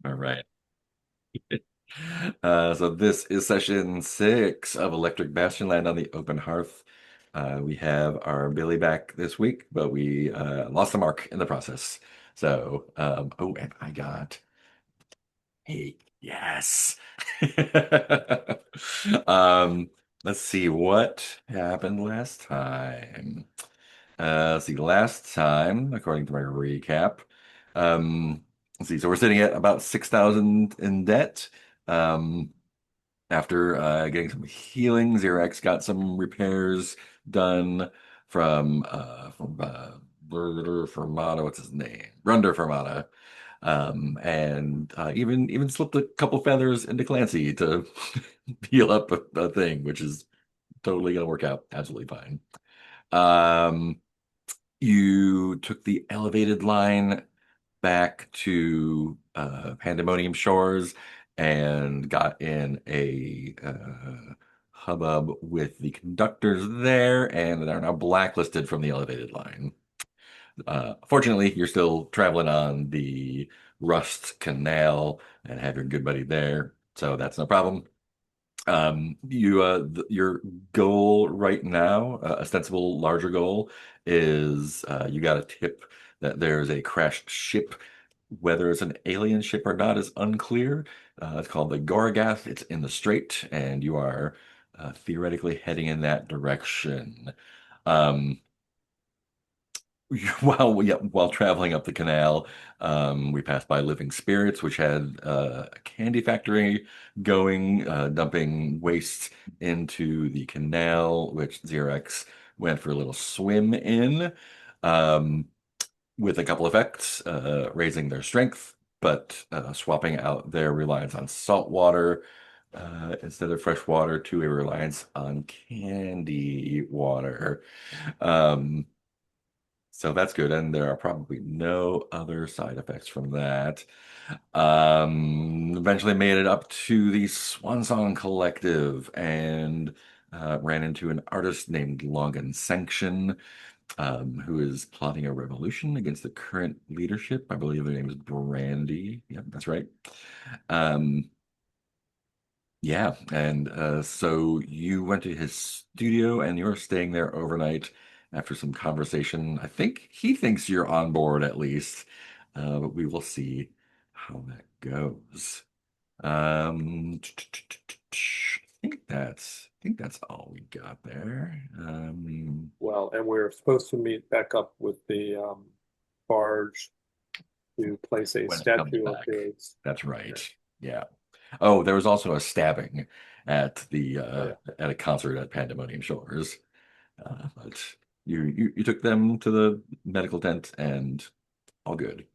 All right. So this is session 6 of Electric Bastionland on the Open Hearth. We have our Billy back this week, but we lost the mark in the process. So, oh, and I got hey, yes. Um, let's see what happened last time. Let's see, last time, according to my recap, let's see, so we're sitting at about 6,000 in debt. Um, after getting some healing, Xerox got some repairs done from Fermata, what's his name? Runder Fermata. And even slipped a couple feathers into Clancy to heal up a thing, which is totally gonna work out absolutely fine. Um, you took the elevated line back to Pandemonium Shores and got in a hubbub with the conductors there, and are now blacklisted from the elevated line. Fortunately, you're still traveling on the Rust Canal and have your good buddy there, so that's no problem. Your goal right now, ostensible larger goal, is you got a tip that there's a crashed ship. Whether it's an alien ship or not is unclear. It's called the Goragath. It's in the Strait, and you are theoretically heading in that direction. Um, while traveling up the canal, we passed by Living Spirits, which had a candy factory going, dumping waste into the canal, which Xerox went for a little swim in, um, with a couple effects, raising their strength, but swapping out their reliance on salt water instead of fresh water to a reliance on candy water. Um, so that's good, and there are probably no other side effects from that. Eventually made it up to the Swan Song Collective and ran into an artist named Longan Sanction, who is plotting a revolution against the current leadership. I believe their name is Brandy. Yep, that's right. Um, yeah, and so you went to his studio and you're staying there overnight after some conversation. I think he thinks you're on board at least, but we will see how that goes. I think that's all we got there. Well, and we're supposed to meet back up with the barge to place a When it comes statue of back, his. that's right. Okay. Yeah. Oh, there was also a stabbing Oh yeah. at a concert at Pandemonium Shores. But you took them to the medical tent and all good.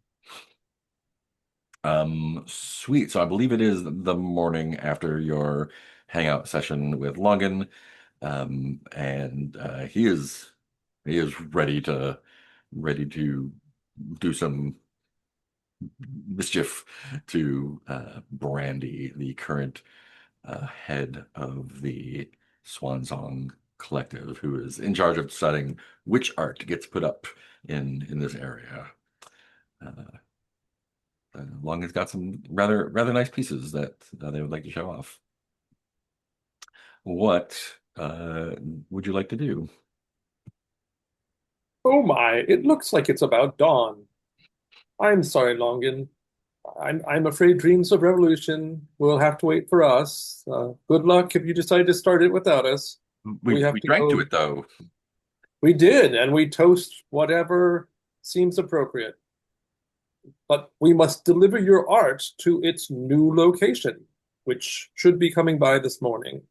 Sweet. So I believe it is the morning after your hangout session with Longan. And he is ready to do some mischief to Brandy, the current head of the Swansong Collective, who is in charge of deciding which art gets put up in this area. Uh, Long has got some rather nice pieces that they would like to show off. What would you like to do? Oh my, it looks like it's about dawn. I'm sorry, Longan. I'm afraid dreams of revolution will have to wait for us. Good luck if you decide to start it without us. We have We to drank to go. it though. We did, and we toast whatever seems appropriate. But we must deliver your art to its new location, which should be coming by this morning.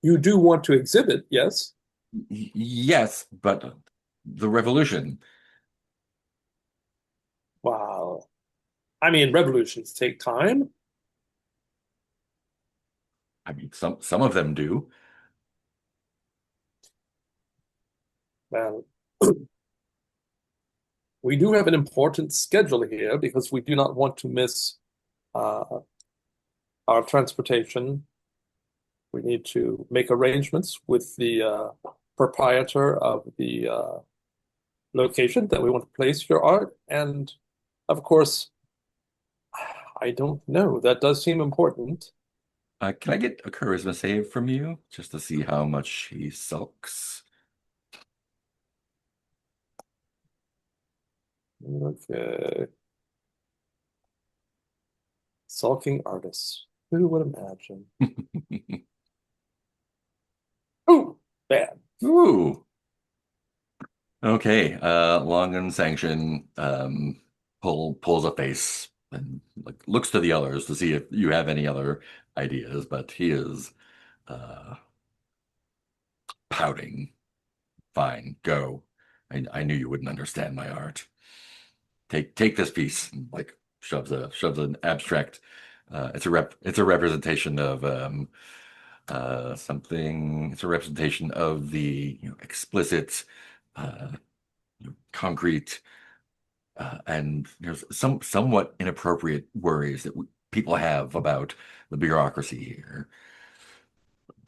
You do want to exhibit, yes? Yes, but the revolution. Wow. I mean, revolutions take time. I mean, some of them do. Well, we do have an important schedule here because we do not want to miss uh, our transportation. We need to make arrangements with the proprietor of the location that we want to place your art. And of course, I don't know. That does seem important. Can I get a charisma save from you just to see how much he sulks? Okay. Sulking artists. Who would imagine? Ooh, bad. Ooh. Okay. Long and Sanction pulls a face and like looks to the others to see if you have any other ideas, but he is uh pouting. Fine, go. I knew you wouldn't understand my art. Take this piece. And, like shoves an abstract. It's a representation of something. It's a representation of the explicit, uh, concrete, and somewhat inappropriate worries that people have about the bureaucracy here.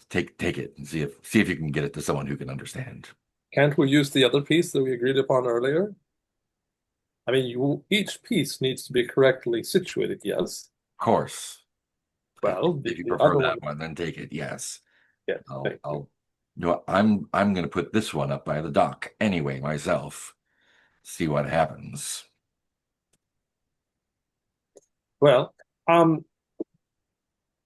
Take it and see if you can get it to someone who can understand. Can't we use the other piece that we agreed upon earlier? I mean, each piece needs to be correctly situated, yes. Of course, Well, if you the prefer other one, that one, then take it. Yes, yes, thank you. I'll. You know what? I'm gonna put this one up by the dock anyway myself. See what happens. Well, um,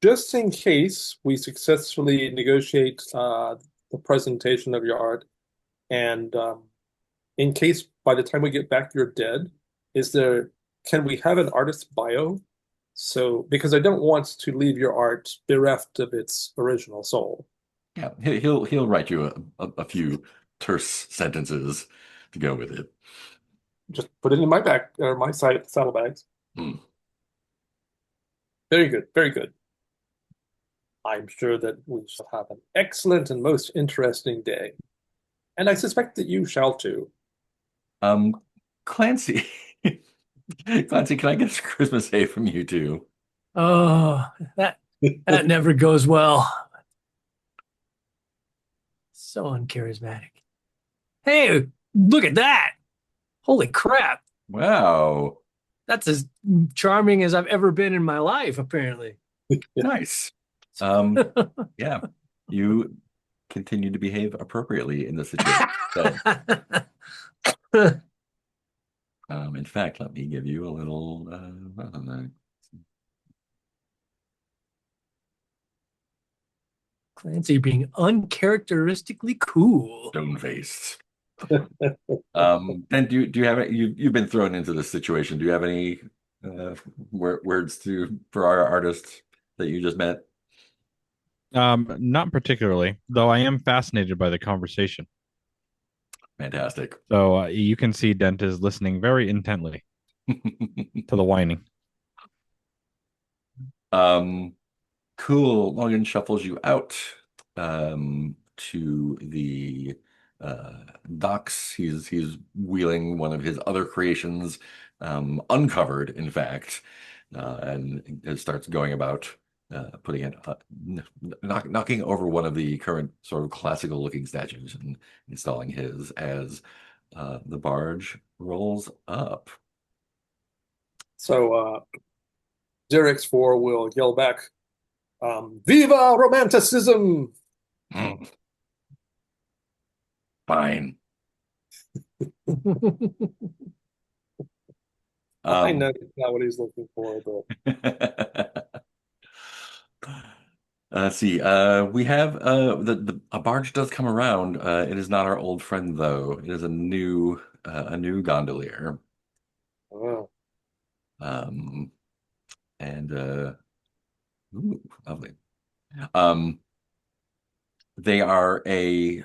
just in case we successfully negotiate the presentation of your art, and in case by the time we get back you're dead, is there, can we have an artist's bio? So, because I don't want to leave your art bereft of its original soul. Yeah, he'll write you a few terse sentences to go with it. Just put it in my back or my side saddlebags. Hmm. Very good, very good. I'm sure that we shall have an excellent and most interesting day. And I suspect that you shall too. Um, Clancy, Clancy, can I get a Christmas Day from you too? Oh, that that never goes well. So uncharismatic. Hey, look at that. Holy crap. Wow, That's as charming as I've ever been in my life, apparently. nice. Yeah, you continue to behave appropriately in this situation. So, in fact, let me give you a little Clancy being uncharacteristically cool. stone faced. And do you have you've been thrown into this situation? Do you have any words to for our artist that you just met? Not particularly, though I am fascinated by the conversation. Fantastic. So you can see Dent is listening very intently to the whining. Um, cool. Logan shuffles you out to the docks. He's wheeling one of his other creations, uncovered, in fact, and it starts going about putting it knocking over one of the current sort of classical looking statues and installing his as the barge rolls up. So Xerix 4 will yell back, Viva Romanticism! Fine. I Um, know that's not what he's looking for, let's see. We have the a barge does come around. It is not our old friend though. It is a new gondolier. but Um, and ooh, lovely. Um, they are a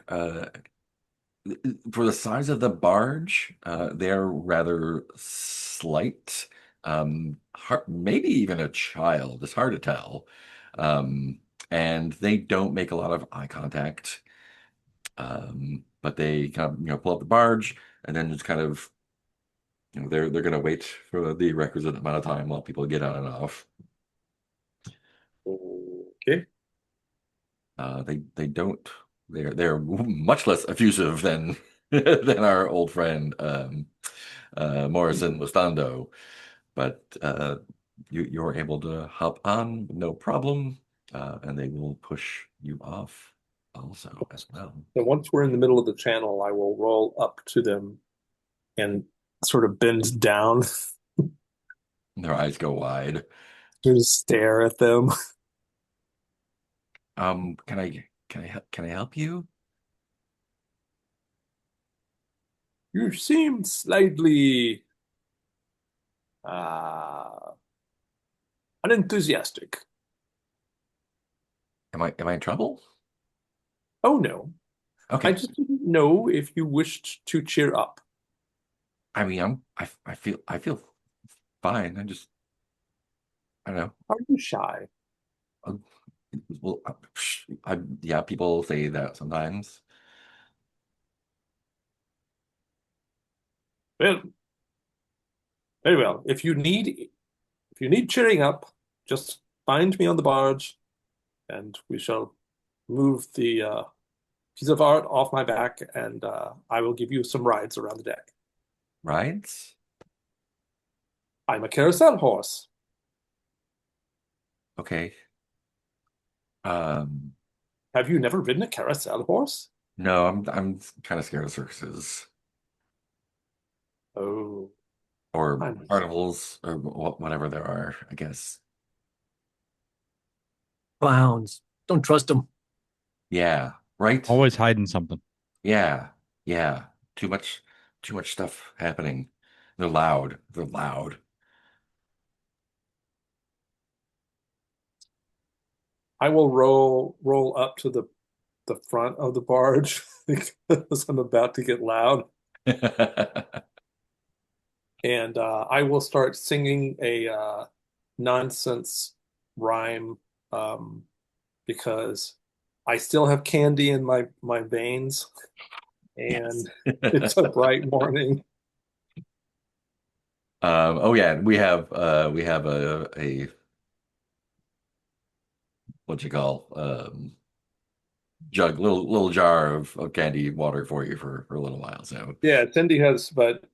for the size of the barge, they're rather slight. Maybe even a child. It's hard to tell. And they don't make a lot of eye contact. But they kind of, pull up the barge and then just kind of, they're going to wait for the requisite amount of time while people get on and off. okay. They don't. They're much less effusive than than our old friend Morrison Mustando, but you're able to hop on, no problem, and they will push you off also as well. And once we're in the middle of the channel, I will roll up to them and sort of bend down Their eyes go wide. to stare at them. Can I help you? You seem slightly uh, unenthusiastic. Am I in trouble? Oh no, I Okay. just didn't know if you wished to cheer up. I mean, I feel fine. I don't know. Are you shy? Uh, Well, yeah, people say that sometimes. Well, very well. If you need cheering up, just find me on the barge, and we shall move the piece of art off my back, and I will give you some rides around the deck. Rides? I'm a carousel horse. Okay. Um, Have you never ridden a carousel horse? no, I'm kind of scared of circuses Oh, or I'm carnivals or whatever there are, I guess. Clowns. Don't trust them. Yeah, right? Always hiding something. Yeah, yeah. Too much, too much stuff happening. They're loud. They're loud. I will roll up to the front of the barge because I'm about to get loud, and I will start singing a nonsense rhyme um, because I still have candy in my veins, Yes. and it's a bright morning. Oh yeah, we have a what you call jug, little jar of candy water for you for a little while. So Yeah, Cindy has, but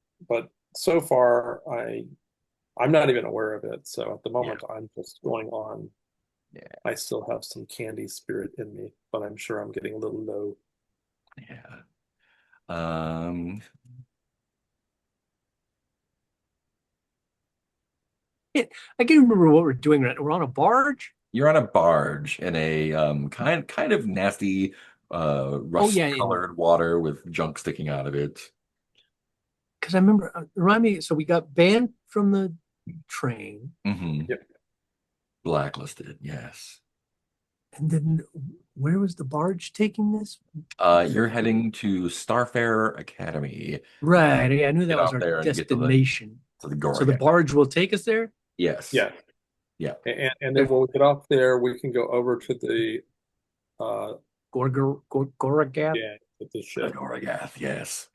so far I'm not even aware of it. So at the yeah, moment I'm just going on. yeah, I still have some candy spirit in me, but I'm sure I'm getting a little low. yeah. Um, Yeah, I can't remember what we're doing right. We're on a barge. you're on a barge in a kind of nasty Oh rust yeah, and colored water with junk sticking out of it. because I remember, remind me. So we got banned from the train, Hmm. Yep. Blacklisted, yes. and then where was the barge taking this? You're heading to Starfarer Academy. Right. Yeah, I knew Get that was off our there and get to destination. the So the Gorga. barge will take us there. Yes. Yeah. Yeah. And then when we get off there, we can go over to the uh Goragath. yeah, with the The ship. Goragath, yes.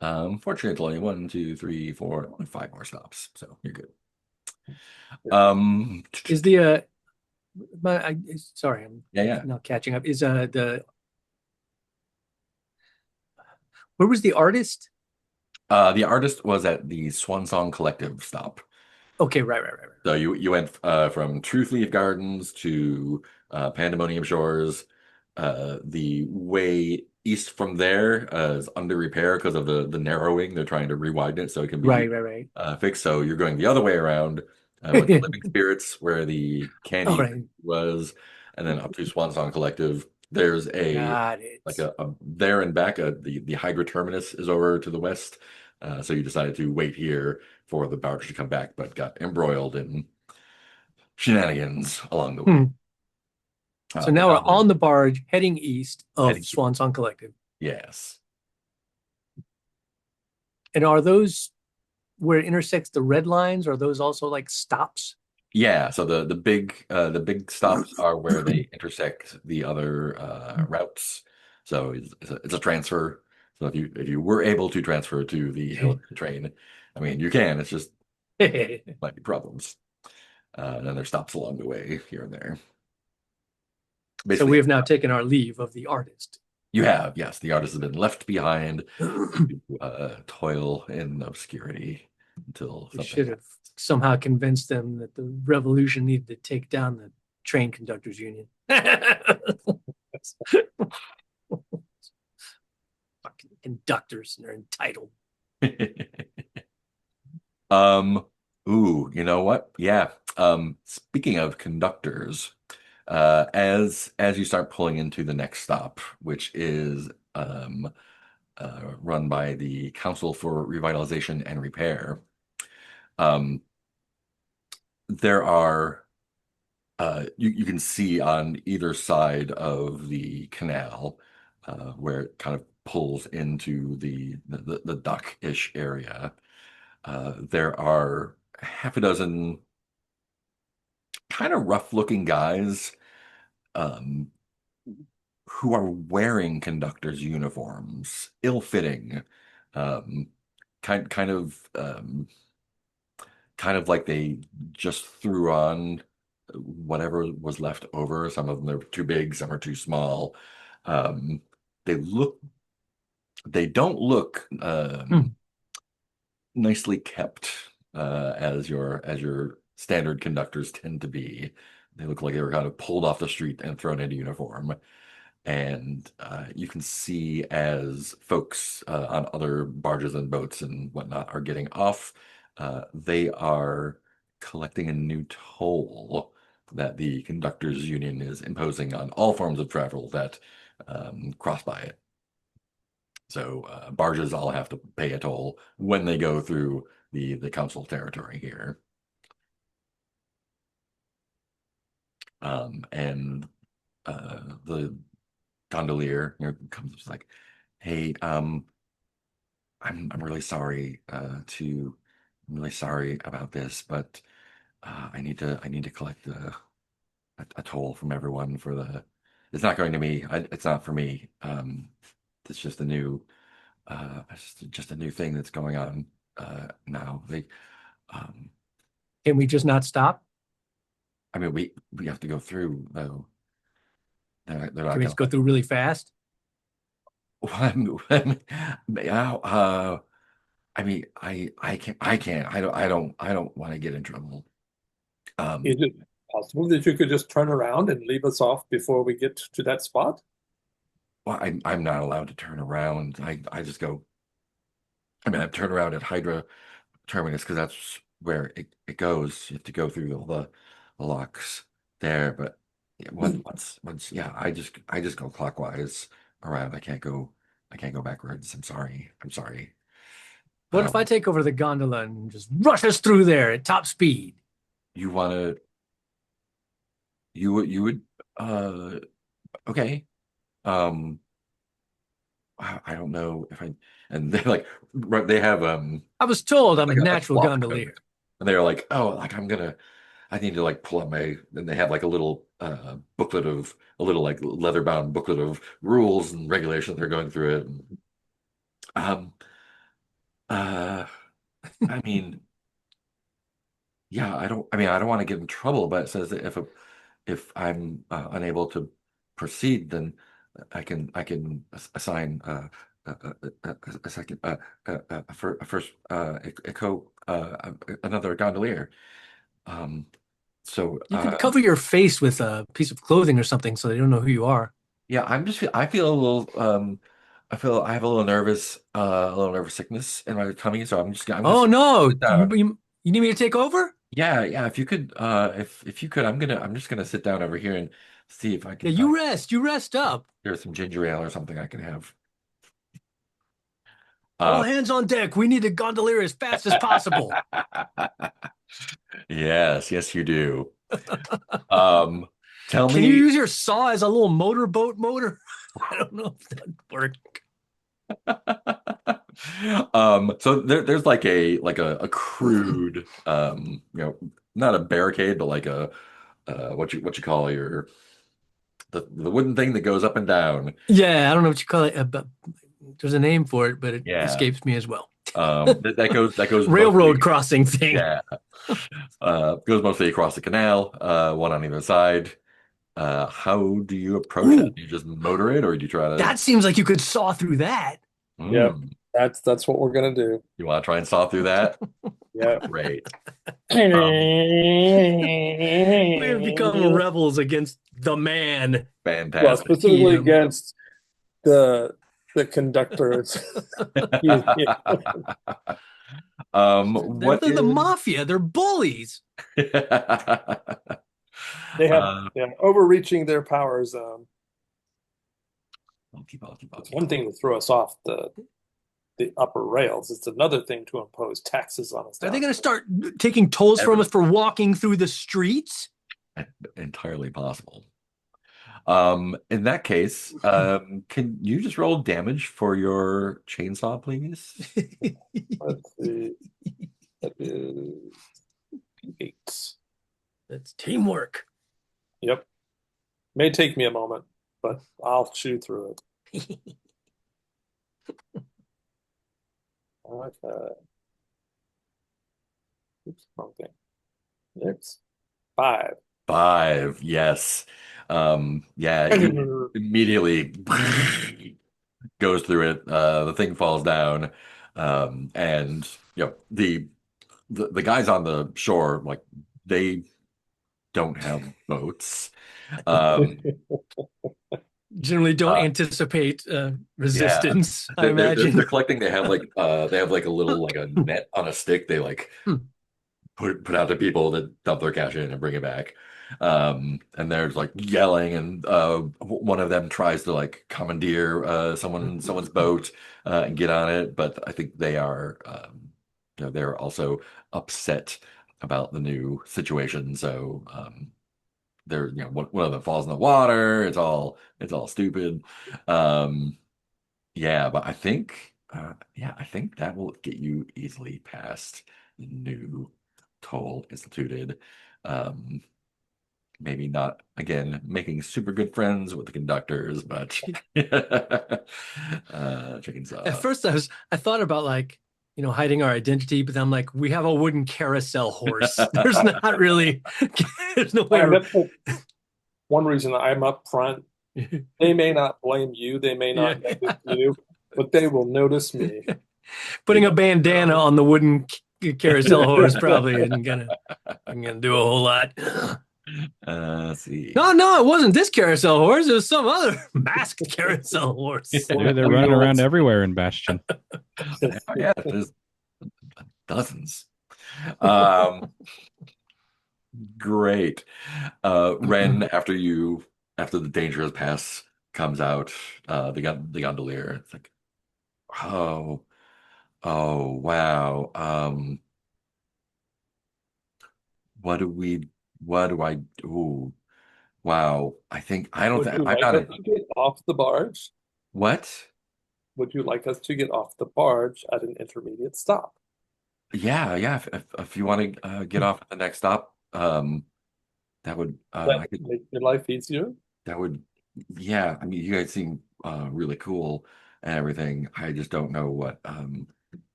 Fortunately, one, two, three, four, only five more stops, so you're good. Um, Is the sorry, I'm yeah, yeah. not catching up. Is the where was the artist? The artist was at the Swan Song Collective stop. Okay, right. So you went from Truth Leaf Gardens to Pandemonium Shores. The way east from there is under repair because of the narrowing. They're trying to re-widen it so it can be Right. fixed. So you're going the other way around. Went to Living Spirits where the All candy right, was, and then up to Swan Song Collective. There's a got it. like a there and back. The Hydra Terminus is over to the west. So you decided to wait here for the barge to come back, but got embroiled in shenanigans along the way. Hmm. So But now we're now we're on the barge heading east of heading east. Swan Song Collective. Yes. And are those where it intersects the red lines? Are those also like stops? Yeah, so the big stops are where they intersect the other routes. So it's a transfer. So if you were able to transfer to the elevated train, I mean you can. It's just might be problems. And then there's stops along the way here and there. So we Basically, have now taken our leave of the artist. you have, yes, the artist has been left behind to toil in obscurity until We something should have happens. somehow convince them that the revolution needed to take down the train conductors union. Fucking conductors, and they're entitled. Um, you know what? Yeah. Speaking of conductors, as you start pulling into the next stop, which is run by the Council for Revitalization and Repair, um, there are you can see on either side of the canal where it kind of pulls into the dock-ish area. There are half a dozen kind of rough-looking guys um, who are wearing conductors' uniforms, ill-fitting, um, kind of like they just threw on whatever was left over. Some of them are too big, some are too small. Um, they look, they don't look nicely kept as your standard conductors tend to be. They look like they were kind of pulled off the street and thrown into uniform. And you can see as folks on other barges and boats and whatnot are getting off, they are collecting a new toll that the conductors union is imposing on all forms of travel that cross by it. So barges all have to pay a toll when they go through the council territory here. And the gondolier, comes up like, "Hey, I'm really sorry I'm really sorry about this, but I need to collect a toll from everyone for the. It's not going to me. It's not for me. It's just just a new thing that's going on now. Um, Can we just not stop? I mean, we have to go through though. They're Can not we gonna just go through really fast? I mean, I can't. I don't want to get in trouble. Um, Is it possible that you could just turn around and leave us off before we get to that spot? well, I'm not allowed to turn around. I just go. I mean, I turn around at Hydra Terminus because that's where it goes. You have to go through all the locks there, but yeah, once yeah, I just go clockwise around. I can't go backwards. I'm sorry. I'm sorry. What if I take over the gondola and just rush us through there at top speed? You want to you would uh okay. Um I don't know if I and they like right they have I was told I'm a like a natural swap code gondolier. and they're like, oh, like I need to like pull up my and they have like a little booklet of a little like leather bound booklet of rules and regulations. They're going through it. And, um uh I mean yeah, I don't want to get in trouble, but it says that if I'm unable to proceed, then I can assign a second a first a co another gondolier. Um, so You could cover your face with a piece of clothing or something so they don't know who you are. yeah, I feel a little I have a little nervous sickness in my tummy, so I'm Oh just no, sit down. you need me to take over? Yeah, yeah. If you could, if you could, I'm just gonna sit down over here and see if I Yeah, can find you rest up. there's some ginger ale or something I can have. All Uh, hands on deck. We need a gondolier as fast as possible. yes, yes, you do. Um, tell Can you me, use your saw as a little motorboat motor? I don't know if that'd work. so there's like a crude, not a barricade, but like a what you call the wooden thing that goes up and down. Yeah, I don't know what you call it, but there's a name for it, but it Yeah. escapes me as well. That goes Railroad mostly. crossing thing. Yeah. Goes mostly across the canal, one on either side. How do you approach that? Ooh, Do you just motor it or do you try to? that seems like you could saw through that. Yeah. Mm. That's what we're gonna do. You want to try and saw through that? Yeah. Great. Um, We have become rebels against the man. Well, fantastic. specifically Yeah. against the conductors. You- What They're the is mafia. They're bullies. They have uh, overreaching their power zone. I'll It's keep one thing to throw us off the upper rails. It's another thing to impose taxes on us Are they down. going to start taking tolls from Every- us for walking through the streets? entirely possible. In that case, can you just roll damage for your chainsaw, please? Let's see. That is 8. That's teamwork. Yep. May take me a moment, but I'll chew through it. Okay. Oops, wrong thing. It's 5. 5, yes. Yeah, he immediately goes through it. The thing falls down, and the guys on the shore, like they don't have boats. Um, Generally don't uh, anticipate yeah, resistance, I they're imagine. collecting. They have like a little like a net on a stick. They like Hmm. put out to people that dump their cash in and bring it back. And they're like yelling, and one of them tries to like commandeer someone's boat and get on it, but I think they are they're also upset about the new situation. So they're one of them falls in the water. It's all stupid. Um, yeah, but I think that will get you easily past the new toll instituted. Um, maybe not again making super good friends with the conductors, but At chainsaw. first I thought about like, hiding our identity, but then I'm like, we have a wooden carousel horse. There's not really there's no way. That's one reason I'm up front. They may not blame you, they may Yeah. not notice you, but they will notice me. Putting a bandana on the wooden carousel horse probably isn't gonna do a whole lot. Let's see. No, it wasn't this carousel horse. It was some other masked carousel horse. They're running around everywhere in Bastion. Yeah, there's dozens. Um, Great. Ren, after the dangerous pass comes out, the gondolier, it's like, oh, oh, wow. What do we, what do I do? Wow. I don't Would think, you I'm like not us a, to get off the barge? what? Would you like us to get off the barge at an intermediate stop? Yeah, yeah. If you want to get off at the next stop, that would, That I could, make your life easier? that would, yeah. I mean, you guys seem really cool and everything. I just don't know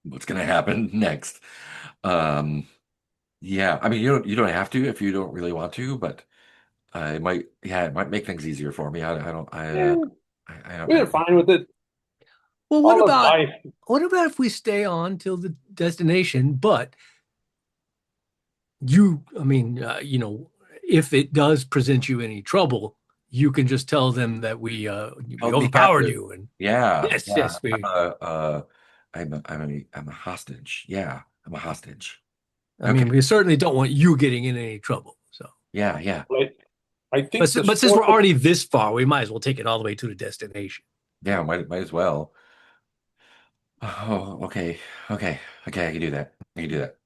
what's gonna happen next. Um, yeah, I mean, you don't have to if you don't really want to, but it might make things easier for me. I don't Yeah, I don't we're fine with it. Well, All of life. what about if we stay on till the destination, but I mean, if it does present you any trouble, you can just tell them that we I'll be overpowered captive. you. And Yeah, yeah. yes, we. I'm a hostage. Yeah, I'm a hostage. I Okay. mean, we certainly don't want you getting in any trouble. So, Yeah, yeah, Like, I think the but since we're short already this far, we might as well take it all the way to the destination. yeah. Might as well. Oh, okay, okay, okay. I can do that. I can do that.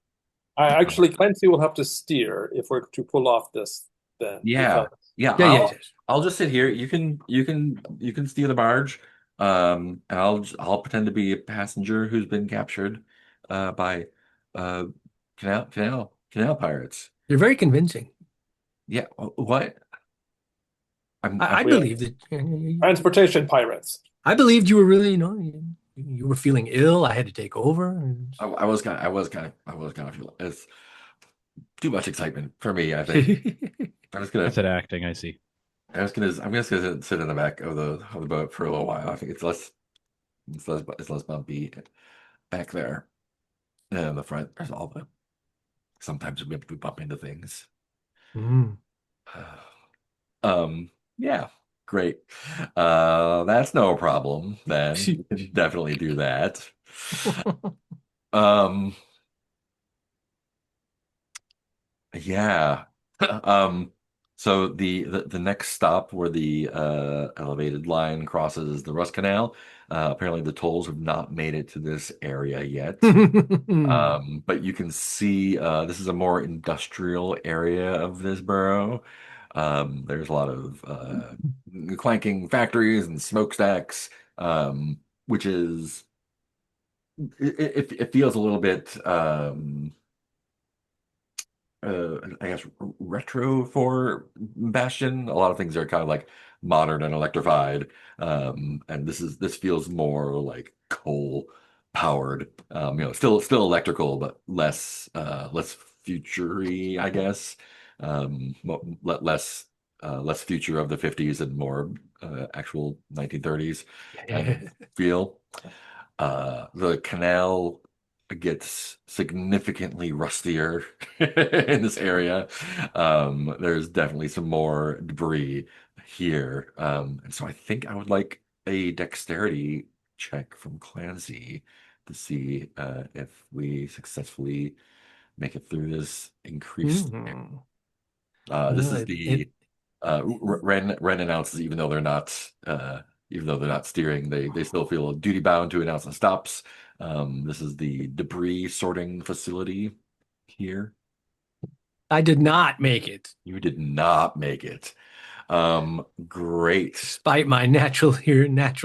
I Um, actually Clancy will have to steer if we're to pull off this then yeah, because yeah. Yeah, yeah, yes. I'll just sit here. You can steer the barge. And I'll pretend to be a passenger who's been captured by uh canal pirates. You're very convincing. Yeah. What? I'm I we have believe that. transportation pirates. I believed you were really, you were feeling ill. I had to take over. I was kind of feel it's too much excitement for me, I think. I'm just I gonna said acting, I see. I'm just gonna sit in the back of the boat for a little while. I think it's less It's less bumpy back there. And in the front, there's all the. Sometimes we bump into things. Mm. Yeah, great. That's no problem then. We can definitely do that. Um, yeah. Um, so the next stop where the elevated line crosses the Rust Canal, apparently the tolls have not made it to this area yet. But you can see this is a more industrial area of this borough. There's a lot of clanking factories and smokestacks, which is it feels a little bit I guess retro for Bastion. A lot of things are kind of like modern and electrified. And this feels more like coal powered. Still electrical, but less futury, I guess. Less future of the 50s and more actual 1930s kind of feel. The canal gets significantly rustier in this area. There's definitely some more debris here. And so I think I would like a dexterity check from Clancy to see if we successfully make it through this increased. Mhm. This Well, is the Ren announces even though they're not steering, they still feel duty bound to announce the stops. This is the debris sorting facility here. I did not make it, You did not make it. Great. despite my natural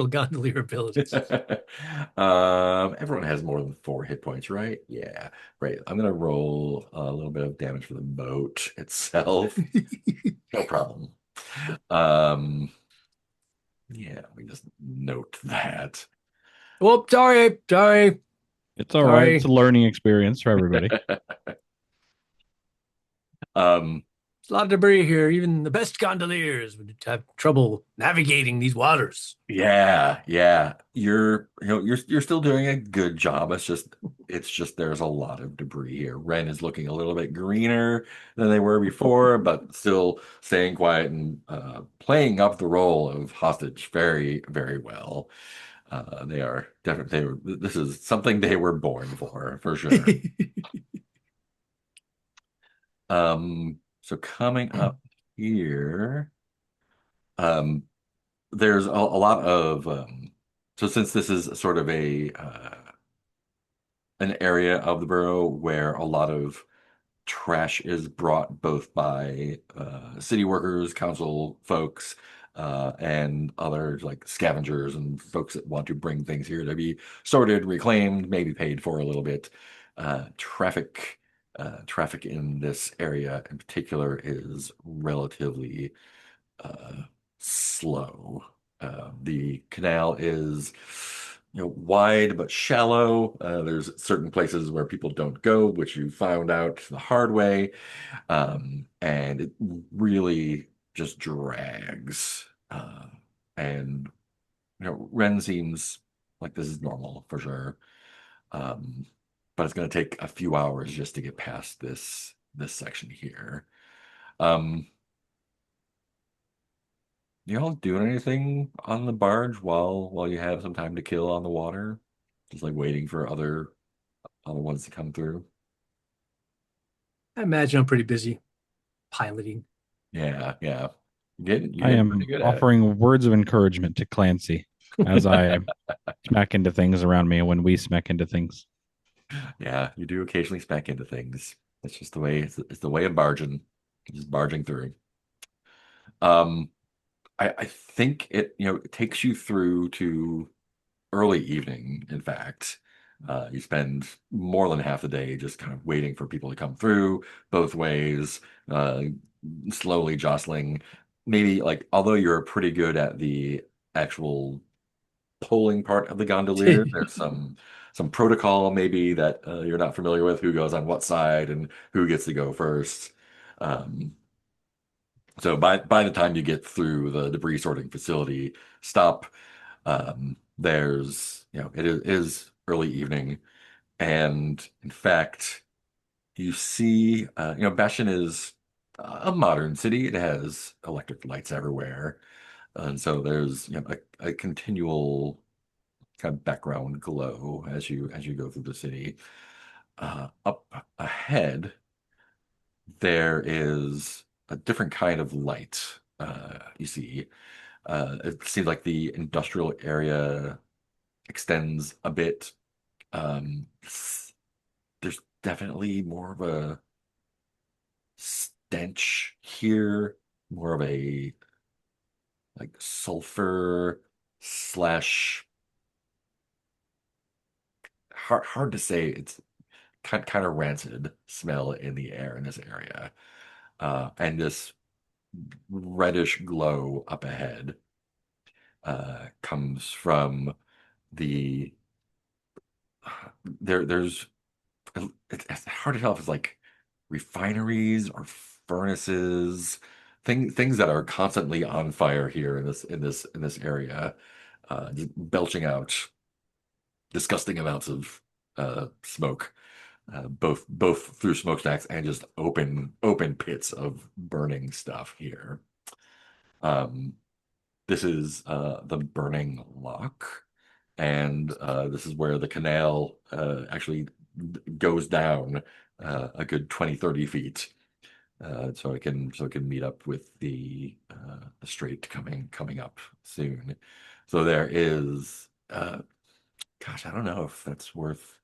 gondolier abilities. Everyone has more than 4 hit points, right? Yeah, right. I'm gonna roll a little bit of damage for the moat itself. No problem. Um, yeah, we just note that. Well, sorry. It's all right. It's Sorry. a learning experience for everybody. Um, There's a lot of debris here. Even the best gondoliers would have trouble navigating these waters. yeah. You're still doing a good job. It's just there's a lot of debris here. Ren is looking a little bit greener than they were before, but still staying quiet and playing up the role of hostage very, very well. They are definitely this is something they were born for sure. So coming up here, um, there's a lot of so since this is sort of a an area of the borough where a lot of trash is brought both by city workers, council folks, and others like scavengers and folks that want to bring things here to be sorted, reclaimed, maybe paid for a little bit. Traffic in this area in particular is relatively uh, slow. The canal is, wide but shallow. There's certain places where people don't go, which you found out the hard way, and it really just drags. And Ren seems like this is normal for sure, um, but it's going to take a few hours just to get past this section here. Um, Y'all doing anything on the barge while you have some time to kill on the water? Just like waiting for other ones to come through. I imagine I'm pretty busy piloting. Yeah. You're I getting pretty am good at it. offering words of encouragement to Clancy as I smack into things around me when we smack into things. Yeah, you do occasionally smack into things. It's just the way it's the way of barging, just barging through. Um, I think it takes you through to early evening, in fact. You spend more than half the day just kind of waiting for people to come through both ways, uh, slowly jostling. Maybe like, although you're pretty good at the actual polling part of the gondolier, there's some protocol maybe that you're not familiar with, who goes on what side and who gets to go first. Um, so by the time you get through the debris sorting facility stop, there's, it is early evening, and in fact, you see, Bastion is a modern city. It has electric lights everywhere, and so there's, a continual kind of background glow as you go through the city. Up ahead, there is a different kind of light. You see, it seems like the industrial area extends a bit. There's definitely more of a stench here, more of a like sulfur slash hard to say. It's kind of rancid smell in the air in this area, and this reddish glow up ahead comes from the there's it's hard to tell if it's like refineries or furnaces, things that are constantly on fire here in this area, just belching out disgusting amounts of smoke, both through smokestacks and just open pits of burning stuff here. Um, this is the Burning Lock, and this is where the canal actually goes down a good 20-30 feet, so it can meet up with the Strait coming up soon. So there is, gosh, I don't know if that's worth.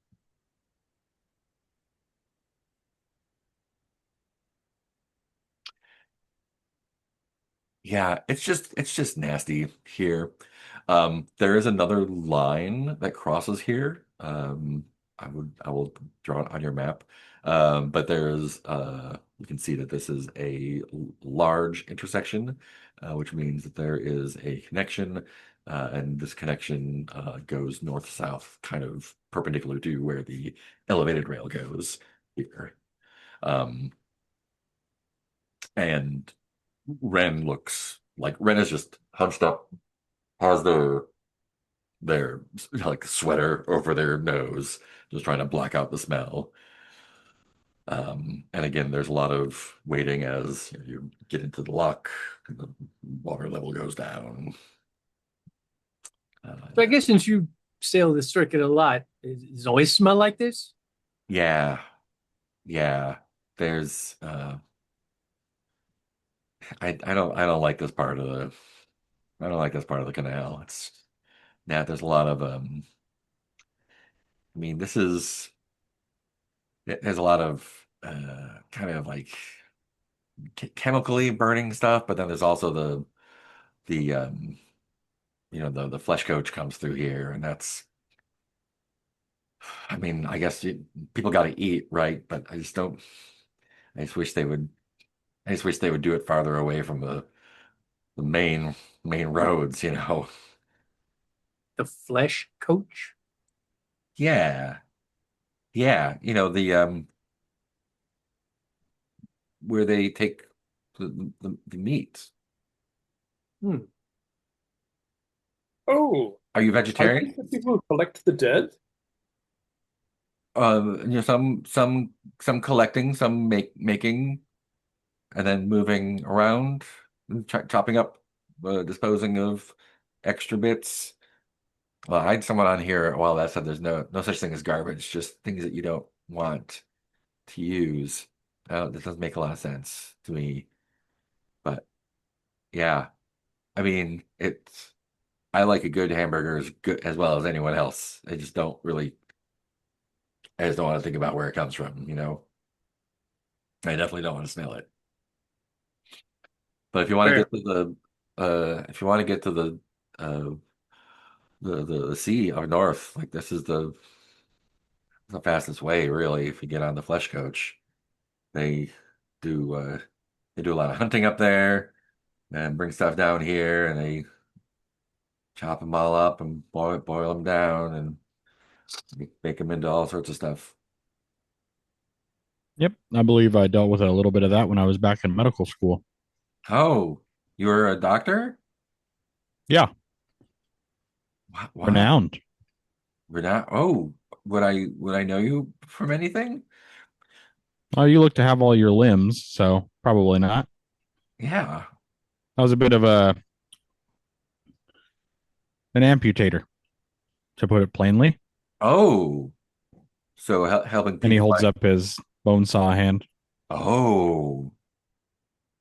Yeah, it's just nasty here. There is another line that crosses here. I will draw it on your map. But there's you can see that this is a large intersection, which means that there is a connection, and this connection goes north-south, kind of perpendicular to where the elevated rail goes here. Um, and Ren is just hunched up, has their like sweater over their nose, just trying to block out the smell. And again, there's a lot of waiting as you get into the lock, and the water level goes down. So I Yeah, guess since you sail the circuit a lot, does it always smell like this? yeah, yeah. There's I don't like this part of the I don't like this part of the canal. It's yeah, there's a lot of I mean, it has a lot of kind of like chemically burning stuff, but then there's also the flesh coach comes through here, and that's, I mean, I guess people got to eat, right? But I just don't. I just wish they would. I just wish they would do it farther away from the main roads. The flesh coach? Yeah, yeah. The where they take the meat. Hmm. Oh, Are you are these vegetarian? the people who collect the dead? Some collecting, some making, and then moving around, chopping up, disposing of extra bits. Well, I had someone on here a while that said there's no such thing as garbage, just things that you don't want to use. That doesn't make a lot of sense to me. But yeah, I mean, I like a good hamburger as good as well as anyone else. I just don't want to think about where it comes from. I definitely don't want to smell it. But if you want to Fair. get to if you want to get to uh, the sea up north, like this is the fastest way, really. If you get on the flesh coach, they do uh, they do a lot of hunting up there and bring stuff down here, and they chop them all up and boil them down and make them into all sorts of stuff. Yep, I believe I dealt with a little bit of that when I was back in medical school. Oh, you're a doctor? Yeah, Wow. Renowned. We're not. Oh, would I know you from anything? Oh, you look to have all your limbs, so probably not. Yeah. I was a bit of an amputator, to put it plainly. Oh, so helping And he people holds like. up his bone saw hand. Oh,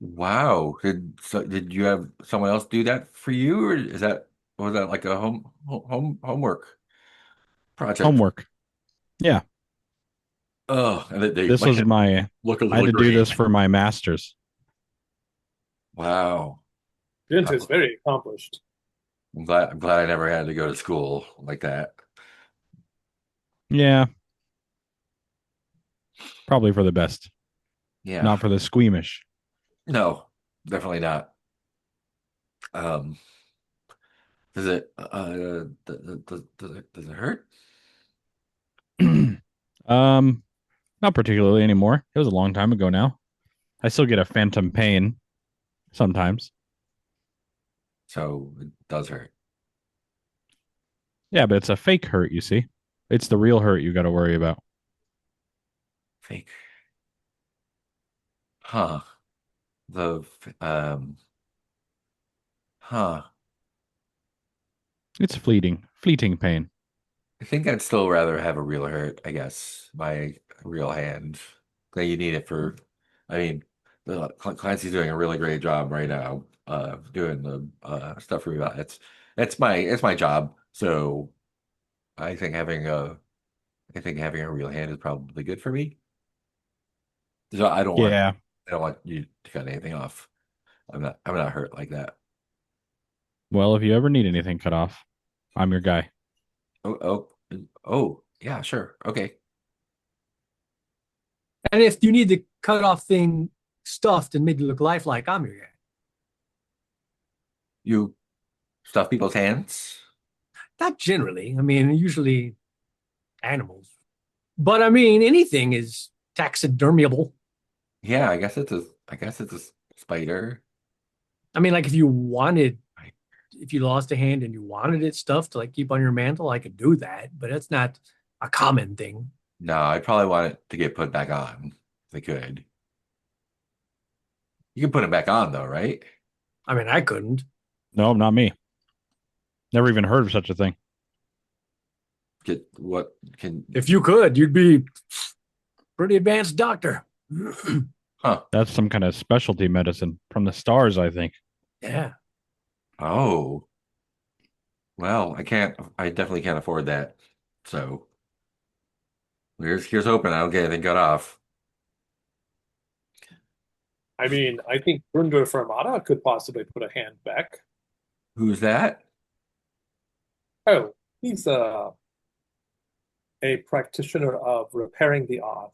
wow. Did you have someone else do that for you, or was that like a homework project? Homework. Yeah, Oh, and they this like was my. look a I had little to do this green. for my master's. Wow. Vint is Oh, very accomplished. I'm glad I never had to go to school like that. Yeah, probably for the best, Yeah. not for the squeamish. No, definitely not. Um, does it does it hurt? Not particularly anymore. It was a long time ago now. I still get a phantom pain sometimes. So it does hurt. Yeah, but it's a fake hurt, you see. It's the real hurt you got to worry about. Fake. Huh. The huh. It's fleeting pain. I think I'd still rather have a real hurt, I guess. My real hand. That you need it for. I mean, Clancy's doing a really great job right now, doing the stuff for me. It's my job. So I think having a real hand is probably good for me. So Yeah. I don't want you to cut anything off. I'm not hurt like that. Well, if you ever need anything cut off, I'm your guy. Oh, yeah, sure. Okay. And if you need the cut off thing stuffed and made to look lifelike, I'm your guy. You stuff people's hands? Not generally. I mean, usually animals. But I mean, anything is taxidermiable. Yeah, I guess it's a spider. I mean, like if you lost a hand and you wanted it stuffed to like keep on your mantle, I could do that, but that's not a common thing. No, I probably want it to get put back on if I could. You can put it back on though, right? I mean, I couldn't. No, not me. Never even heard of such a thing. Get what can If you could, you'd be pretty advanced doctor. huh. That's some kind of specialty medicine from the stars, I think. Yeah. Oh, well, I definitely can't afford that. So here's hoping I don't get anything cut off. I mean, I think Brunder Fermata could possibly put a hand back. Who's that? Oh, he's a practitioner of repairing the odd.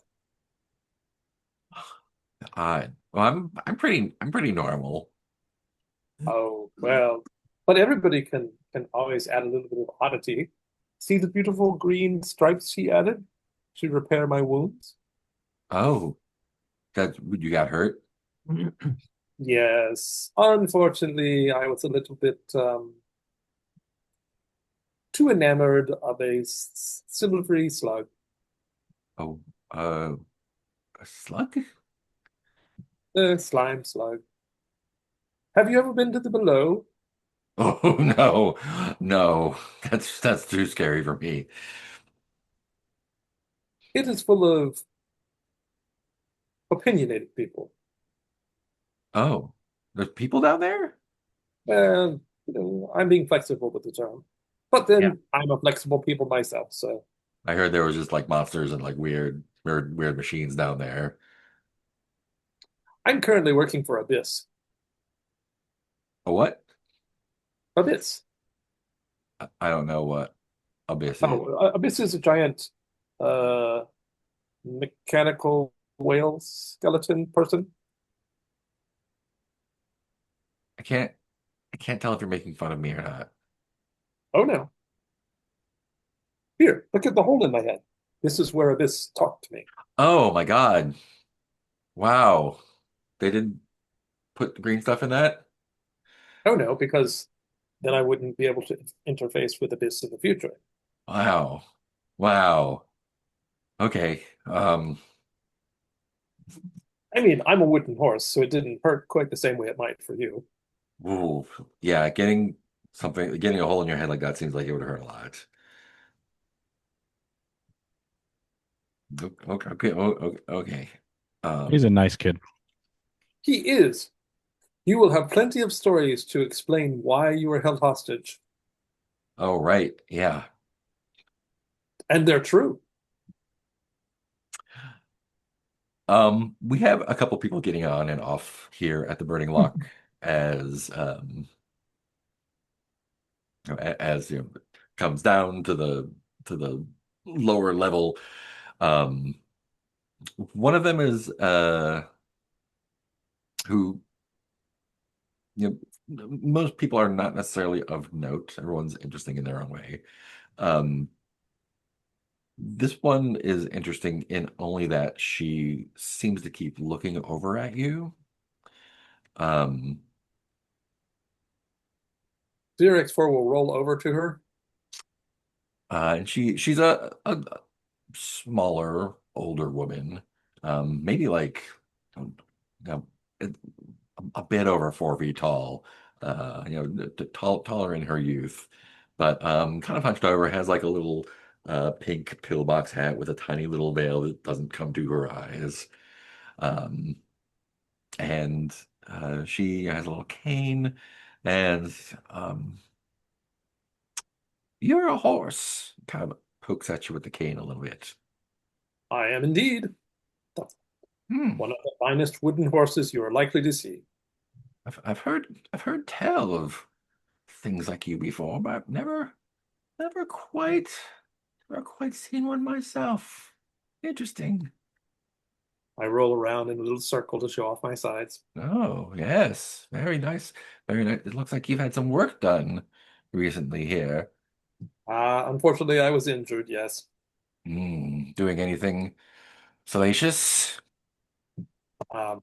Well, I'm pretty normal. Oh, well, but everybody can always add a little bit of oddity. See the beautiful green stripes she added to repair my wounds? Oh, that you got hurt? Yes. Unfortunately, I was a little bit too enamored of a silvery slug. Oh, uh, a slug? A slime slug. Have you ever been to the below? Oh no, no, that's too scary for me. It is full of opinionated people. Oh, there's people down there? And I'm being flexible with the term. But Yeah. then I'm a flexible people myself, so I heard there was just like monsters and like weird machines down there. I'm currently working for Abyss. A what? Abyss. I don't know what Abyss is. Oh, Abyss is a giant uh mechanical whale skeleton person. I can't I can't tell if you're making fun of me or not. Oh no. Here, look at the hole in my head. This is where Abyss talked to me. Oh my God. Wow. They didn't put the green stuff in that? Oh no, because then I wouldn't be able to interface with Abyss in the future. Wow. Wow. Okay. I mean, I'm a wooden horse, so it didn't hurt quite the same way it might for you. Ooh, yeah, getting a hole in your head like that seems like it would hurt a lot. Okay, okay, okay. He's Um, a nice kid. He is. You will have plenty of stories to explain why you were held hostage, oh, right. Yeah. and they're true. We have a couple people getting on and off here at the Burning Lock as as comes down to the lower level. Um, one of them is who most people are not necessarily of note. Everyone's interesting in their own way. Um, this one is interesting in only that she seems to keep looking over at you. Um, ZRX4 will roll over to her. and she's a smaller, older woman, maybe like a, a bit over 4 feet tall. Taller in her youth, but kind of hunched over, has like a little pink pillbox hat with a tiny little veil that doesn't come to her eyes. Um, and she has a little cane, and um, you're a horse. Kind of pokes at you with the cane a little bit. I am indeed Hmm. one of the finest wooden horses you are likely to see. I've heard tell of things like you before, but I've never quite never quite seen one myself. Interesting. I roll around in a little circle to show off my sides. Oh, yes. Very nice. Very nice. It looks like you've had some work done recently here. Unfortunately, I was injured, yes. Doing anything salacious? Um,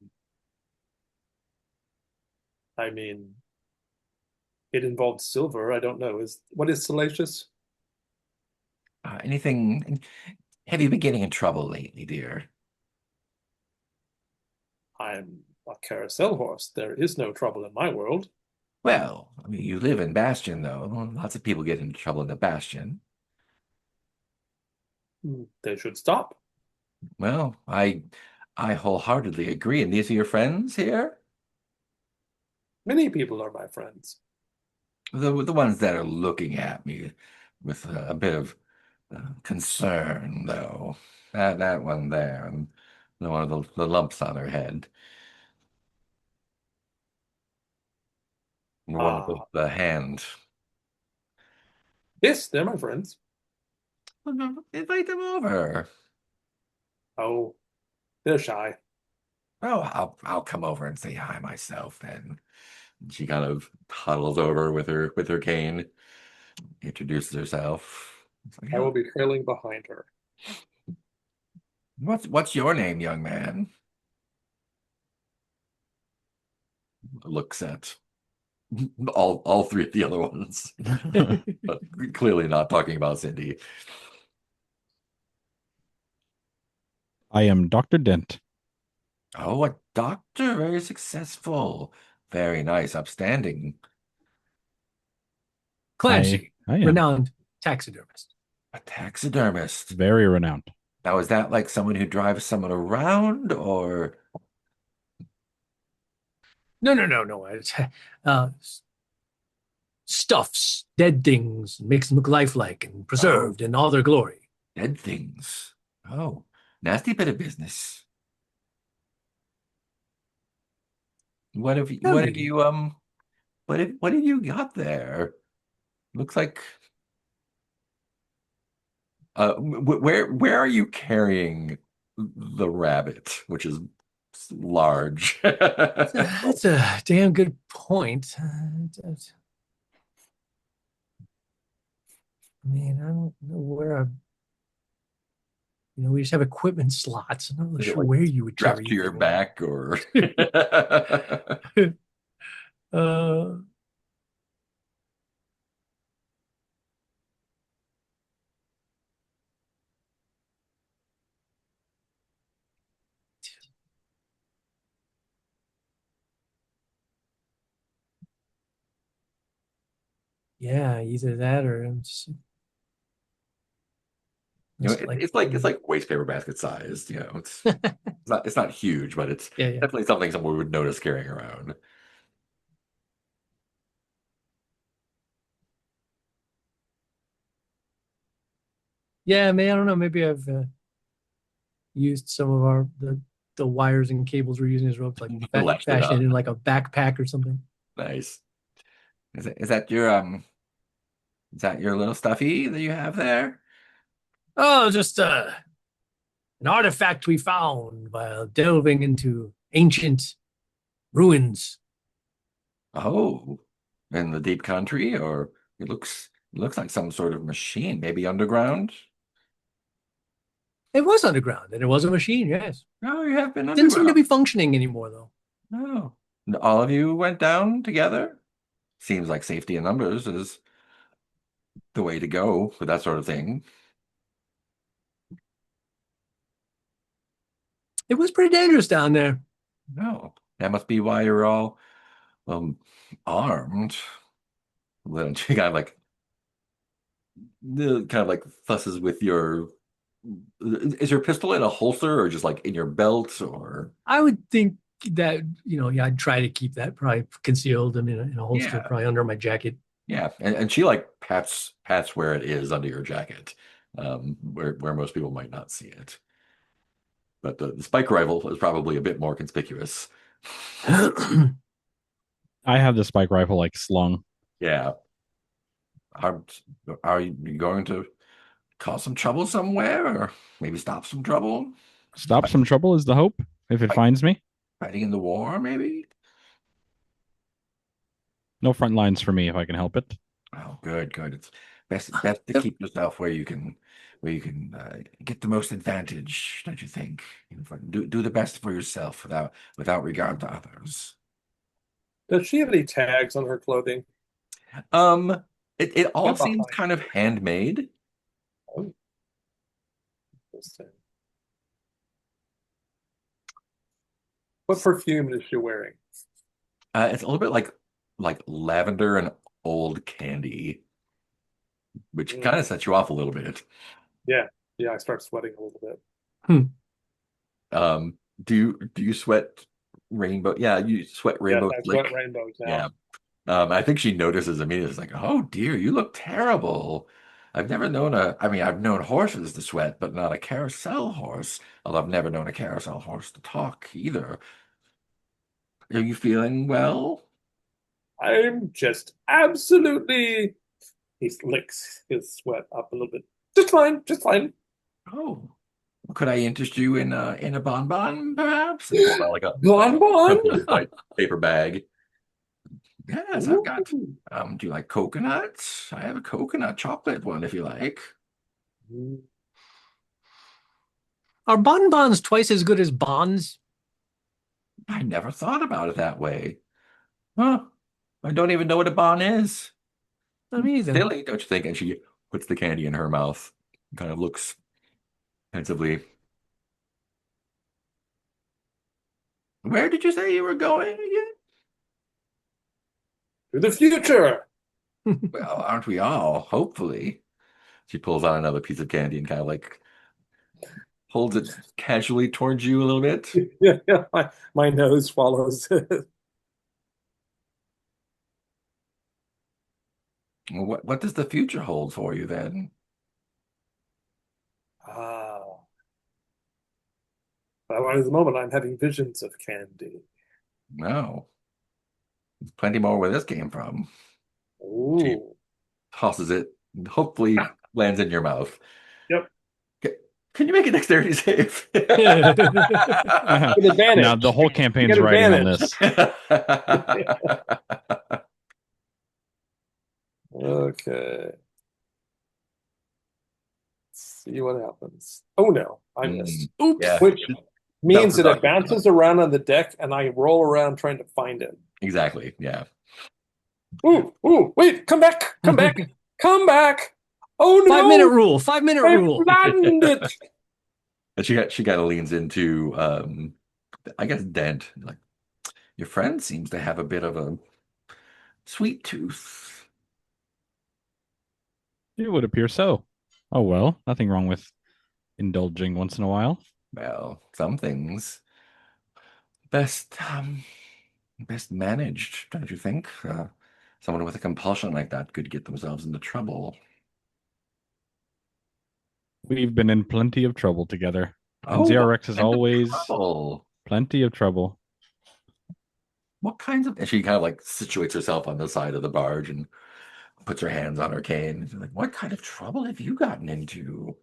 I mean, it involved silver. I don't know. What is salacious? Anything? Have you been getting in trouble lately, dear? I'm a carousel horse. There is no trouble in my world. Well, I mean, you live in Bastion, though. Lots of people get into trouble in the Bastion. They should stop. Well, I wholeheartedly agree. And these are your friends here? Many people are my friends. The ones that are looking at me with a bit of concern, though. That one there, and the one of the lumps on her head, and one of Ah, the hand. yes, they're my friends. Well, no, invite them over. Oh, they're shy. Oh, I'll come over and say hi myself then. And she kind of huddles over with her cane, introduces herself. It's like, I will "Oh, be trailing behind her. what's your name, young man?" Looks at all three of the other ones, but clearly not talking about Cindy. I am Dr. Dent. Oh, a doctor, very successful, very nice, upstanding. Clancy, I am renowned taxidermist. A taxidermist. very renowned. Now, is that like someone who drives someone around, or No, no, no, no. It's, uh, stuffs dead things, makes them look lifelike and oh, preserved in all their glory. dead things? Oh, nasty bit of business. Yeah, What have maybe. you what have you got there? Looks like where are you carrying the rabbit, which is large? That's a damn good point. I mean, I don't know where we just have equipment slots. I'm not really Is it sure like where you would strapped carry to your things. back or uh, Yeah, either that or You know, just like it's like waste paper basket sized. You know, it's not huge, but it's yeah, yeah. definitely something someone would notice carrying around. Yeah, maybe I don't know. Maybe I've used some of the wires and cables we're using as ropes, like Latched it fashion on. it in like a backpack or something. Nice. Is that your little stuffy that you have there? Oh, just an artifact we found while delving into ancient ruins. Oh, in the deep country, or it looks like some sort of machine, maybe underground. It was underground and it was a machine, yes. No, you have been Didn't seem to underground. be functioning anymore though. No. All of you went down together? Seems like safety in numbers is the way to go for that sort of thing. It was pretty dangerous down there. No. That must be why you're all um armed. Then she kind of like fusses with your is your pistol in a holster or just like in your belt or I would think that, yeah, I'd try to keep that probably concealed and in a holster, yeah. probably under my jacket. Yeah. And she like pats where it is under your jacket. Where most people might not see it. But the spike rifle is probably a bit more conspicuous. I have the spike rifle like slung. Yeah. Are, are you going to cause some trouble somewhere or maybe stop some trouble? Stop some trouble is the hope if it Fight, finds me. fighting in the war, maybe? No front lines for me if I can help it. Oh, good, good. It's best to keep yourself where you can get the most advantage, don't you think? Do the best for yourself without regard to others. Does she have any tags on her clothing? Um, it all Get seems behind. kind of handmade. Oh, interesting. What perfume is she wearing? It's a little bit like lavender and old candy, which kind of Mm, sets you off a little bit. yeah, yeah, I start sweating a little bit. Hmm. Do you sweat rainbow? Yeah, you sweat Yes, rainbow I sweat slick. rainbows now. Yeah. I think she notices immediately. It's like, oh dear, you look terrible. I've never known I mean, I've known horses to sweat, but not a carousel horse. Although I've never known a carousel horse to talk either. Are you feeling well? I'm just absolutely. He licks his sweat up a little bit. Just fine, just fine. Oh, could I interest you in a bonbon, perhaps? And he pulls out like a Bonbon? triple white paper bag. Yes, I've got. Ooh. Do you like coconuts? I have a coconut chocolate one if you like. Are bonbons twice as good as bonds? I never thought about it that way. Huh. I don't even know what a bon is. Not me either. Silly, don't you think? And she puts the candy in her mouth, kind of looks pensively. Where did you say you were going again? To the future. Well, aren't we all? Hopefully. She pulls out another piece of candy and kind of like holds it casually towards you a little bit. Yeah, yeah, my nose follows it. What does the future hold for you then? Ah, but at the moment, I'm having visions of candy. No, there's plenty more where this came from. She Ooh. tosses it, and hopefully lands in your mouth. Yep. Ca- Can you make a dexterity save? With Now the advantage. whole You campaign's get riding on advantage. this. Okay. Let's see what happens. Oh no, I Mm, missed. Oops. yeah, Which just means bounces that off it your tongue. bounces around on the deck and I roll around trying to find it. Exactly. Yeah. Ooh, ooh, wait, come back, come back, come back. Oh 5 minute no, rule. 5 minute I rule. flattened it. And she kind of leans into I guess Dent. Like your friend seems to have a bit of a sweet tooth. It would appear so. Oh well, nothing wrong with indulging once in a while. Well, some things best best managed, don't you think? Someone with a compulsion like that could get themselves into trouble. We've been in plenty of trouble together, and Oh, what ZRX is kind of always trouble? plenty of trouble. What kinds of? And she kind of like situates herself on the side of the barge and puts her hands on her cane. She's like, "What kind of trouble have you gotten into?"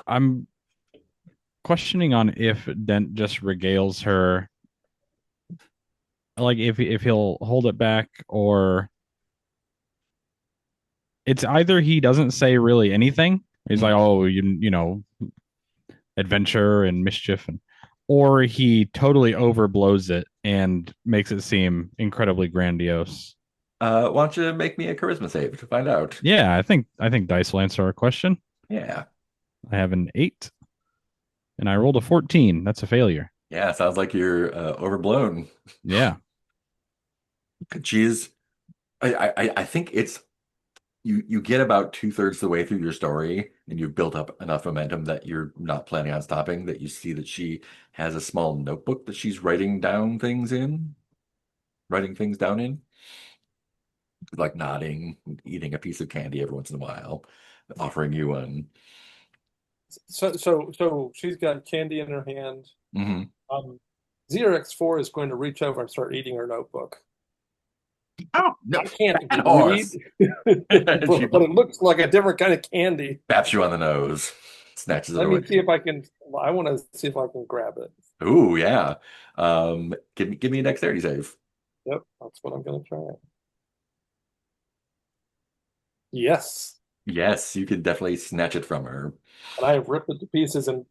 I'm questioning on if Dent just regales her, like if he'll hold it back, or it's either he doesn't say really anything. He's like, oh, you know, adventure and mischief, and or he totally overblows it and makes it seem incredibly grandiose. Why don't you make me a charisma save to find out? Yeah, I think Dice will answer our question. Yeah, I have an 8 and I rolled a 14. That's a failure. yeah. Sounds like you're overblown. Yeah. She's. I think it's you get about two-thirds the way through your story, and you've built up enough momentum that you're not planning on stopping. That you see that she has a small notebook that she's writing things down in, like nodding, eating a piece of candy every once in a while, offering you one. So she's got candy in her hand. Hmm. Um, ZRX4 is going to reach over and start eating her notebook. Oh, no, I can't bad read, horse. And she but it looks like a different kind of candy. taps you on the nose, snatches it Let away. me see if I can. I want to see if I can grab it. Ooh, yeah. Give me a dexterity save. Yep, that's what I'm going to try. Yes, Yes, you can definitely snatch it from her. and I have ripped it to pieces and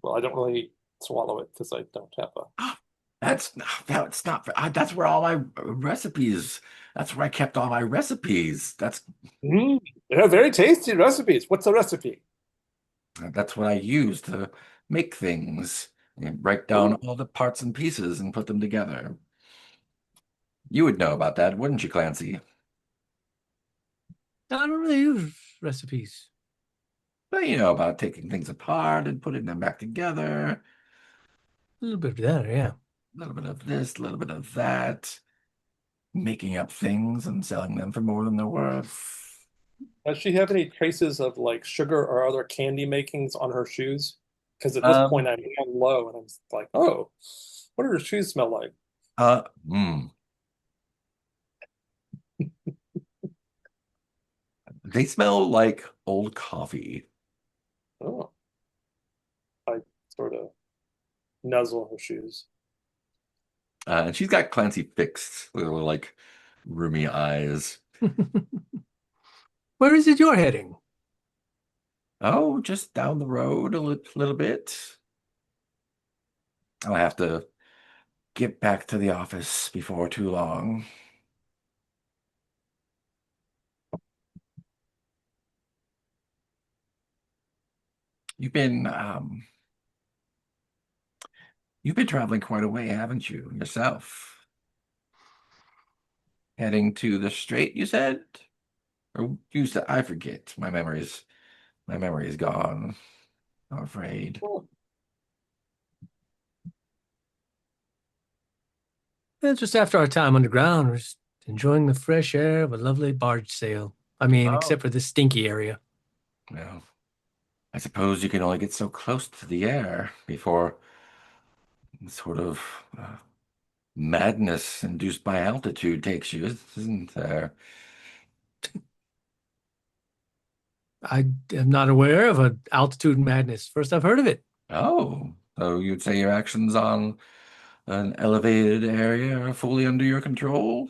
well, I don't really swallow it because I don't have a. That's not. That's where all my recipes. That's where I kept all my recipes. Mm, they're very tasty recipes. What's the recipe? That's what I use to make things. And write down Ooh, all the parts and pieces and put them together. You would know about that, wouldn't you, Clancy? I don't really use recipes. But you know about taking things apart and putting them back together. A little bit of that, yeah. A little bit of this, a little bit of that. Making up things and selling them for more than they're worth. does she have any traces of like sugar or other candy makings on her shoes? Because at this point Um, I'm down low and I'm like, oh, what do her shoes smell like? uh, mm, they smell like old coffee. Oh, I sort of nuzzle her shoes. And she's got Clancy fixed with her little, like roomy eyes. Where is it you're heading? Oh, just down the road a little bit. I'll have to get back to the office before too long. You've been um you've been traveling quite a way, haven't you, yourself? Heading to the Strait, you said? Or you said I forget. My memory is gone, I'm afraid. Oh, Just after our time underground, we're just enjoying the fresh air of a lovely barge sail. I mean, Oh. except for the stinky area. Well, I suppose you can only get so close to the air before sort of madness induced by altitude takes you, isn't there? I am not aware of an altitude madness. First I've heard of it. Oh, so you'd say your actions on an elevated area are fully under your control?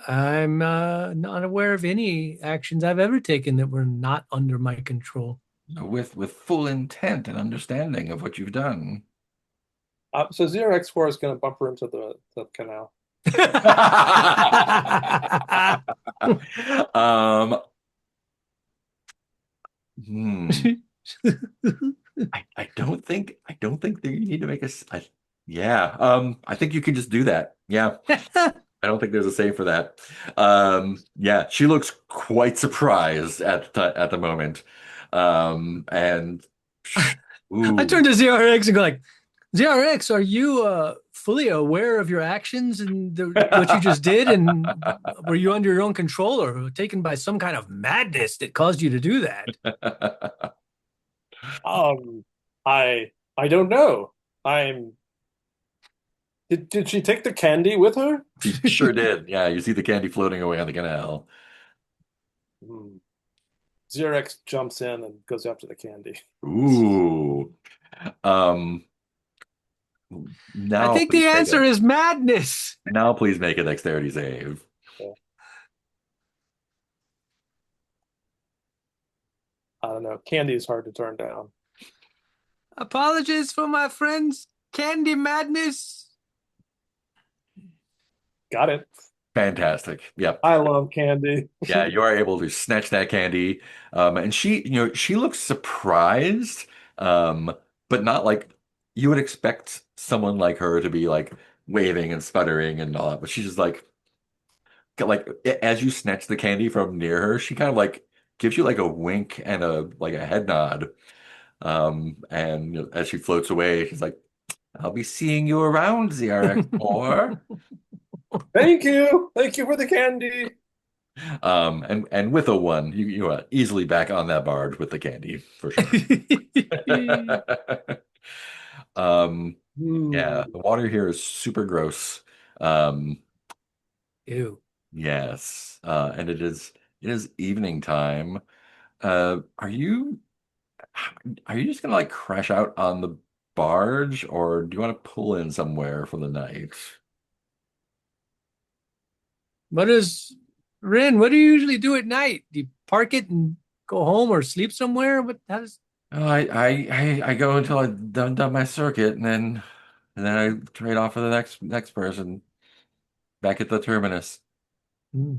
I'm not aware of any actions I've ever taken that were not under my control. With full intent and understanding of what you've done. so ZRX4 is going to bump her into the canal. Um, hmm. I don't think that you need to make Yeah. I think you can just do that. Yeah. I don't think there's a save for that. Yeah, she looks quite surprised at the moment. And I turn ooh, to ZRX and go like, ZRX, are you fully aware of your actions and what you just did? And were you under your own control or taken by some kind of madness that caused you to do that? Um, I don't know. I'm. Did she take the candy with her? she sure did. Yeah, you see the candy floating away on the canal. Hmm. Xerox jumps in and goes after the candy. Ooh. Um, I now think please the make answer it. is madness. Now please make a dexterity save. So, I don't know. Candy is hard to turn down. Apologies for my friend's candy madness. Got it. Fantastic. Yep. I love candy. Yeah, you are able to snatch that candy. And she looks surprised, but not like you would expect someone like her to be like waving and sputtering and all that. But she's just like as you snatch the candy from near her, she kind of like gives you like a wink and a head nod. And as she floats away, she's like, "I'll be seeing you around, ZRX4." Thank you. Thank you for the candy. And with a one, you are easily back on that barge with the candy for sure. Um, Hmm. yeah, the water here is super gross. Um, Ew. yes, and it is evening time. Are you just gonna like crash out on the barge, or do you want to pull in somewhere for the night? What is Rin? What do you usually do at night? Do you park it and go home or sleep somewhere? What? How does? Oh, I go until I've done my circuit, and then I trade off for the next person back at the terminus. Hmm.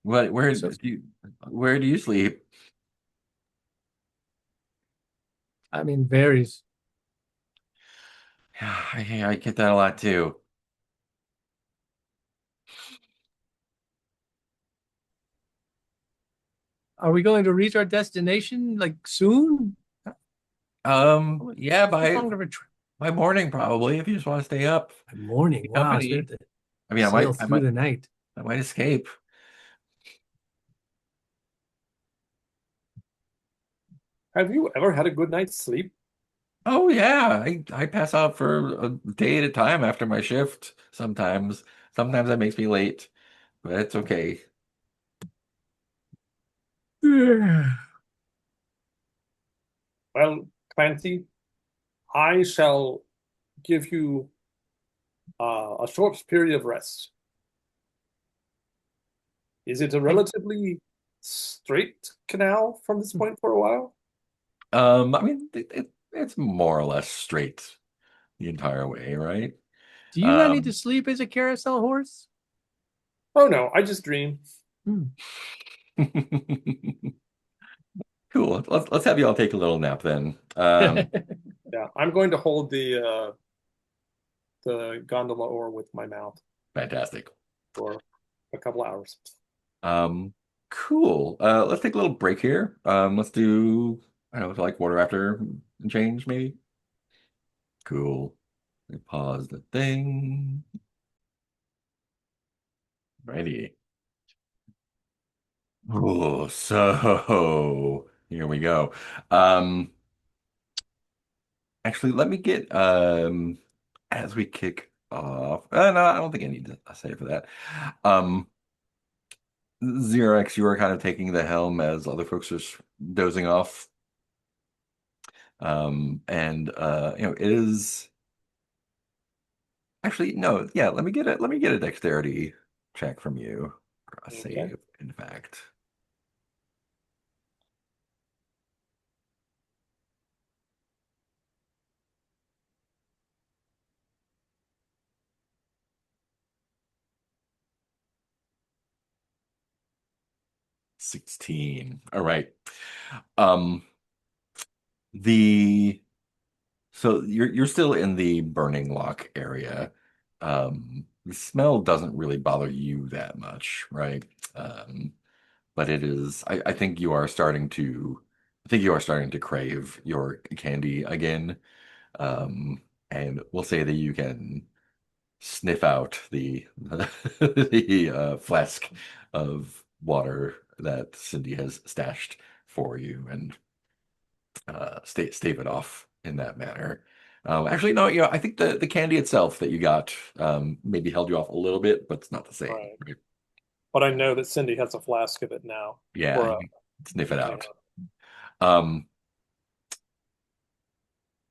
What? So, Where do you sleep? I mean, varies. Yeah, I get that a lot too. Are we going to reach our destination like soon? Yeah, How by long of a trip? by morning probably, if you just want to stay up. By morning. The Wow. So we have company. to I mean, I sail might, I through might, the night. I might escape. Have you ever had a good night's sleep? Oh yeah, I pass out for a day at a time after my shift. Sometimes that makes me late, but it's okay. Well, Clancy, I shall give you a short period of rest. Is it a I, relatively straight canal from this point for a while? I mean, it's more or less straight the entire way, right? do you not need to Um, sleep as a carousel horse? Oh no, I just dream. Hmm. cool. Let's have you all take a little nap then. Yeah, I'm going to hold the gondola oar with my mouth Fantastic. for a couple hours. Um, cool. Let's take a little break here. Let's do, I don't know, like quarter after and change, maybe. Cool. Let me pause the thing. Righty. Oh, so here we go. Um, actually, let me get as we kick off. No, I don't think I need a say for that. Um, Xerox, you are kind of taking the helm as other folks are dozing off. And it is actually no, yeah, let me get a dexterity check from you. A Okay. save, in fact. 16. All right. Um, the So you're still in the Burning Lock area. The smell doesn't really bother you that much, right? But it is I think you are starting to crave your candy again. Um, and we'll say that you can sniff out the flask of water that Cindy has stashed for you and stave it off in that manner. Actually, no, I think the candy itself that you got maybe held you off a little bit, but it's not the same, Right. right? But I know that Cindy has a flask of it now Yeah, for you can sniff it using out. Um,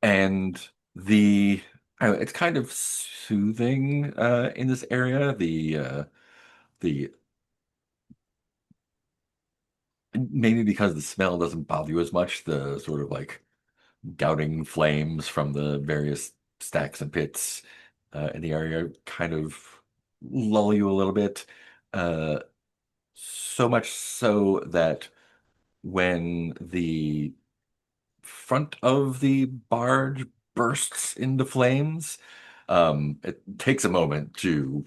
and the it's kind of soothing in this area. The maybe because the smell doesn't bother you as much, the sort of like gouting flames from the various stacks and pits in the area kind of lull you a little bit. Uh, so much so that when the front of the barge bursts into flames, it takes a moment to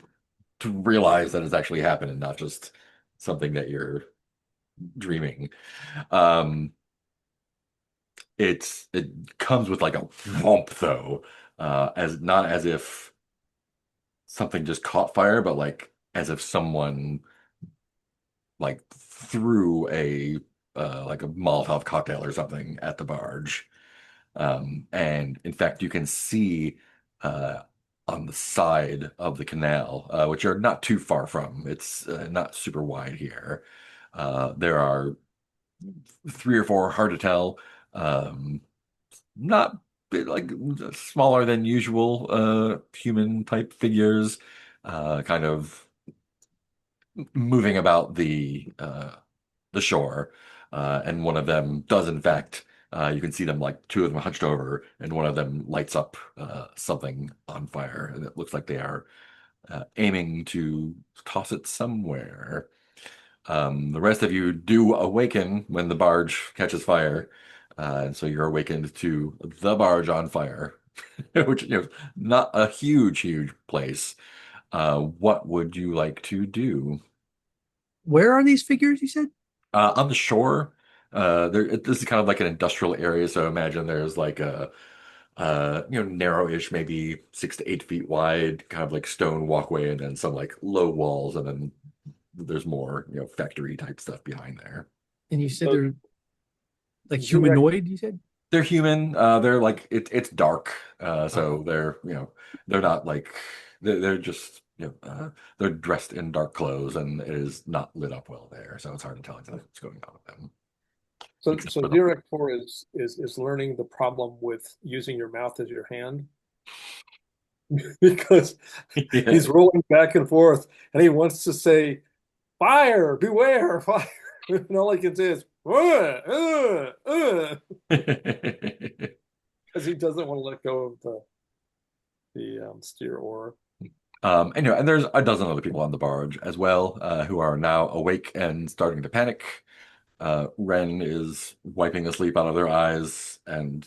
realize that it's actually happened and not just something that you're dreaming. Um, it comes with like a thump though, as not as if something just caught fire, but like as if someone like threw a like a Molotov cocktail or something at the barge. And in fact, you can see uh, on the side of the canal, which you're not too far from. It's not super wide here. There are three or four hard to tell, um, not like smaller than usual human type figures, kind of moving about the shore, and one of them does in fact. You can see them like two of them hunched over, and one of them lights up something on fire, and it looks like they are aiming to toss it somewhere. The rest of you do awaken when the barge catches fire, and so you're awakened to the barge on fire, which not a huge place. What would you like to do? Where are these figures, you said? On the shore, this is kind of like an industrial area, so imagine there's like a narrowish, maybe 6 to 8 feet wide, kind of like stone walkway, and then some like low walls, and then there's more, factory type stuff behind there. And you said So they're like Xerox, humanoid, you said? They're human. They're like it's dark, so Uh-huh. they're not like they're just they're dressed in dark clothes, and it is not lit up well there, so it's hard to tell exactly what's going on with them, except so for the Xerox 4 is learning the problem with using your mouth as your hand because yeah. he's rolling back and forth and he wants to say, fire, beware, fire. And all he can say is, because he doesn't want to let go of the steer oar. And there's a dozen other people on the barge as well, who are now awake and starting to panic. Ren is wiping the sleep out of their eyes and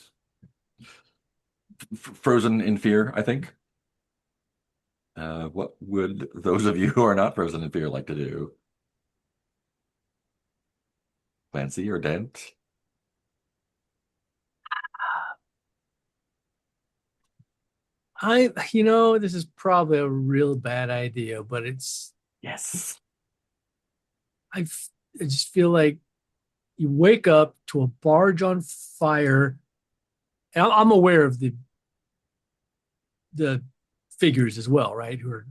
frozen in fear, I think. What would those of you who are not frozen in fear like to do? Clancy or Dent? This is probably a real bad idea, but Yes. I just feel like you wake up to a barge on fire. And I'm aware of the figures as well, right? Who are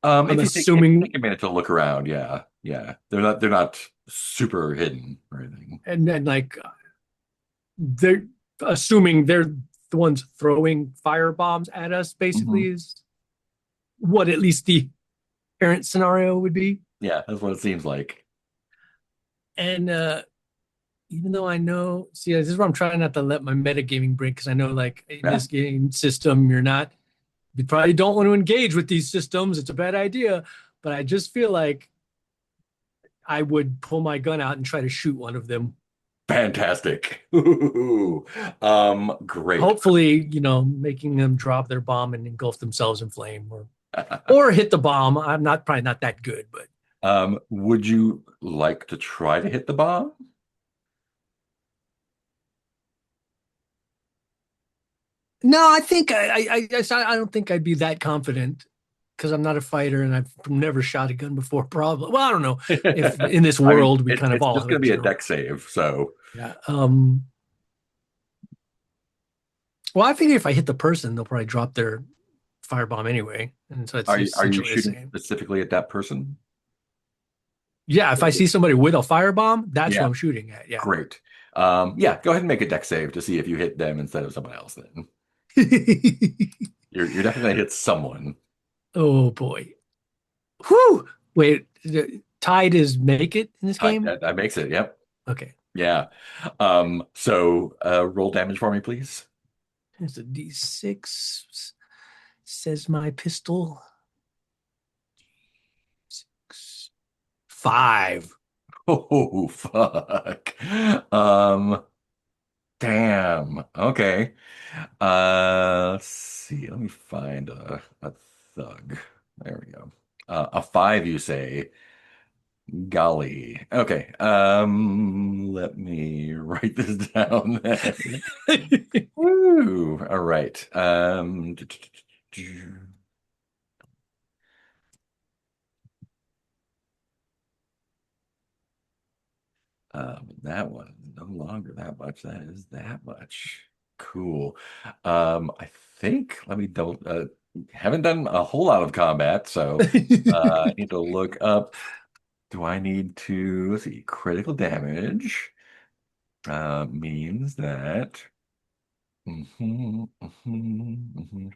I'm If you assuming, take a minute to look around, yeah, yeah, they're not super hidden or anything. and then like they're assuming they're the ones throwing fire bombs at us. Basically, Mhm. is what at least the parent scenario would be. Yeah, that's what it seems like. And even though I know, see, this is where I'm trying not to let my metagaming break because I know, like in Yeah. this game system, you probably don't want to engage with these systems. It's a bad idea. But I just feel like I would pull my gun out and try to shoot one of them Fantastic. Great. Hopefully, making them drop their bomb and engulf themselves in flame, or hit the bomb. I'm not probably not that good, but Would you like to try to hit the bomb? no, I think I don't think I'd be that confident because I'm not a fighter and I've never shot a gun before. Probably. Well, I don't know if in this I mean, world we kind of it's all just going to be a general. deck save. So, Yeah. Well, I figure if I hit the person, they'll probably drop their firebomb anyway, and so it's are you essentially the shooting same. specifically at that person? Yeah, if I see somebody with a firebomb, that's what Yeah, I'm shooting at. Yeah. great. Yeah, go ahead and make a deck save to see if you hit them instead of someone else. Then you're definitely going to hit someone. Oh boy. Whew. Wait, tied is make it in this game? That makes it. Yep. Okay. Yeah. So roll damage for me, please. Here's a D6, says my pistol. 5. Oh, fuck. Um, damn. Okay. Let's see. Let me find a thug. There we go. A 5, you say. Golly. Okay. Let me write this down then. Woo. All right. That one is no longer that much. That is that much. Cool. I think let me double haven't done a whole lot of combat, so I need to look up. Do I need to let's see, critical damage means that mhm, mhm,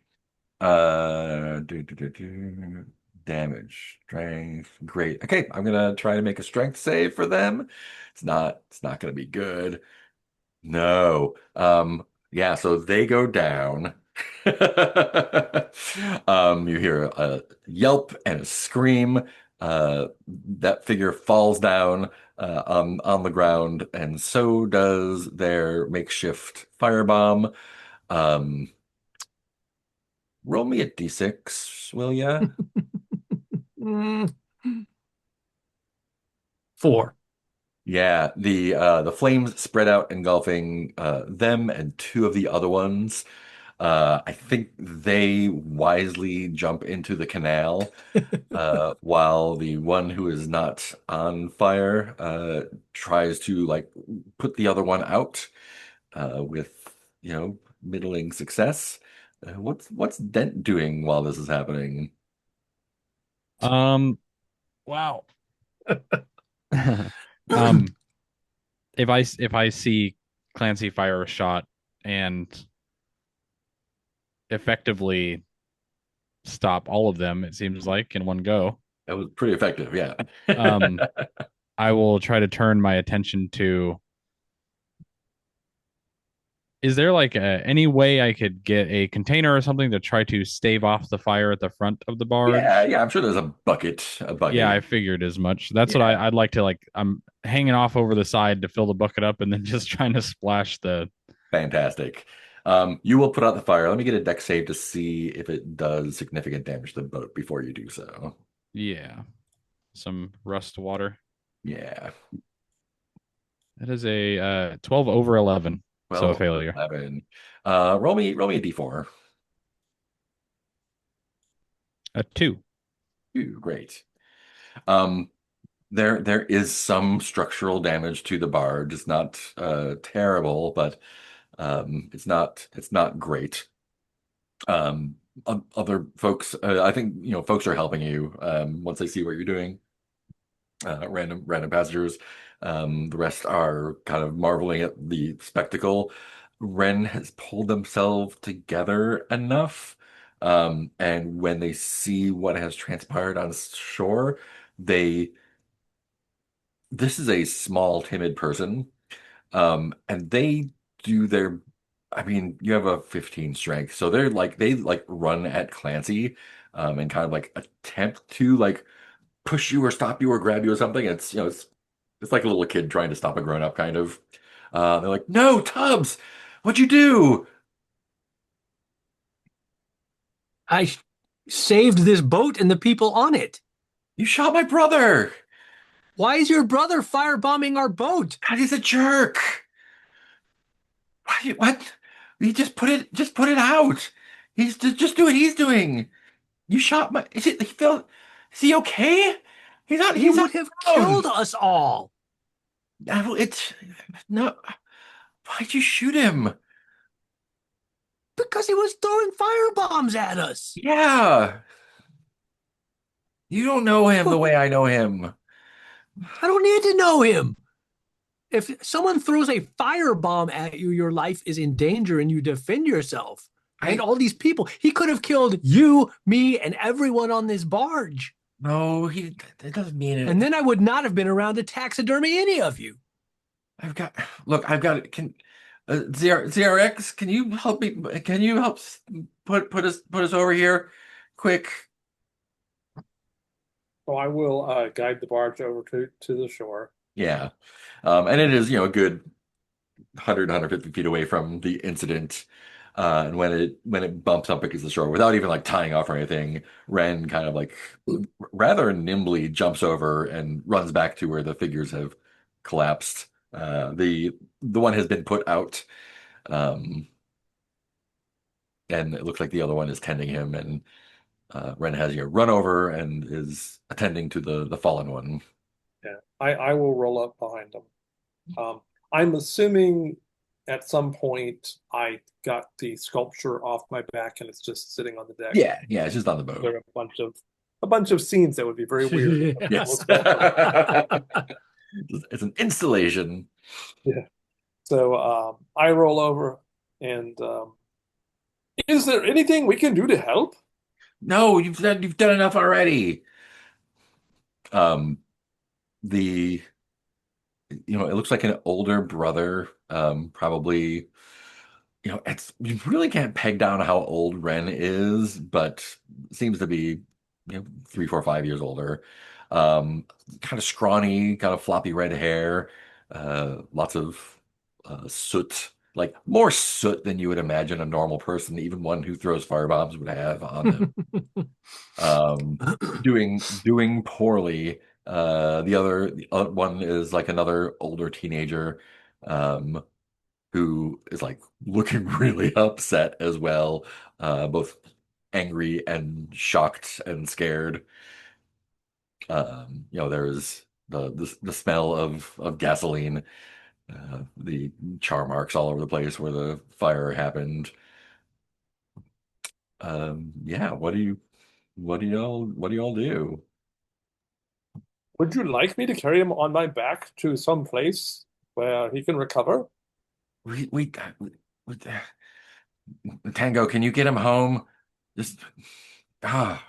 mhm. Damage, strength. Great. Okay, I'm gonna try to make a strength save for them. It's not gonna be good. No. Yeah, so they go down. You hear a yelp and a scream. That figure falls down on the ground, and so does their makeshift firebomb. Um, Roll me a d6, will ya? Mm, 4. Yeah, the flames spread out, engulfing them and two of the other ones. I think they wisely jump into the canal, while the one who is not on fire tries to like put the other one out with middling success. What's Dent doing while this is happening? Um, wow. Um, if I see Clancy fire a shot and effectively stop all of them, it seems like in one go, That was pretty effective, yeah. um, I will try to turn my attention to. Is there like any way I could get a container or something to try to stave off the fire at the front of the Yeah, barge? yeah, I'm sure there's a Yeah, bucket. I figured as much. That's what Yeah, I'd like to like. I'm hanging off over the side to fill the bucket up and then just trying to splash the. fantastic. You will put out the fire. Let me get a deck save to see if it does significant damage to the boat before you do so. Yeah, some rust water. Yeah. That is a 12 over 11, so a Well, failure. 11. Roll me a d4. A 2. Ooh, great. Um, there is some structural damage to the barge. It's not terrible, but it's not great. Other folks, I think folks are helping you once they see what you're doing. Random passengers. The rest are kind of marveling at the spectacle. Ren has pulled themselves together enough, and when they see what has transpired on shore, they this is a small, timid person, and they do their. I mean, you have a 15 strength, so they run at Clancy, and kind of like attempt to like push you or stop you or grab you or something. It's like a little kid trying to stop a grown up kind of. They're like, "No, Tubbs, what'd you do? I saved this boat and the people on it. You shot my brother! Why is your brother firebombing our boat? God, he's a jerk! What? You just put it out. He's just do what he's doing. You shot my. Is he okay? He He's would not have down. killed us all It's no. Why'd you shoot him? because he was throwing firebombs at us. Yeah, you don't know him the way I know him. I don't need to know him. If someone throws a firebomb at you, your life is in danger and you defend yourself. And I all these people, he could have killed you, me, and everyone on this barge. no, he that doesn't mean And it. then I would not have been around to taxidermy any of you. I've got look. I've got can ZRX. Can you help me? Can you help put us over here, quick? So I will guide the barge over to the shore. Yeah. And it is, a good 100, feet away from the incident. And when it bumps up against the shore without even like tying off or anything, Ren kind of like rather nimbly jumps over and runs back to where the figures have collapsed. The one has been put out, um, and it looks like the other one is tending him, and Ren has run over and is attending to the fallen one. Yeah, I will roll up behind them. I'm assuming at some point I got the sculpture off my back and it's just sitting on the deck. Yeah, yeah, it's just on the boat. There are a bunch of scenes that would be very weird. Yes. It's an installation. Yeah. So I roll over and is there anything we can do to help? No, you've done enough already. Um, the it looks like an older brother, probably, you really can't peg down how old Ren is, but seems to be, 3, 4, 5 years older. Kind of scrawny, kind of floppy red hair, lots of soot, like more soot than you would imagine a normal person, even one who throws firebombs would have on them. um, doing poorly. The other one is like another older teenager, um, who is like looking really upset as well, both angry and shocked and scared. There's the smell of gasoline, the char marks all over the place where the fire happened. Yeah, what do y'all do? Would you like me to carry him on my back to some place where he can recover? We Tango, can you get him home? Just ah,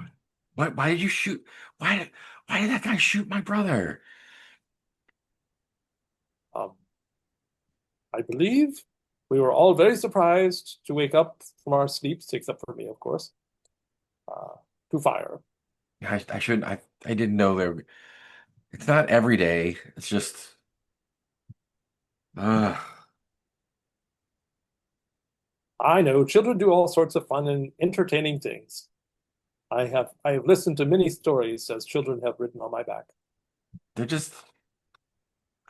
why did you shoot? Why did why did that guy shoot my brother? Um, I believe we were all very surprised to wake up from our sleeps, except for me, of course, uh, to fire. I should I didn't know there. It's not every day. It's just uh I know children do all sorts of fun and entertaining things. I have listened to many stories as children have ridden on my back. they're just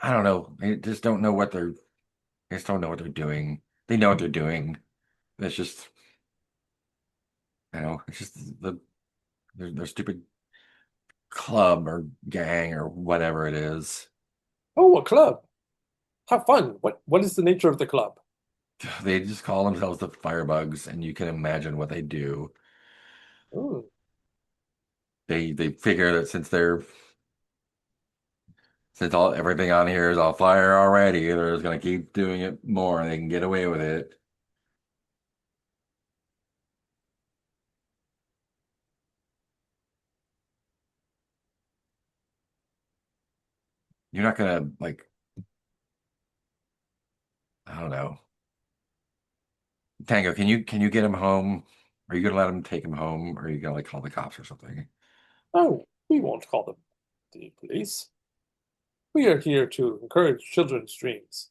I don't know. They just don't know they just don't know what they're doing. They know what they're doing. It's just it's just their stupid club or gang or whatever it is. Oh, a club. Have fun. What is the nature of the club? They just call themselves the Firebugs, and you can imagine what they do. Hmm. They figure that since all everything on here is on fire already, they're just gonna keep doing it more, and they can get away with it. You're not gonna like, I don't know. Tango, can you get him home? Are you gonna let him take him home? Or are you gonna like call the cops or something? Oh, we won't call them the police. We are here to encourage children's dreams.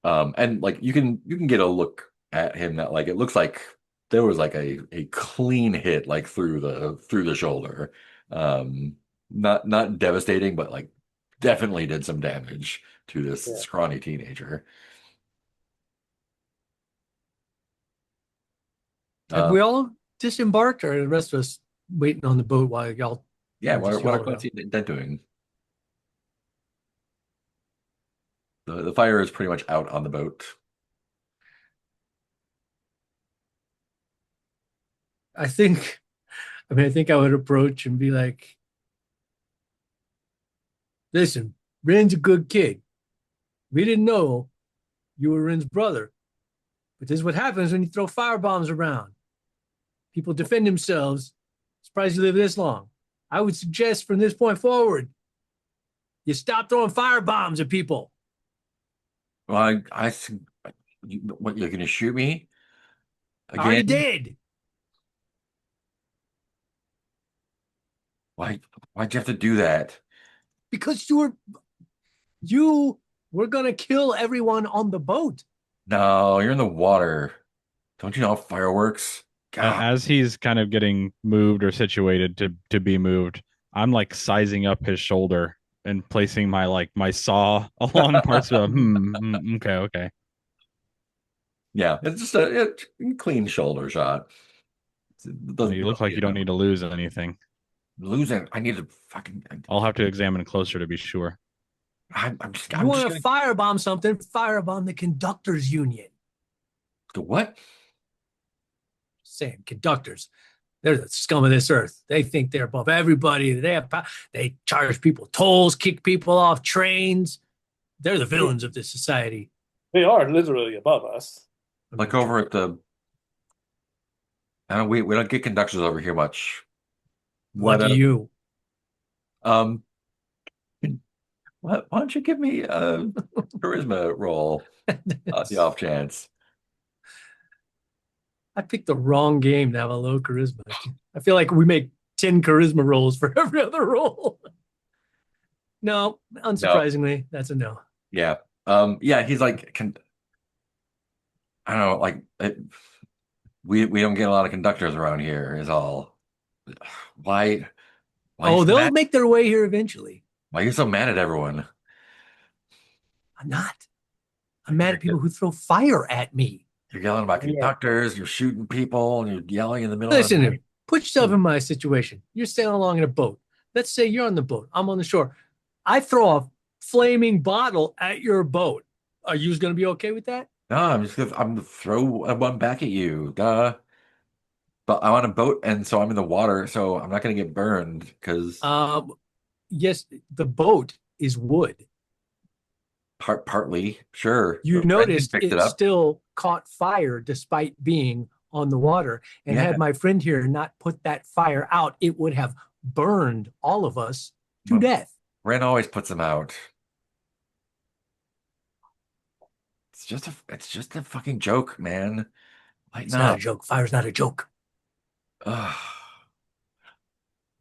And like you can get a look at him that like it looks like there was like a clean hit like through the shoulder. Not devastating, but like definitely did some damage to this Yeah. scrawny teenager. Have Uh, we all disembarked, or are the rest of us waiting on the boat while y'all yeah, just what are y'all are Quincy out? and Dent doing? The fire is pretty much out on the boat. I think, I think I would approach and be like, "Listen, Ren's a good kid. We didn't know you were Ren's brother, but this is what happens when you throw fire bombs around. People defend themselves. Surprised you live this long. I would suggest from this point forward, you stop throwing fire bombs at people." Well, what, you're gonna shoot me I already again? did. Why, why'd you have to do that? Because you were gonna kill everyone on the boat. No, you're in the water. Don't you know how fire works? God, As he's kind of getting moved or situated to be moved, I'm like sizing up his shoulder and placing my saw along parts of okay, okay. yeah, it's just a clean shoulder shot. It doesn't, You look like you don't need to lose anything. losing. I need to fucking. I'll have to examine closer to be sure. You I'm just want to gonna. firebomb something, firebomb the conductors union. The what? Saying conductors, they're the scum of this earth. They think they're above everybody. They charge people tolls, kick people off trains. They're the villains of this society. They are literally above us. Like over at the. I don't. We don't get conductors over here much. What What? do you? Um. Why don't you give me a charisma roll on the off chance? I picked the wrong game to have a low charisma. I feel like we make 10 charisma rolls for every other roll. No, No. unsurprisingly, that's a no. Yeah. Yeah. He's like, I don't know. Like, we don't get a lot of conductors around here. Is all. Why? Why you Oh, so they'll mad? make their way here eventually. Why you so mad at everyone? I'm not. I'm mad You're, at people who throw fire at me. you're yelling about We are. conductors. You're shooting people, and you're yelling in the middle of the Listen, night. put yourself in my situation. You're sailing along in a boat. Let's say you're on the boat. I'm on the shore. I throw a flaming bottle at your boat. Are you going to be okay with that? No, I'm gonna throw one back at you. Duh. But I'm on a boat, and so I'm in the water, so I'm not gonna get burned because Um, yes, the boat is wood. partly, sure. You But Brendan noticed picked it it up. still caught fire despite being on the water. And Yeah. had my friend here not put that fire out, it would have burned all of us to But death. Ren always puts them out. It's just a fucking joke, man. Lighten It's not a up. joke. Fire's not a joke. Ugh.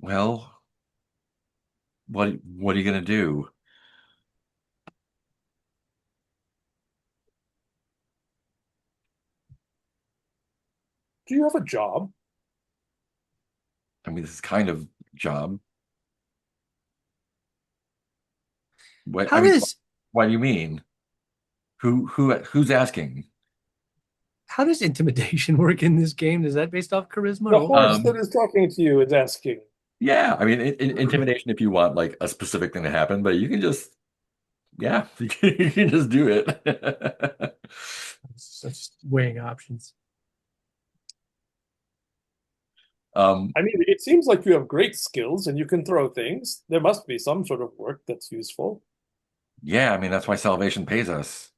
Well, what are you gonna do? Do you have a job? I mean, this is kind of job. What I How mean, does what do you mean? Who's asking? how does intimidation work in this game? Is that based off charisma The or what? horse that Um, is talking to you is asking. yeah, I mean, intimidation if you want like a specific thing to happen, but you can just, yeah, you can just do it. So just weighing options. Um, I mean, it seems like you have great skills and you can throw things. There must be some sort of work that's useful. yeah, I mean, that's why Salvation pays us.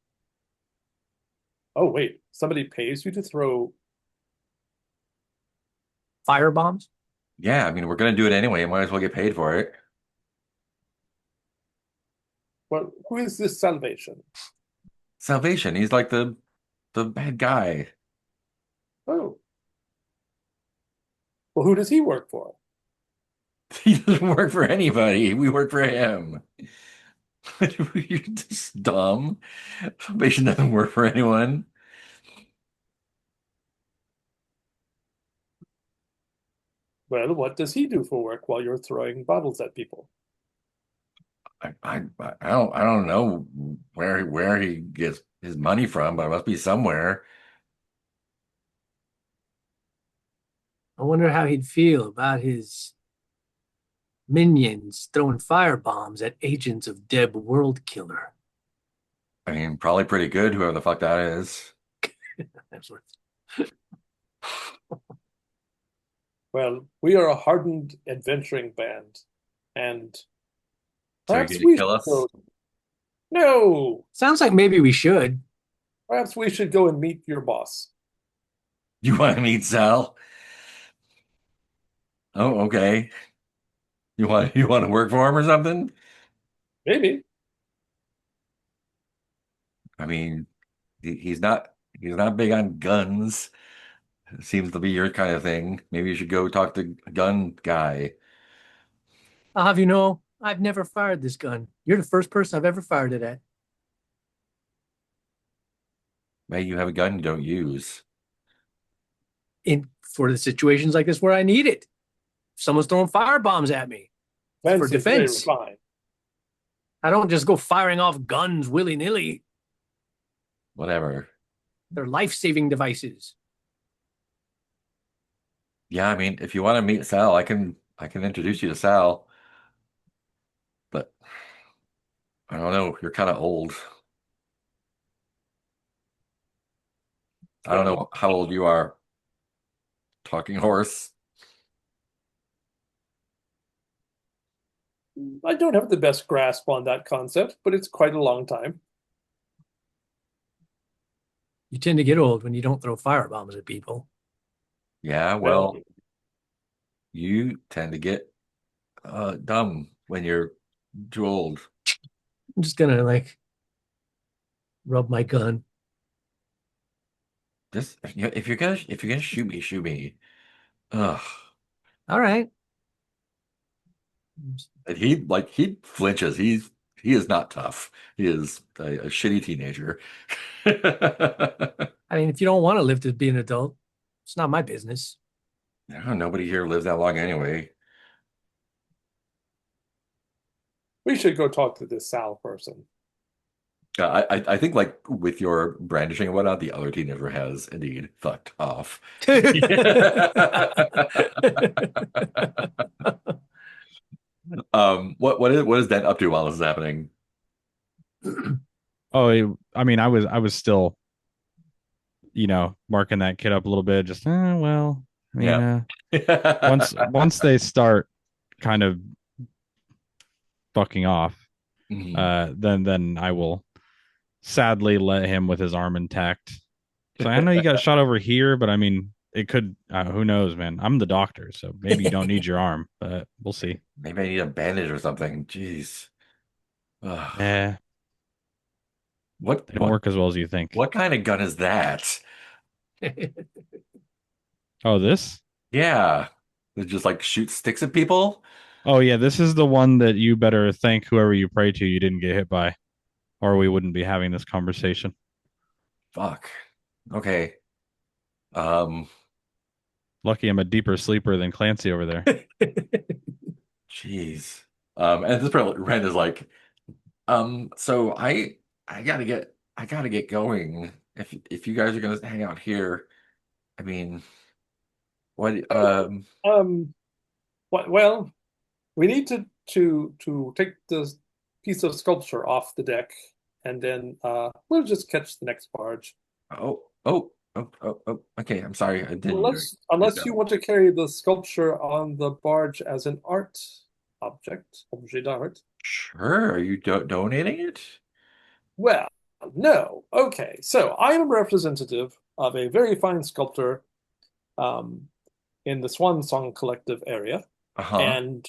Oh, wait, somebody pays you to throw. Fire bombs? Yeah, I mean, we're gonna do it anyway. Might as well get paid for it. Well, who is this Salvation? Salvation, he's like the bad guy. Oh, well, who does he work for? He doesn't work for anybody. We work for him. You're just dumb. Salvation doesn't work for anyone. Well, what does he do for work while you're throwing bottles at people? I don't know where he gets his money from, but it must be somewhere. I wonder how he'd feel about his minions throwing fire bombs at agents of Deb World Killer. I mean, probably pretty good, whoever the fuck that is. That's what- Well, we are a hardened adventuring band, and So you're perhaps gonna we kill should us? go. No, Sounds like maybe we should. perhaps we should go and meet your boss. You want to meet Sal? Oh, okay. You want to work for him or something? Maybe. I mean, he's not big on guns. Seems to be your kind of thing. Maybe you should go talk to a gun guy. I'll have you know, I've never fired this gun. You're the first person I've ever fired it at. Maybe you have a gun you don't use. In for the situations like this where I need it. If someone's throwing fire bombs at me, it's for Fancy, very defense. refined. I don't just go firing off guns willy-nilly. Whatever. They're life-saving devices. Yeah, I mean, if you want to meet Sal, I can introduce you to Sal, but I don't know. You're kind of old. I don't know Well, how old you are. Talking horse. I don't have the best grasp on that concept, but it's quite a long time. You tend to get old when you don't throw fire bombs at people. Yeah, Well, well, you tend to get dumb when you're too old. I'm just gonna like rub my gun. Just if you're gonna shoot me. Ugh. All right. And he flinches. He is not tough. He is a shitty teenager. I mean, if you don't want to live to be an adult, it's not my business. Yeah, nobody here lives that long anyway. we should go talk to this Sal person. I think like with your brandishing and whatnot, the other teenager has indeed fucked off. What is Dan up to while this is happening? Oh, I mean, I was still, marking that kid up a little bit. Just, well, I mean, Yeah. once they start kind of fucking off, Mhm. then I will sadly let him with his arm intact. So I know you got shot over here, but I mean, it could. Who knows, man? I'm the doctor, so maybe you don't need your arm, but we'll see. Maybe I need a bandage or something. Jeez. Ugh. Yeah, What they don't what work as well as you think. what kind of gun is that? Oh, this? Yeah. It just like shoot sticks at people? Oh, yeah, this is the one that you better thank whoever you pray to you didn't get hit by, or we wouldn't be having this conversation. Fuck. Okay. Um, Lucky I'm a deeper sleeper than Clancy over there. jeez. And at this point, Ren is like, so I gotta get going. If you guys are gonna hang out here, I mean, what Um, well, we need to take this piece of sculpture off the deck, and then we'll just catch the next barge. okay, I'm sorry, I didn't Unless you want to carry the sculpture on the barge as an art objet d'art. Sure, are you donating it? Well, no. Okay, so I am a representative of a very fine sculptor um, in the Swan Song Collective area, Uh-huh. and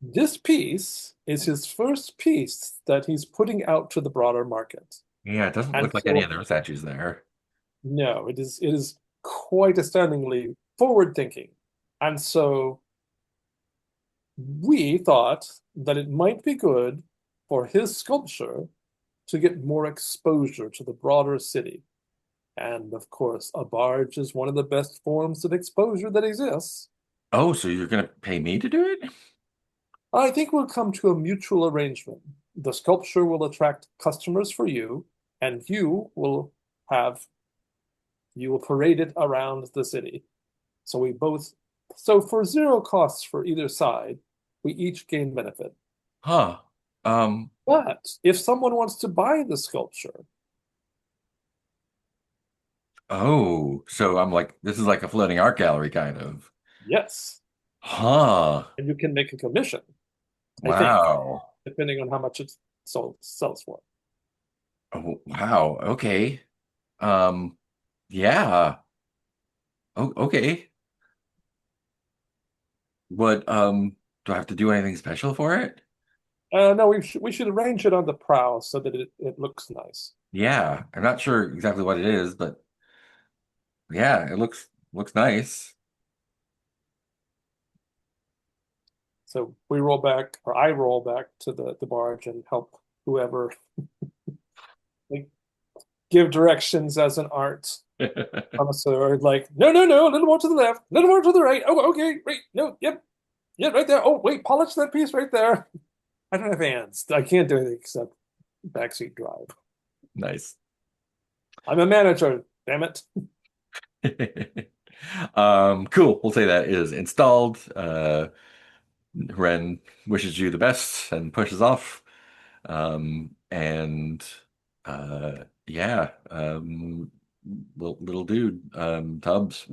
this piece is his first piece that he's putting out to the broader market. Yeah, it doesn't And look like any so, other statues there. no, it is quite astoundingly forward thinking. And so we thought that it might be good for his sculpture to get more exposure to the broader city. And of course, a barge is one of the best forms of exposure that exists. Oh, so you're gonna pay me to do it? I think we'll come to a mutual arrangement. The sculpture will attract customers for you, and have you will parade it around the city. So we both so for zero costs for either side, we each gain benefit. Huh. Um, But if someone wants to buy the sculpture, oh, so I'm like, this is like a floating art gallery kind of. yes, Huh. and you can make a commission, I think, Wow. depending on how much it sells for. Oh, wow. Okay. Um, yeah. Oh, okay. What, do I have to do anything special for it? No, we should arrange it on the prow so that it looks nice. Yeah, I'm not sure exactly what it is, but yeah, it looks nice. So we roll back, or I roll back to the barge and help whoever like give directions as an art connoisseur. Like, no, no, no, a little more to the left, a little more to the right. Oh, okay, right, no, yep, yeah, right there. Oh, wait, polish that piece right there. I don't have hands. I can't do anything except backseat drive. Nice. I'm a manager, damn it. Cool. We'll say that is installed. Ren wishes you the best and pushes off. And yeah, little dude, Tubbs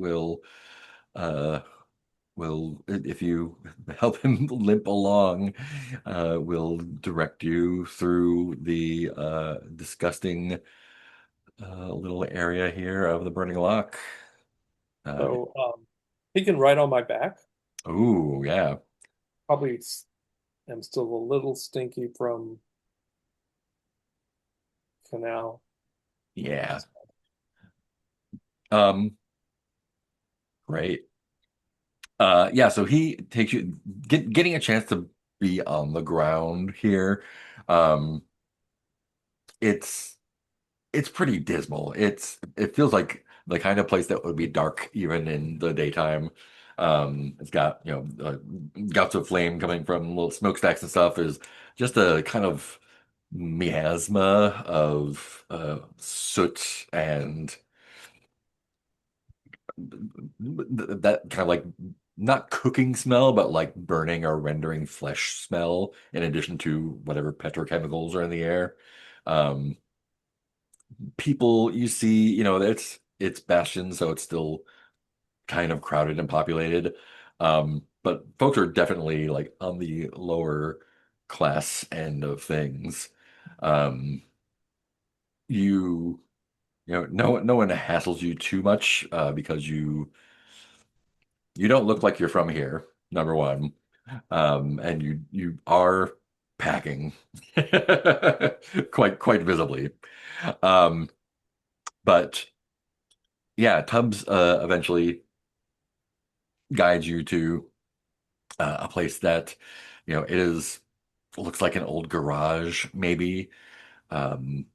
uh will if you help him limp along, will direct you through the disgusting little area here of the Burning Lock. Uh, So he can ride on my back. ooh, yeah, Probably am still a little stinky from canal. yeah. Um, great. Yeah, so he takes you getting a chance to be on the ground here. Um, it's it's pretty dismal. It feels like the kind of place that would be dark even in the daytime. It's got, guts of flame coming from little smokestacks and stuff. There's just a kind of miasma of soot and that kind of like not cooking smell, but like burning or rendering flesh smell, in addition to whatever petrochemicals are in the air. Um, People you see, it's Bastion, so it's still kind of crowded and populated. But folks are definitely like on the lower class end of things. Um, you no one hassles you too much because you don't look like you're from here, number one. And you are packing quite visibly. Um, but yeah, Tubbs eventually guides you to a place that, it looks like an old garage, maybe. Um,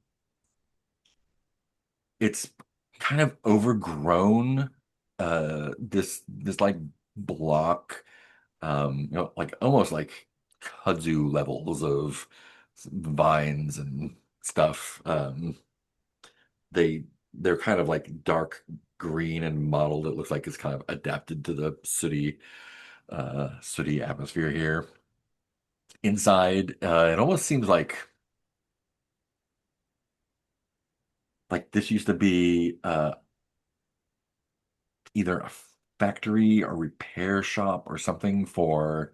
it's kind of overgrown. This like block, like almost like kudzu levels of vines and stuff. They're kind of like dark green and mottled. It looks like it's kind of adapted to the sooty atmosphere here. Inside, it almost seems like this used to be either a factory or repair shop or something for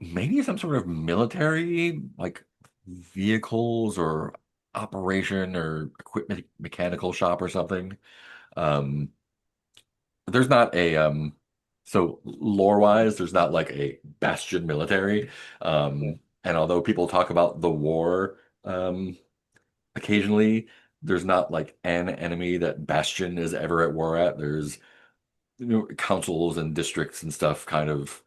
maybe some sort of military, like vehicles or operation or equipment mechanical shop or something. Um, there's not a so lore wise, there's not like a bastion military. Yeah. And although people talk about the war occasionally, there's not like an enemy that Bastion is ever at war at. There's councils and districts and stuff kind of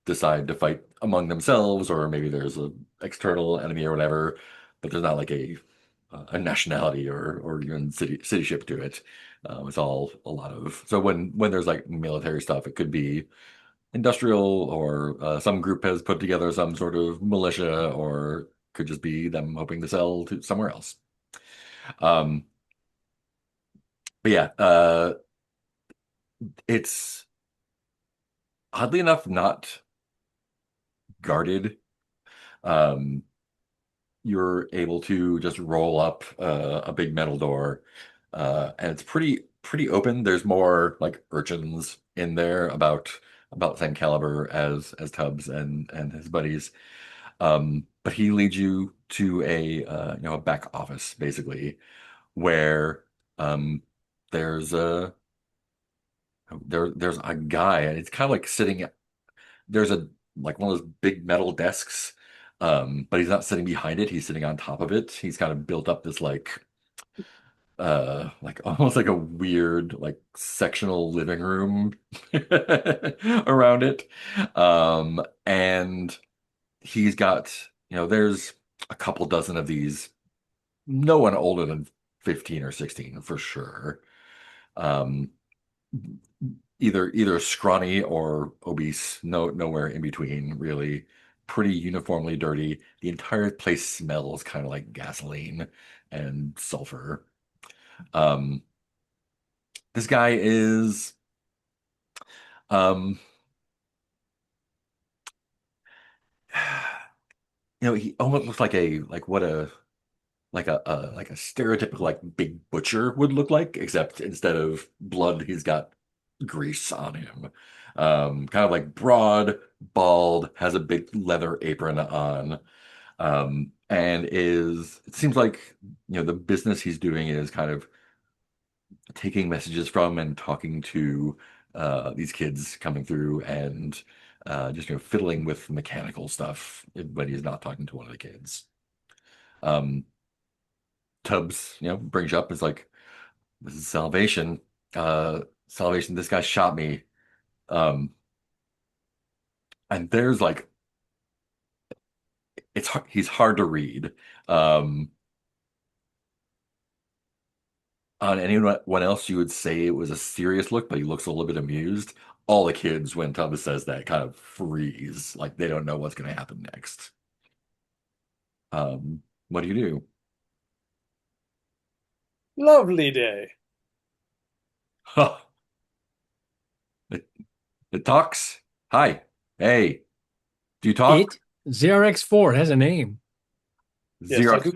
decide to fight among themselves, or maybe there's external enemy or whatever, but there's not like a nationality or even cityship to it. It's all a lot of so when there's like military stuff, it could be industrial or some group has put together some sort of militia or could just be them hoping to sell to somewhere else. Um, but yeah, it's oddly enough not guarded. Um, you're able to just roll up a big metal door, and it's pretty open. There's more like urchins in there about the same caliber as Tubbs and his buddies. But he leads you to a back office basically where there's there's a guy and it's kind of like sitting there's a like one of those big metal desks, but he's not sitting behind it, he's sitting on top of it. He's kind of built up this like almost like a weird like sectional living room around it. And he's got there's a couple dozen of these, no one older than 15 or 16 for sure. um either scrawny or obese, nowhere in between, really. Pretty uniformly dirty. The entire place smells kind of like gasoline and sulfur. Um, this guy is um, he almost looks like a stereotypical like big butcher would look like, except instead of blood, he's got grease on him. Kind of like broad, bald, has a big leather apron on, and it seems like the business he's doing is kind of taking messages from and talking to these kids coming through and just fiddling with mechanical stuff, but he's not talking to one of the kids. Um, Tubbs, brings you up. Is like, this is Salvation. Salvation, this guy shot me. Um, and there's like, he's hard to read. Um, on anyone else, you would say it was a serious look, but he looks a little bit amused. All the kids, when Tubbs says that, kind of freeze, like they don't know what's going to happen next. What do you do? Lovely day. Huh, it, it talks. Hi. Hey. Do you talk? It ZRX4 has a name. Yes, I Xerox do.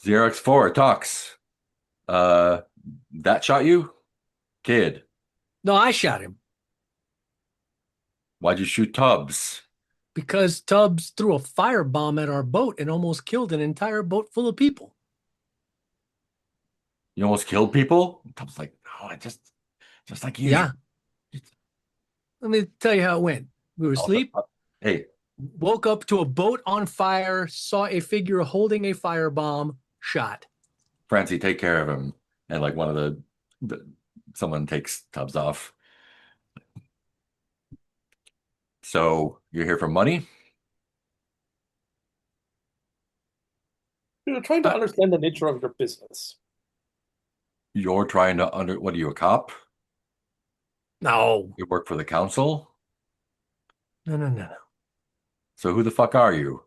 Xerox 4 talks. Uh, that shot you? Kid, No, I shot him why'd you shoot Tubbs? because Tubbs threw a firebomb at our boat and almost killed an entire boat full of people. You almost killed people? Tubbs like, oh, I just like usual. Yeah, let me tell you how it went. We were Also, asleep, hey, woke up to a boat on fire, saw a figure holding a firebomb, shot. Francie, take care of him. And like one of someone takes Tubbs off. So you're here for money? You're trying to Uh, understand the nature of your business. You're trying to what are you, a cop? No, You work for the council? no, no, no, no. So who the fuck are you?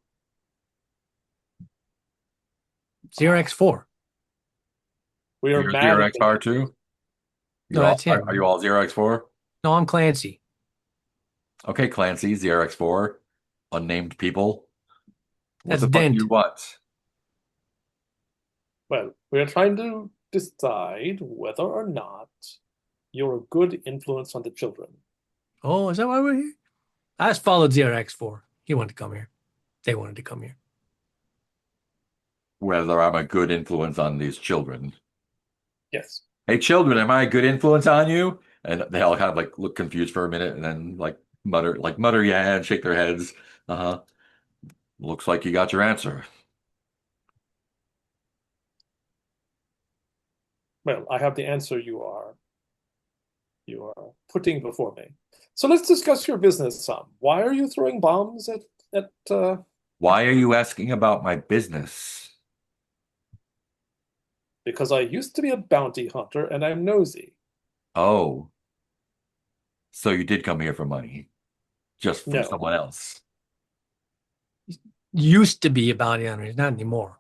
ZRX4. We are You're mad Zero at X R too? No, that's Are you him. all Zero X4? No, I'm Clancy. Okay, Clancy, Zero X4, unnamed people. What That's the fuck do you Dent. want? well, we are trying to decide whether or not you're a good influence on the children. Oh, is that why we're here? I just followed ZRX4. He wanted to come here. They wanted to come here. Whether I'm a good influence on these children. Yes. Hey, children, am I a good influence on you? And they all kind of like look confused for a minute and then like mutter yeah and shake their heads. Uh-huh. Looks like you got your answer. Well, I have the answer you are putting before me. So let's discuss your business some. Why are you throwing bombs at Why are you asking about my business? Because I used to be a bounty hunter and I'm nosy. Oh, so you did come here for money, just from No, someone else. Used to be a bounty hunter, he's not anymore.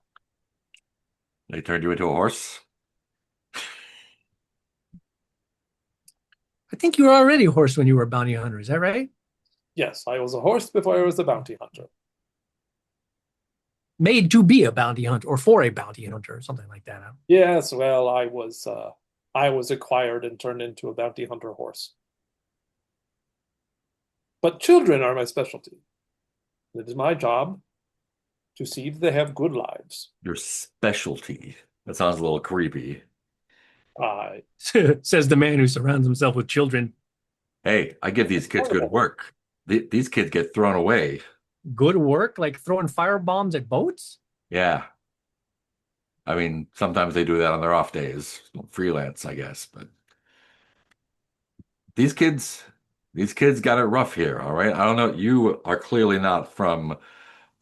They turned you into a horse? I think you were already a horse when you were a bounty hunter. Is that right? yes, I was a horse before I was a bounty hunter. Made to be a bounty hunter or for a bounty hunter or something like that. Huh? Yes, well, I was acquired and turned into a bounty hunter horse. But children are my specialty. It is my job to see that they have good lives. Your specialty. That sounds a little creepy. I Says the man who surrounds himself with children. Hey, I give these it's kids good wonderful. work. These kids get thrown away. Good work, like throwing fire bombs at boats? Yeah. I mean, sometimes they do that on their off days. Freelance, I guess. But these kids, these kids got it rough here, all right? I don't know. You are clearly not from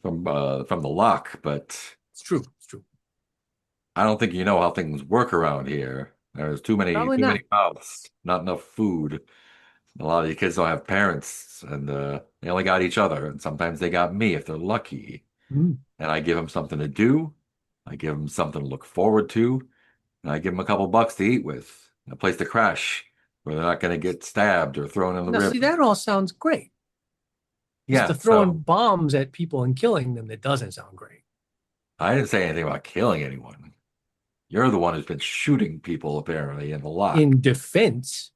the lock, but It's true. It's true. I don't think you know how things work around here. There's Probably too many not. mouths, not enough food. A lot of these kids don't have parents, and they only got each other. And sometimes they got me if they're lucky. Mm. And I give them something to do. I give them something to look forward to, and I give them a couple bucks to eat with, a place to crash where they're not going to get stabbed or thrown in the Now, see, river. that all sounds great. It's Yeah, the throwing so bombs at people and killing them that doesn't sound great. I didn't say anything about killing anyone. You're the one who's been shooting people apparently in the lock. In defense,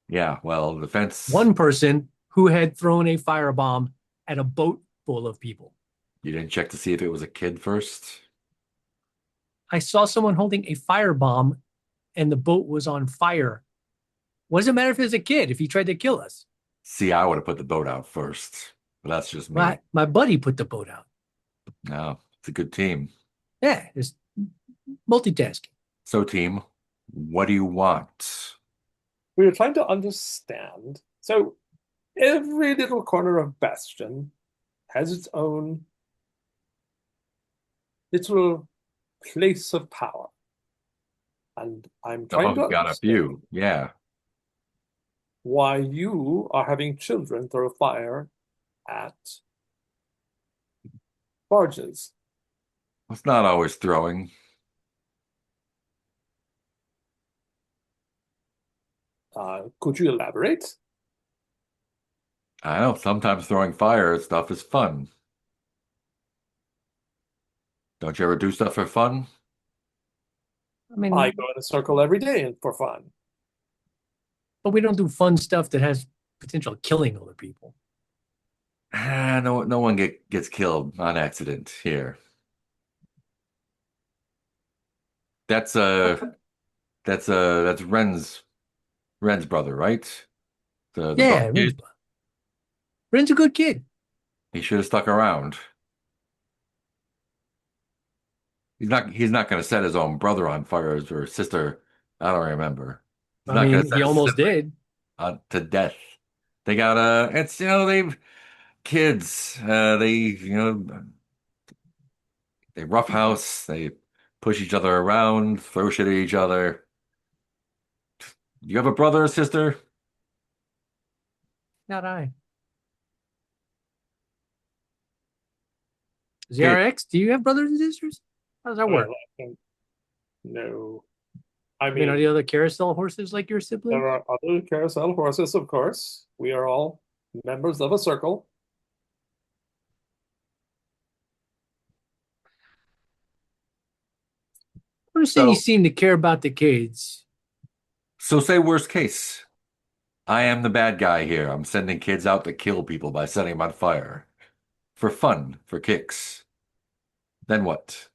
Yeah, well, the fence, one person who had thrown a firebomb at a boat full of people. you didn't check to see if it was a kid first. I saw someone holding a firebomb and the boat was on fire. What does it matter if it's a kid if he tried to kill us? See, I would have put the boat out first, but that's just me. My buddy put the boat out. No, it's a good team. Yeah, it's multitasking. So, team, what do you want? We were trying to understand. So every little corner of Bastion has its own little place of power. And I'm trying Oh, to got a understand few. Yeah. why you are having children throw fire at barges. It's not always throwing. Could you elaborate? I know sometimes throwing fire at stuff is fun. Don't you ever do stuff for fun? I I mean, go in a circle every day for fun. but we don't do fun stuff that has potential killing other people. No, no one gets killed on accident here. That's that's Ren's brother, right? The buff Yeah, kid. Ren's a good kid. He should have stuck around. He's not going to set his own brother on fire or sister. I don't remember. He's I not going to mean, set he a almost sibling did. to death. They got it's they've kids. They roughhouse. They push each other around, throw shit at each other. You have a brother or sister? Not I. Okay, ZRX, do you have brothers and sisters? How does that Well, work? I don't know. I I mean, are mean, the other carousel horses like your siblings? there are other carousel horses, of course. We are all members of a circle. I understand you So, seem to care about the kids. so say worst case. I am the bad guy here. I'm sending kids out to kill people by setting them on fire. For fun, for kicks. Then what?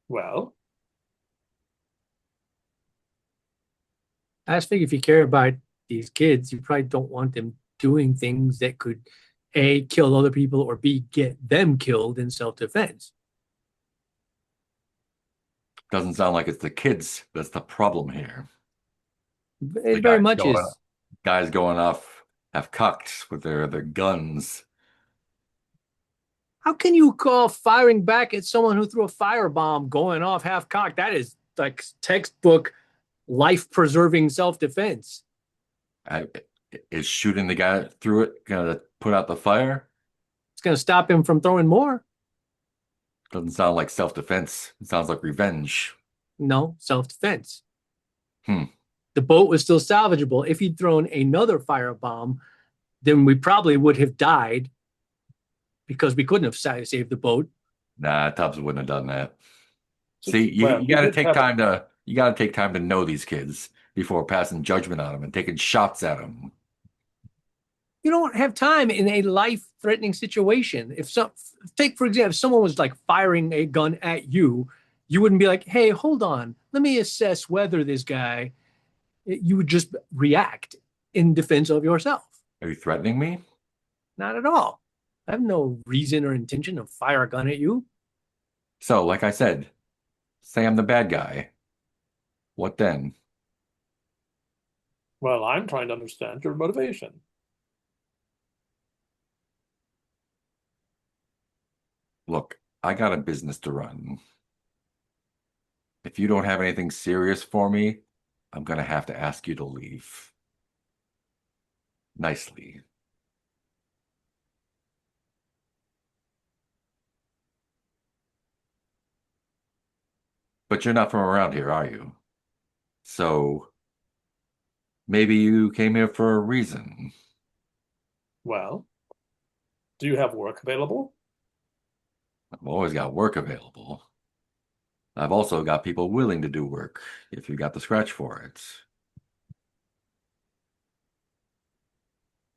well, I just think if you care about these kids, you probably don't want them doing things that could A, kill other people, or B, get them killed in self-defense. Doesn't sound like it's the kids that's the problem here. It The very much is. guys going off half cocked with their guns. How can you call firing back at someone who threw a firebomb going off half cocked? That is like textbook life preserving self defense. I, is shooting the guy through it gonna put out the fire? It's going to stop him from throwing more. Doesn't sound like self-defense. It sounds like revenge. No, self defense. Hmm. The boat was still salvageable. If he'd thrown another firebomb, then we probably would have died because we couldn't have saved the boat. Nah, Tubbs wouldn't have done that. So, See, well, you we got to did take have time to you got to take time to know these kids before passing judgment on them and taking shots at them. You don't have time in a life-threatening situation. If some take for example, if someone was like firing a gun at you, you wouldn't be like, "Hey, hold on, let me assess whether this guy." You would just react in defense of yourself. Are you threatening me? Not at all. I have no reason or intention to fire a gun at you. So, like I said, say I'm the bad guy. What then? Well, I'm trying to understand your motivation. Look, I got a business to run. If you don't have anything serious for me, I'm gonna have to ask you to leave. Nicely. But you're not from around here, are you? So maybe you came here for a reason. Well, do you have work available? I've always got work available. I've also got people willing to do work if you got the scratch for it.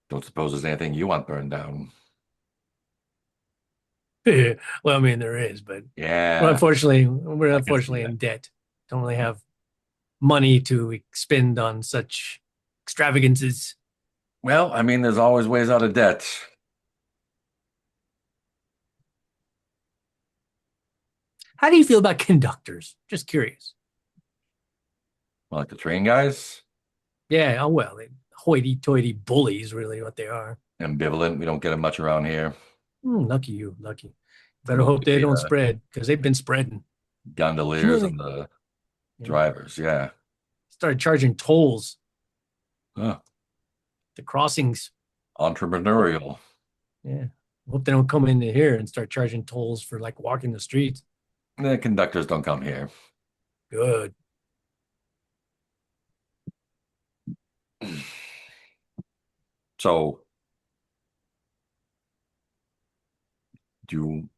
Don't suppose there's anything you want burned down. Well, I mean, there is, but Yeah, we're I can see unfortunately in that. debt. Don't really have money to expend on such extravagances. Well, I mean, there's always ways out of debt. How do you feel about conductors? Just curious. Like the train guys, Yeah, oh well, hoity-toity bullies, really, what they are. ambivalent. We don't get them much around here. Lucky you, lucky. Better hope they Mostly don't spread because they've been spreading. Did you know gondoliers they and the yeah, drivers. Yeah. started charging tolls Huh. the crossings? Entrepreneurial. Yeah. Hope they don't come into here and start charging tolls for like walking the streets. The conductors don't come here. Good. So do you,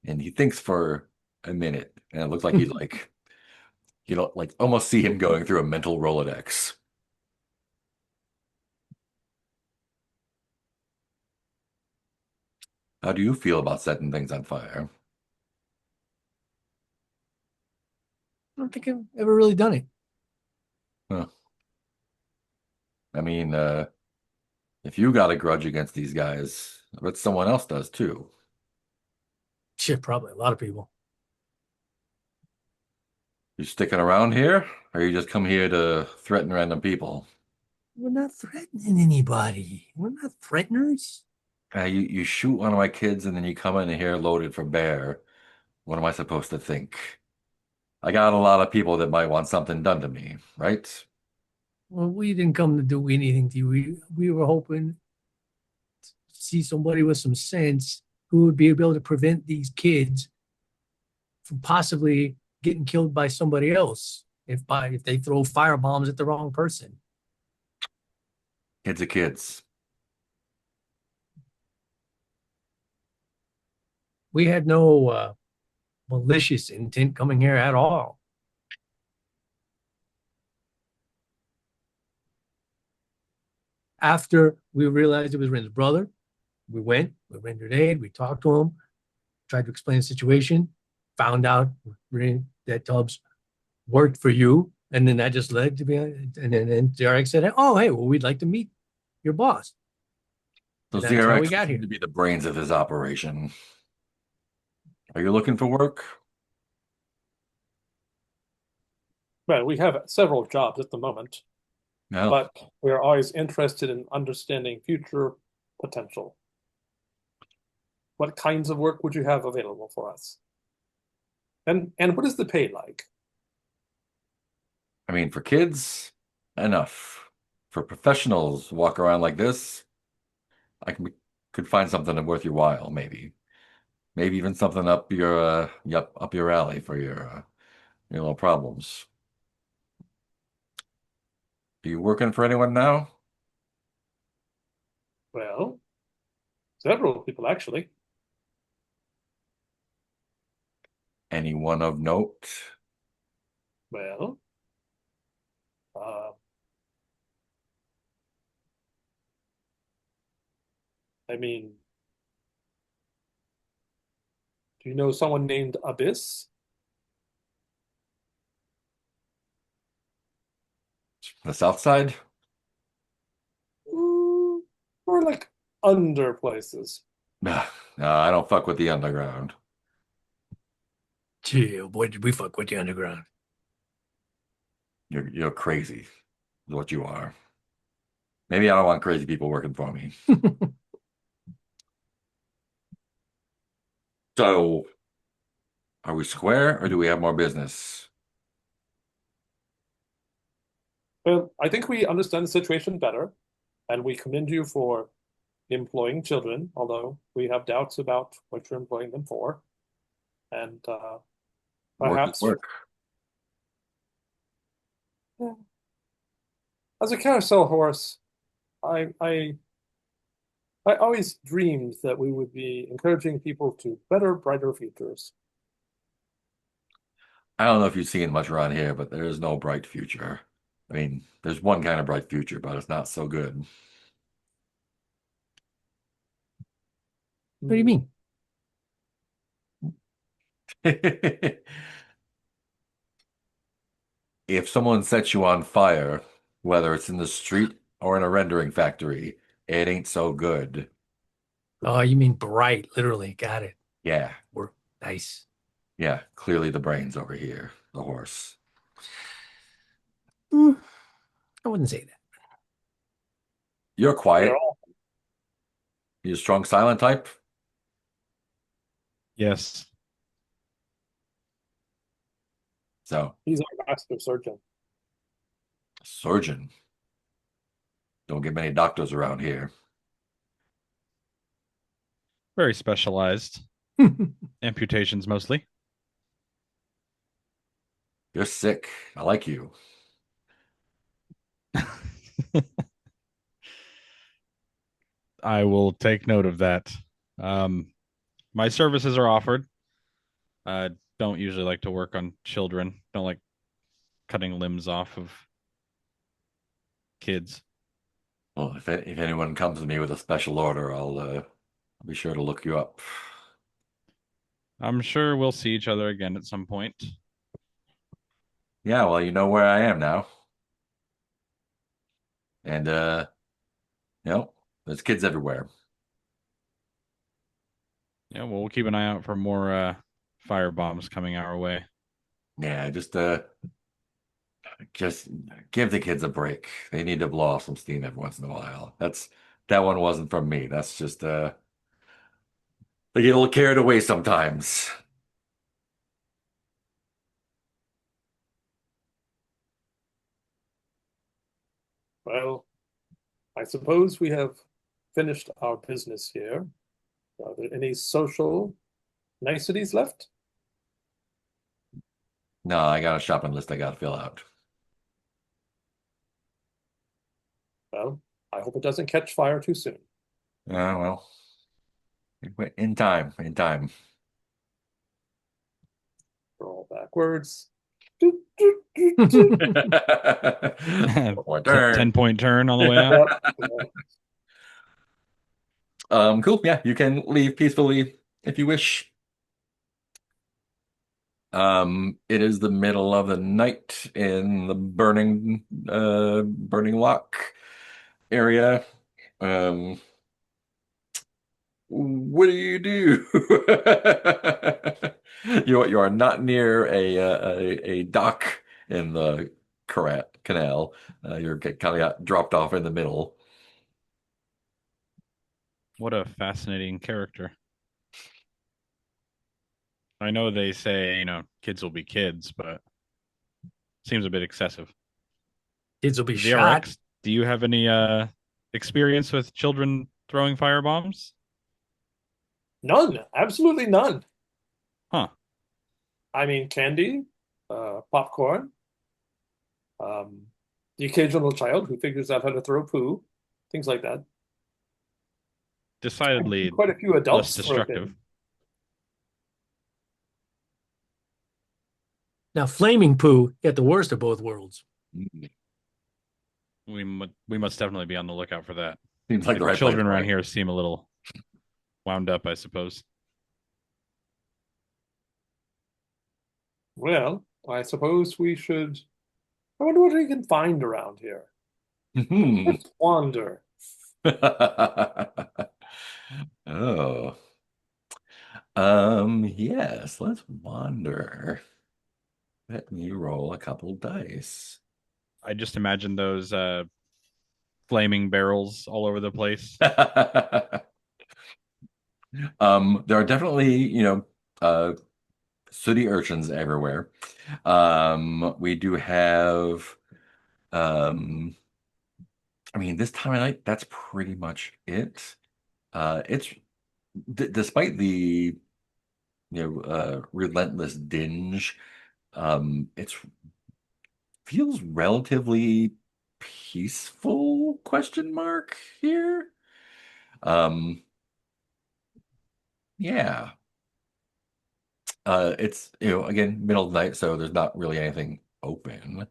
and he thinks for a minute, and it looks like he's like, like almost see him going through a mental Rolodex. How do you feel about setting things on fire? I don't think I've ever really done it. Huh. I mean, if you got a grudge against these guys, I bet someone else does too. Shit, probably a lot of people. You sticking around here, or you just come here to threaten random people? We're not threatening anybody. We're not threateners. You shoot one of my kids and then you come in here loaded for bear. What am I supposed to think? I got a lot of people that might want something done to me, right? Well, we didn't come to do anything to you. We were hoping to see somebody with some sense who would be able to prevent these kids from possibly getting killed by somebody else if they throw firebombs at the wrong person. Kids are kids. We had no malicious intent coming here at all. After we realized it was Ren's brother, we rendered aid, we talked to him, tried to explain the situation, found out that Tubbs worked for you, and then that just led to be, and then Derek said, "Oh, hey, well, we'd like to meet your boss," and Those that's how we ZRX got seem here. to be the brains of his operation. Are you looking for work? Well, we have several jobs at the moment. No. but we are always interested in understanding future potential. What kinds of work would you have available for us? And what is the pay like? I mean, for kids, enough. For professionals, walk around like this, I could find something worth your while, maybe. Maybe even something up your alley for your little problems. Are you working for anyone now? Well, several people actually. Anyone of note? Well, uh, I mean, do you know someone named Abyss? The South Side? Mm, or like under places. Nah, no, I don't fuck with the underground. Gee, oh boy, did we fuck with the underground. You're crazy, is what you are. Maybe I don't want crazy people working for me. So, are we square or do we have more business? Well, I think we understand the situation better, and we commend you for employing children, although we have doubts about what you're employing them for. And Work is perhaps work. eh, as a carousel horse, I always dreamed that we would be encouraging people to better, brighter futures. I don't know if you've seen much around here, but there is no bright future. I mean, there's one kind of bright future, but it's not so good. What do you mean? If someone sets you on fire, whether it's in the street or in a rendering factory, it ain't so good. Oh, you mean bright, literally. Got it. Yeah, We're nice. yeah, clearly the brains over here, the horse. Mm, I wouldn't say that. You're They're quiet. all You're a strong silent type. Yes. So, He's our master surgeon. surgeon. Don't get many doctors around here. Very specialized. Amputations mostly. You're sick. I like you. I will take note of that. Um, my services are offered. I don't usually like to work on children. Don't like cutting limbs off of kids. Well, if anyone comes to me with a special order, I'll be sure to look you up. I'm sure we'll see each other again at some point. Yeah, well, you know where I am now. And you know, there's kids everywhere. Yeah, well, we'll keep an eye out for more fire bombs coming our way. Yeah, just give the kids a break. They need to blow off some steam every once in a while. That one wasn't from me. That's just they get a little carried away sometimes. Well, I suppose we have finished our business here. Are there any social niceties left? No, I got a shopping list I gotta fill out. Well, I hope it doesn't catch fire too soon. Well, in time, in time. Roll backwards. One turn. 10-point turn on the way out. Yep. Cool. Yeah, you can leave peacefully if you wish. It is the middle of the night in the burning lock area. Um, what do you do? You are not near a dock in the Canal. You're kind of got dropped off in the middle. What a fascinating character. I know they say, kids will be kids, but seems a bit excessive. Kids will be shot. ZRX, do you have any experience with children throwing firebombs? None, absolutely none. Huh. I mean, candy, popcorn, the occasional child who figures out how to throw poo, things like that. I've seen Decidedly quite a few less adults throw destructive. things. Now, flaming poo, you get the worst of both worlds. Mm. We must definitely be on the lookout for that. Seems like the The right place, children around right? here seem a little wound up, I suppose. Well, I suppose we should. I wonder what we can find around here. Hmm. Let's wander. Oh. Yes, let's wander. Let me roll a couple dice. I just imagine those flaming barrels all over the place. There are definitely, sooty urchins everywhere. We do have, um, I mean, this time of night, that's pretty much it. It's d despite the, relentless dinge, it's feels relatively peaceful, question mark here. Um, yeah. It's, again, middle of the night, so there's not really anything open.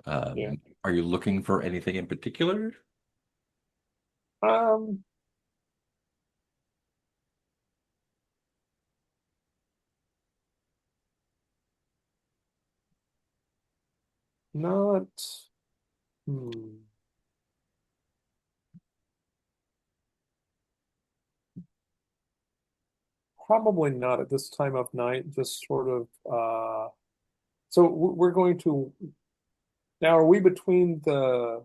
Yeah. Are you looking for anything in particular? Um, not. Hmm. Probably not at this time of night. Just sort of. So we're going to now. Are we between the?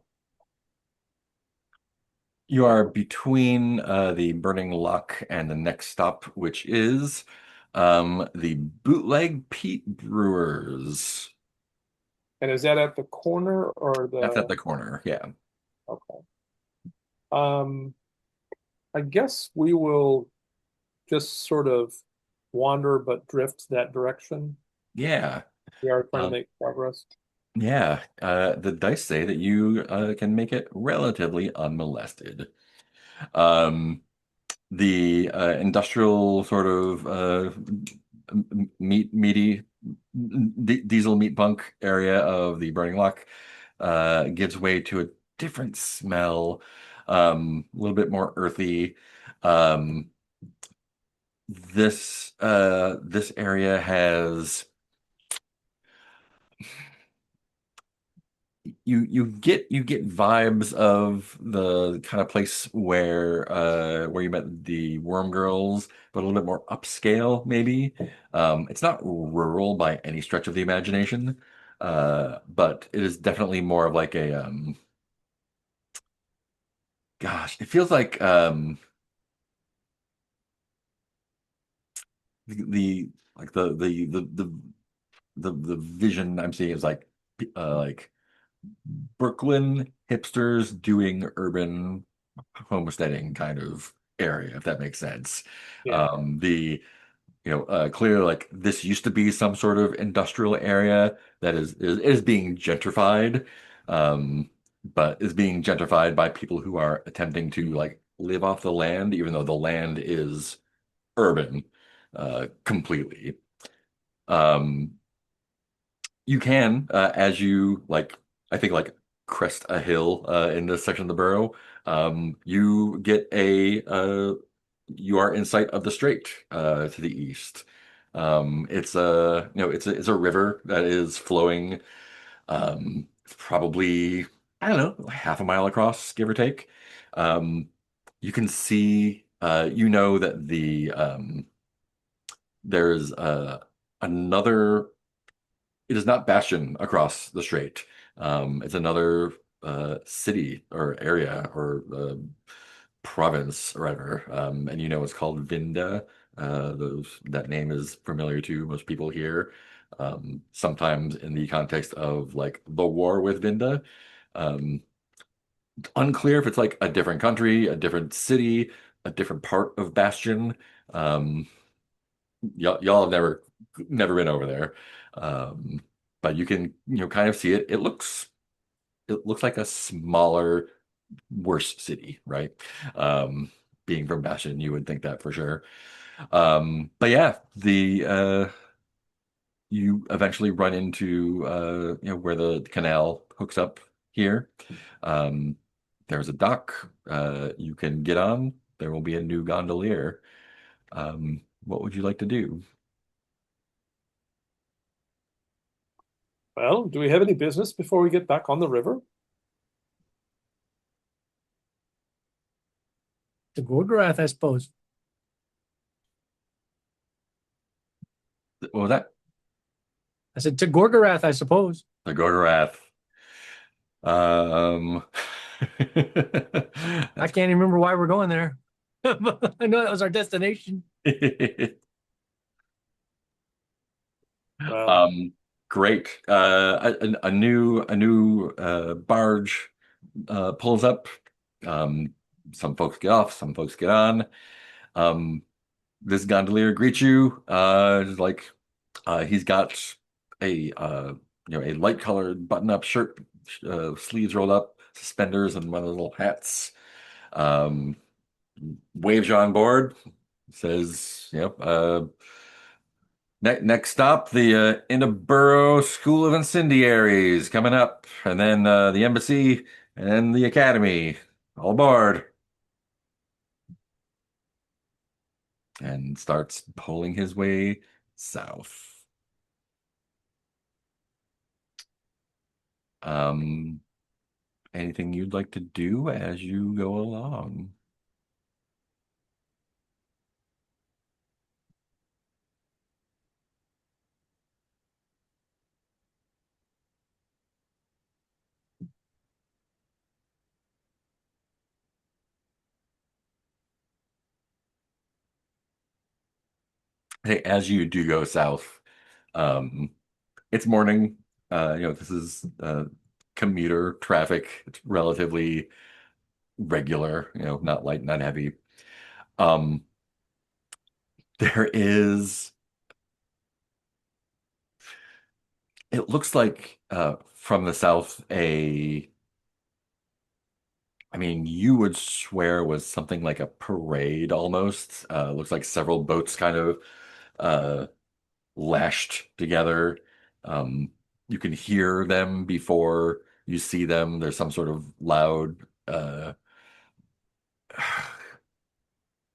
You are between the Burning Luck and the next stop, which is the Bootleg Pete Brewers. And is that at the corner or That's at the? the corner. Yeah. Okay. Um, I guess we will just sort of wander but drift that direction. Yeah. We are trying to Um, make progress. yeah. The dice say that you can make it relatively unmolested. Um, the industrial sort of meaty diesel meat bunk area of the Burning Lock gives way to a different smell, a little bit more earthy. Um, this area has you get vibes of the kind of place where you met the Worm Girls, but a little bit more upscale, maybe. It's not rural by any stretch of the imagination, but it is definitely more of like a gosh, it feels like the like the vision I'm seeing is like Brooklyn hipsters doing urban homesteading kind of area, if that makes sense. Yeah. Clearly like this used to be some sort of industrial area that is being gentrified, um, but is being gentrified by people who are attempting to like live off the land, even though the land is urban, completely. Um, you can, as you like, I think like crest a hill in this section of the borough. You get you are in sight of the Strait to the east. It's a river that is flowing, probably I don't know, like half a mile across, give or take. Um, you can see, that there's another. It is not Bastion across the strait. It's another city or area or province or whatever. And you know it's called Vinda. That name is familiar to most people here. Sometimes in the context of like the war with Vinda. Um, Unclear if it's like a different country, a different city, a different part of Bastion. Um, y'all have never been over there. Um, but you can, kind of see it. It looks like a smaller, worse city, right? Um, Being from Bastion, you would think that for sure. But yeah, the you eventually run into where the canal hooks up here. Um, there's a dock you can get on. There will be a new gondolier. What would you like to do? Well, do we have any business before we get back on the river? To Gorgorath, I suppose. What was that? I said to Gorgorath, I suppose. The Gorgorath. Um, I that's can't even remember why we're going there. I know that was our destination. Well, um, great. A new barge pulls up. Um, some folks get off, some folks get on. Um, this gondolier greets you. Just like he's got a light colored button up shirt, sleeves rolled up, suspenders, and one of the little hats. Um, Waves you on board. Says, next stop, the Interborough School of Incendiaries coming up, and then the embassy and the academy. All aboard. And starts pulling his way south. Um, Anything you'd like to do as you go along? Hey, as you do go south, um, it's morning. This is commuter traffic. It's relatively regular, not light, not heavy. Um, there is, it looks like from the south, I mean, you would swear was something like a parade almost. Looks like several boats kind of uh, lashed together. Um, you can hear them before you see them. There's some sort of loud,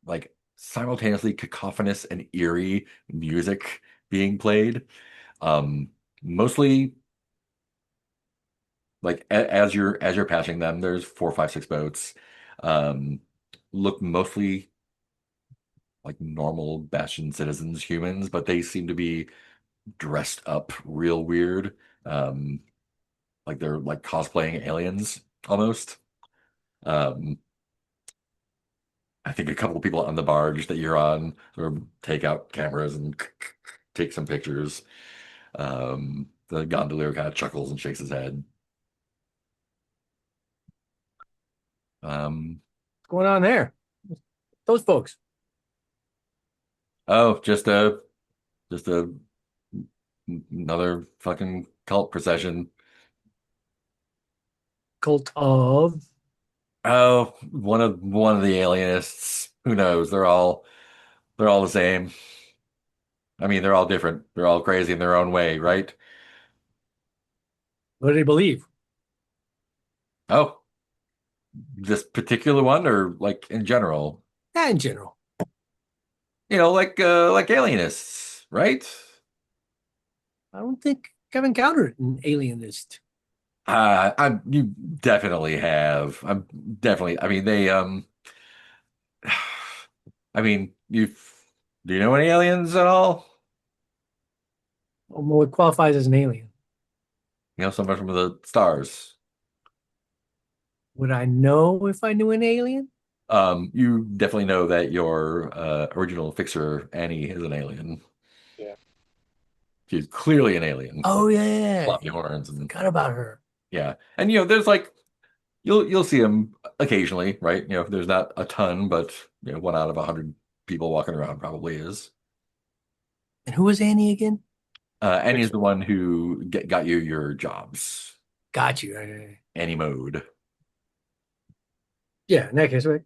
like simultaneously cacophonous and eerie music being played. Um, Mostly like as you're passing them, there's four, five, six boats. Um, Look mostly like normal Bastion citizens, humans, but they seem to be dressed up real weird. Um, like they're like cosplaying aliens almost. Um, I think a couple of people on the barge that you're on sort of take out cameras and take some pictures. The gondolier kind of chuckles and shakes his head. Um, What's going on there? Those folks. oh, just a another fucking cult procession. Cult of. Oh, one of the alienists. Who knows? They're all the same. I mean, they're all different. They're all crazy in their own way, right? What do they believe? Oh, this particular one or like in general? Yeah, in general. Like alienists, right? I don't think I've encountered an alienist. You definitely have. I'm definitely. I mean, I mean, do you know any aliens at all? What qualifies as an alien? someone from the stars. Would I know if I knew an alien? You definitely know that your original fixer, Annie, is an alien. Yeah. She's clearly an alien. Oh yeah, Floppy horns and forgot about her. yeah. And there's like you'll see them occasionally, right? There's not a ton, but one out of 100 people walking around probably is. And who was Annie again? Annie is Fixer. the one who got you your jobs. Got you. Annie mode. Yeah, in that case, right?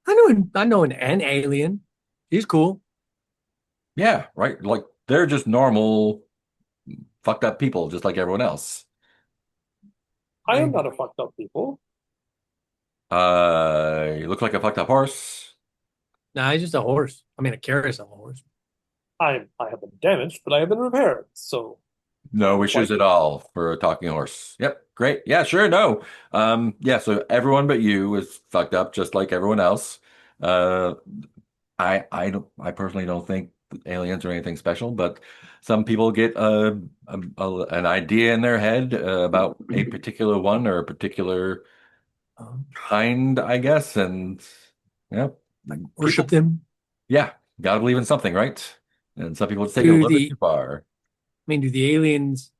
I know an alien. He's cool. Yeah, right. Like they're just normal, fucked up people, just like everyone else. I am not a fucked up people. You look like a fucked up horse. Nah, he's just a horse. I mean, a carousel horse. I have been damaged, but I have been repaired. So No why? issues at all for a talking horse. Yep, great. Yeah, sure. No. Yeah, so everyone but you is fucked up just like everyone else. Uh, I personally don't think aliens are anything special, but some people get an idea in their head about a particular one or a particular Um, kind, I guess, and yeah, like worship people, them. yeah, gotta believe in something, right? And some people just take it a Do little bit the too far. I mean, do the aliens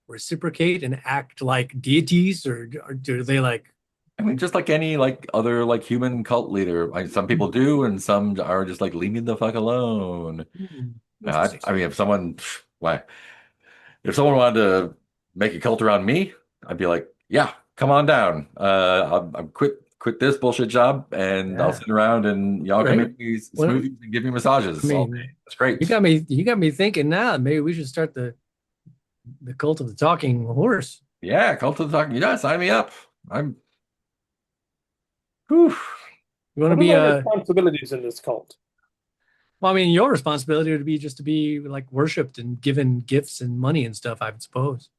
reciprocate and act like deities, or do they like? I mean, just like any other human cult leader, some people do, and some are just like leave me the fuck alone. Interesting. I mean, why? If someone wanted to make a cult around me, I'd be like, yeah, come on down. I'm quit this bullshit job, and I'll Yeah. sit around and y'all All can right. make me Well, smoothies and give me I massages all day. mean, That's great. you got me thinking now. Maybe we should start the cult of the talking horse. Yeah, cult of the talking. Yeah, sign me up. I'm. Whew. You want to What are be my a responsibilities in this cult? well, I mean, your responsibility would be just to be like worshipped and given gifts and money and stuff, I would suppose.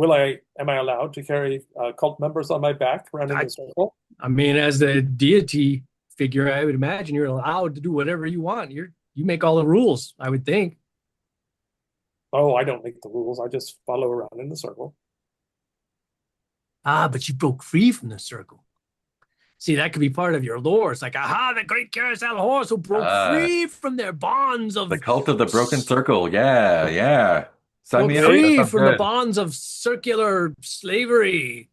Am I allowed to carry cult members on my back around in I, the circle? I mean, as the deity figure, I would imagine you're allowed to do whatever you want. You make all the rules, I would think. Oh, I don't make the rules. I just follow around in the circle. Ah, but you broke free from the circle. See, that could be part of your lore. It's like, aha, the great carousel horse who broke Uh, free from their bonds the of cult of the broken circle. Yeah, yeah. Sign broke me up. That free sounds from the good. bonds of circular slavery.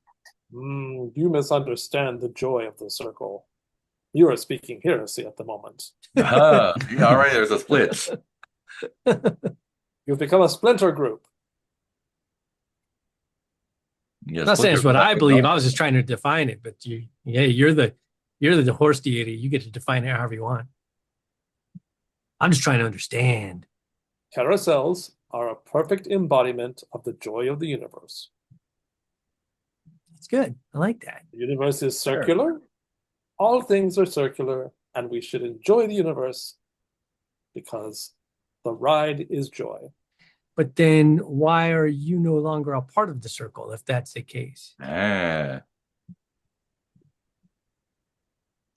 You misunderstand the joy of the circle. You are speaking heresy at the moment. Yeah, all right, there's a split. You've become a splinter group. Yeah, Not saying splinter it's what group. I believe. I was just trying to define it. But you're the horse deity. You get to define it however you want. I'm just trying to understand. Carousels are a perfect embodiment of the joy of the universe. It's good. I like that. The universe is Sure. circular. All things are circular, and we should enjoy the universe because the ride is joy. But then why are you no longer a part of the circle if that's the case? Ah.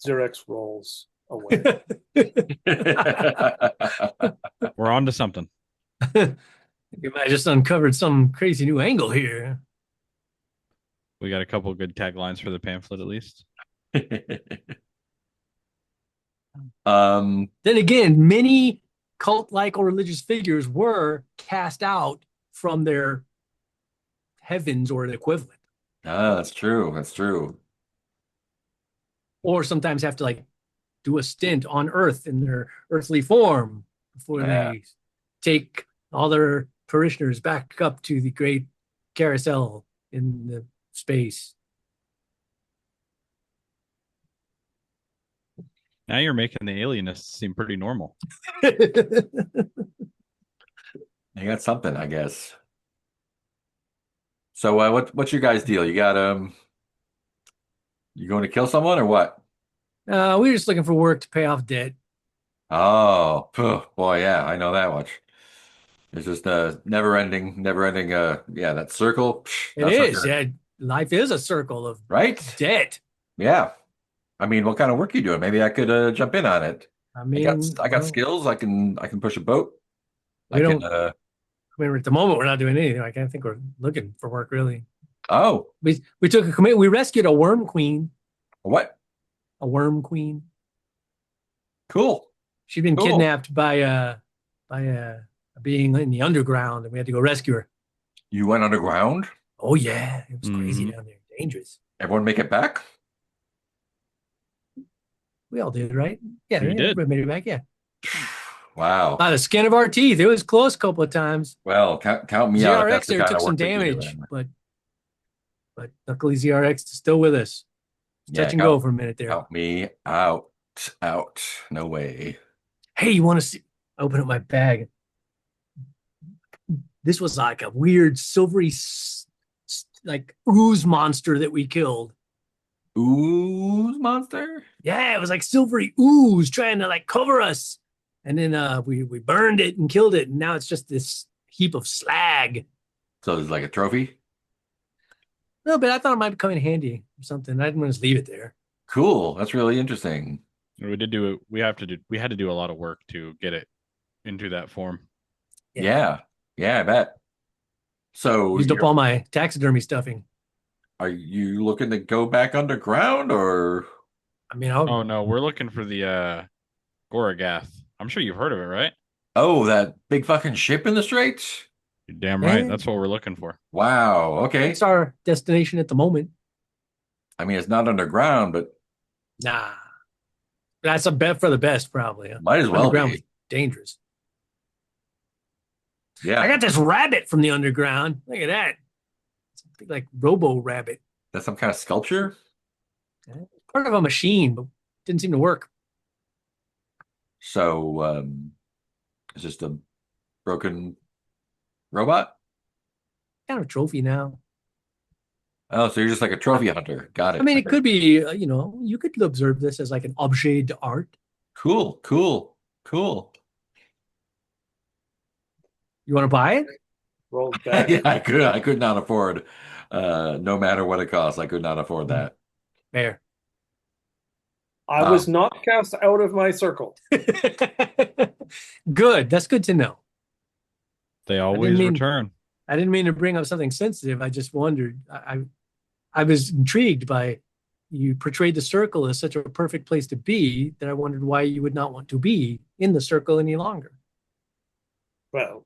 Xerex rolls away. We're on to something. I just uncovered some crazy new angle here. We got a couple good taglines for the pamphlet, at least. Then again, many cult-like or religious figures were cast out from their heavens or the equivalent, That's true. That's true. or sometimes have to like do a stint on Earth in their earthly form before Yeah. they take all their parishioners back up to the great carousel in the space. Now you're making the alienists seem pretty normal. You got something, I guess. So, what's your guys' deal? You going to kill someone or what? We're just looking for work to pay off debt. Oh, phew, boy, yeah, I know that much. It's just never ending. Yeah, that circle. It That's not is. good, Yeah, life is a circle of right? debt. Yeah. I mean, what kind of work you doing? Maybe I could jump in on it. I I got mean, I got well, skills. I can push a boat. I we can don't I mean, at the moment, we're not doing anything. I can't think we're looking for work really. Oh, We took a commit. We rescued a worm queen. what? A worm queen. Cool. She'd been Cool. kidnapped by a being in the underground, and we had to go rescue her. You went underground? Oh yeah, it was crazy Mhm. down there, dangerous. Everyone make it back? We all did, right? Yeah, We did. everybody made it back. Yeah, Wow. by the skin of our teeth. It was close a couple of times. Well, count me out if that's ZRX the there kind took of some work that you do. damage, but luckily ZRX is still with us. Yeah, Touch and go for a minute there. count me out. Out. No way. Hey, you want to see? Open up my bag. This was like a weird silvery, like ooze monster that we killed. Ooze monster? Yeah, it was like silvery ooze trying to like cover us. And then we burned it and killed it, and now it's just this heap of slag. So it's like a trophy? No, but I thought it might come in handy or something. I didn't want to just leave it there. Cool. That's really interesting. We did do it. We had to do a lot of work to get it into that form. Yeah. Yeah, I bet. So Used up all my taxidermy stuffing. are you looking to go back underground or? I mean, Oh no, we're looking for the Goragath. I'm sure you've heard of it, right? Oh, that big fucking ship in the Straits? You're damn right. That's what we're looking for. Wow. Okay. it's our destination at the moment. I mean, it's not underground, but Nah, that's a bet for the best, probably. Huh? might as well Underground was be. dangerous. Yeah. I got this rabbit from the underground. Look at that. It's a big, like Robo Rabbit. That's some kind of sculpture? Part of a machine, but didn't seem to work. So, it's just a broken robot? Kind of a trophy now. Oh, so you're just like a trophy hunter. Got I it. mean, it could be, you could observe this as like an objet d'art. Cool, cool, cool. You want to buy it? Rolls back. Yeah, I could not afford, no matter what it costs, I could not afford that. Fair. I was not cast out of my circle. Good. That's good to know. They always mean- return. I didn't mean to bring up something sensitive. I just wondered. I was intrigued by you portrayed the circle as such a perfect place to be that I wondered why you would not want to be in the circle any longer. Well,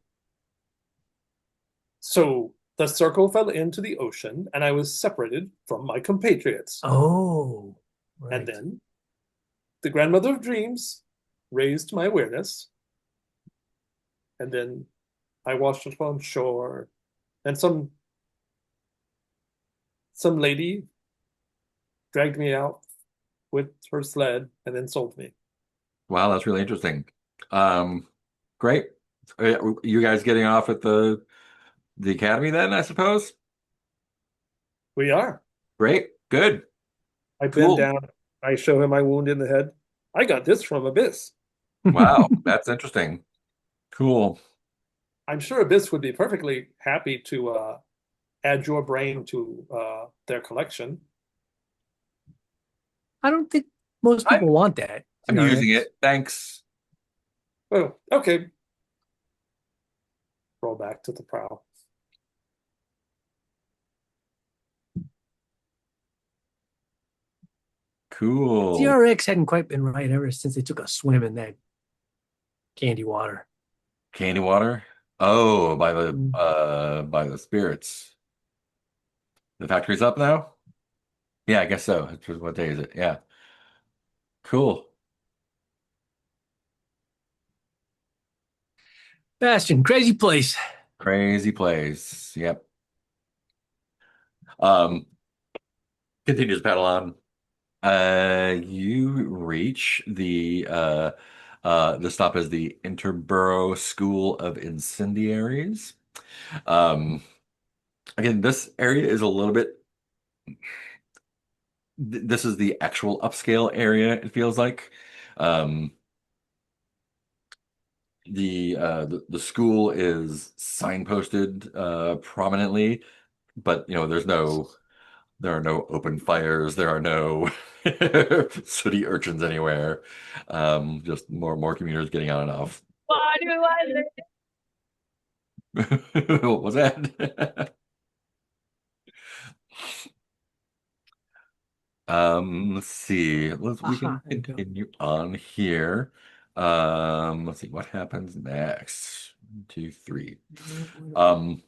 so the circle fell into the ocean, and I was separated from my compatriots. Oh, right. And then the grandmother of dreams raised my awareness. And then I washed up on shore, and some lady dragged me out with her sled and then sold me. Wow, that's really interesting. Great. You guys getting off at the academy then, I suppose? We are. Great, good, I cool. bend down. I show him my wound in the head. I got this from Abyss. Wow, that's interesting. Cool. I'm sure Abyss would be perfectly happy to add your brain to their collection. I don't think most people want that. I'm CRX. using it. Thanks. Oh, okay. Roll back to the prow. Cool. CRX hadn't quite been right ever since they took a swim in that candy water. Candy water? Oh, by the spirits. The factory's up now? Yeah, I guess so. What day is it? Yeah. Cool. Bastion, crazy place. Crazy place. Yep. Um, Continues to paddle on. You reach the stop is the Interborough School of Incendiaries. Again, this area is a little bit. This is the actual upscale area, it feels like. Um, the school is signposted prominently, but there are no open fires, there are no city urchins anywhere. Just more commuters getting on and off. Why do I live? What was that? Let's see. We Aha, can there you go. continue on here. Let's see what happens next. One, two, three. Um,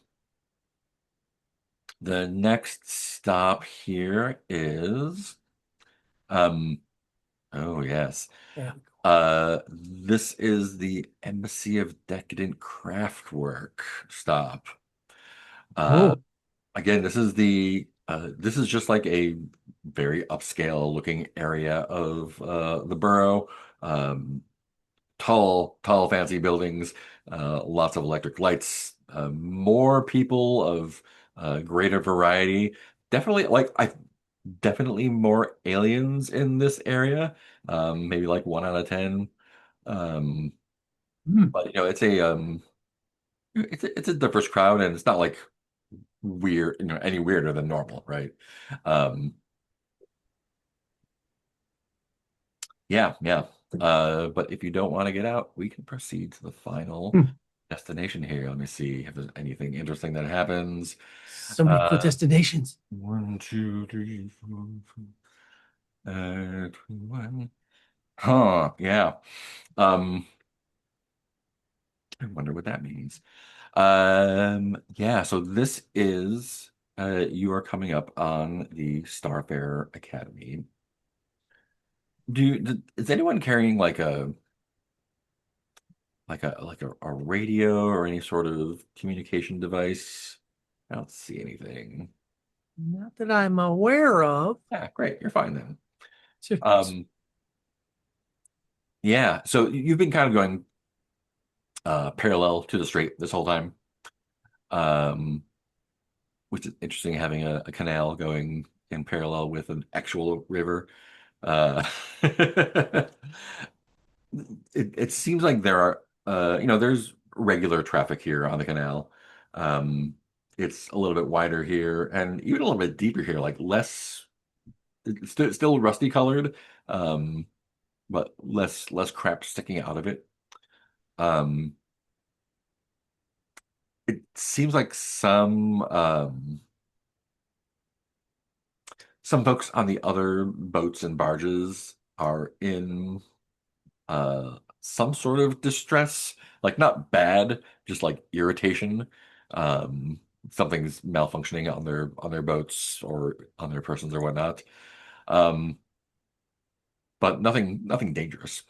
the next stop here is um, oh yes. There we This is the Embassy of Decadent Craftwork stop. Uh, go. Again, this is just like a very upscale looking area of the borough. Um, tall, fancy buildings, lots of electric lights, more people of greater variety. Definitely, I definitely more aliens in this area. Maybe like 1 out of 10. Um, Hmm. but it's a diverse crowd, and it's not like weird, any weirder than normal, right? Um, yeah. But if you don't want to get out, we can proceed to the final Hmm. destination here. Let me see if there's anything interesting that happens. So many cool Uh, destinations. 1, 2, 3, 4, 5, 21. Huh, yeah. Um, I wonder what that means. Yeah, so this is you are coming up on the Starfarer Academy. Is anyone carrying a radio or any sort of communication device? I don't see anything. Not that I'm aware of. Yeah, great. You're fine then. So- Um, yeah, so you've been kind of going parallel to the strait this whole time. Um, which is interesting having a canal going in parallel with an actual river. Uh, it seems like there are, there's regular traffic here on the canal. Um, it's a little bit wider here and even a little bit deeper here, like less, it's still rusty colored, um, but less crap sticking out of it. Um, it seems like some folks on the other boats and barges are in some sort of distress, like not bad, just like irritation. Um, Something's malfunctioning on their boats or on their persons or whatnot. Um, but nothing dangerous.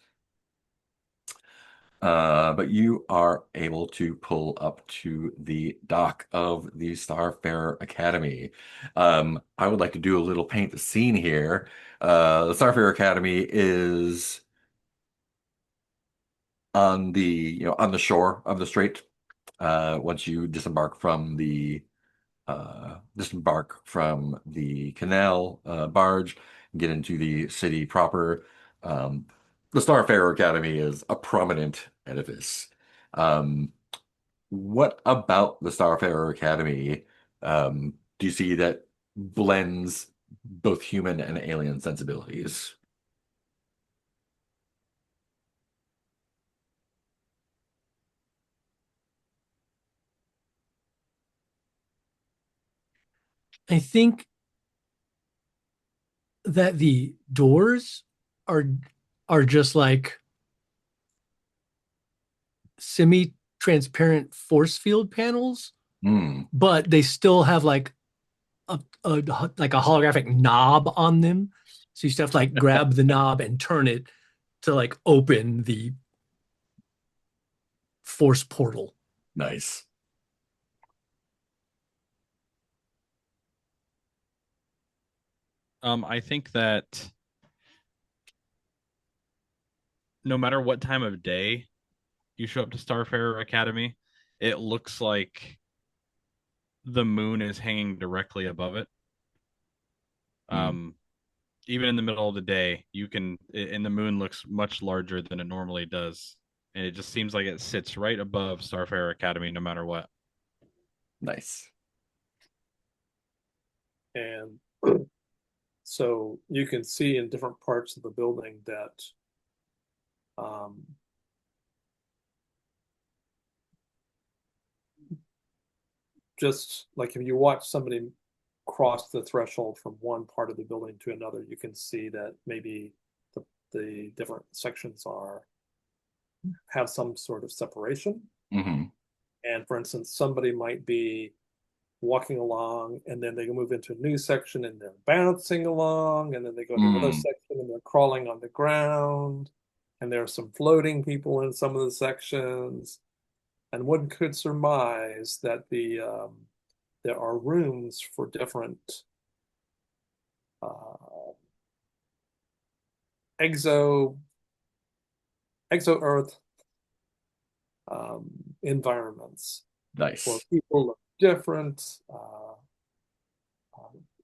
But you are able to pull up to the dock of the Starfarer Academy. I would like to do a little paint the scene here. The Starfarer Academy is on on the shore of the strait. Once you disembark from the canal barge and get into the city proper. Um, the Starfarer Academy is a prominent edifice. Um, what about the Starfarer Academy do you see that blends both human and alien sensibilities? I think that the doors are are just like semi-transparent force field panels, Hmm, but they still have a like a holographic knob on them. So you still have to like grab the knob and turn it to like open the force portal. nice. I think that no matter what time of day you show up to Starfarer Academy, it looks like the moon is hanging directly above it. Hmm, Um, Even in the middle of the day, and the moon looks much larger than it normally does. And it just seems like it sits right above Starfarer Academy no matter what. nice. And so you can see in different parts of the building that um, just like if you watch somebody cross the threshold from one part of the building to another, you can see that maybe the different sections have some sort of separation. Hmm. And for instance, somebody might be walking along and then they move into a new section and they're bouncing along, and then they go to another Mm. section and they're crawling on the ground, and there are some floating people in some of the sections. And one could surmise that there are rooms for different uh, exo Earth um, environments where Nice. people of different um,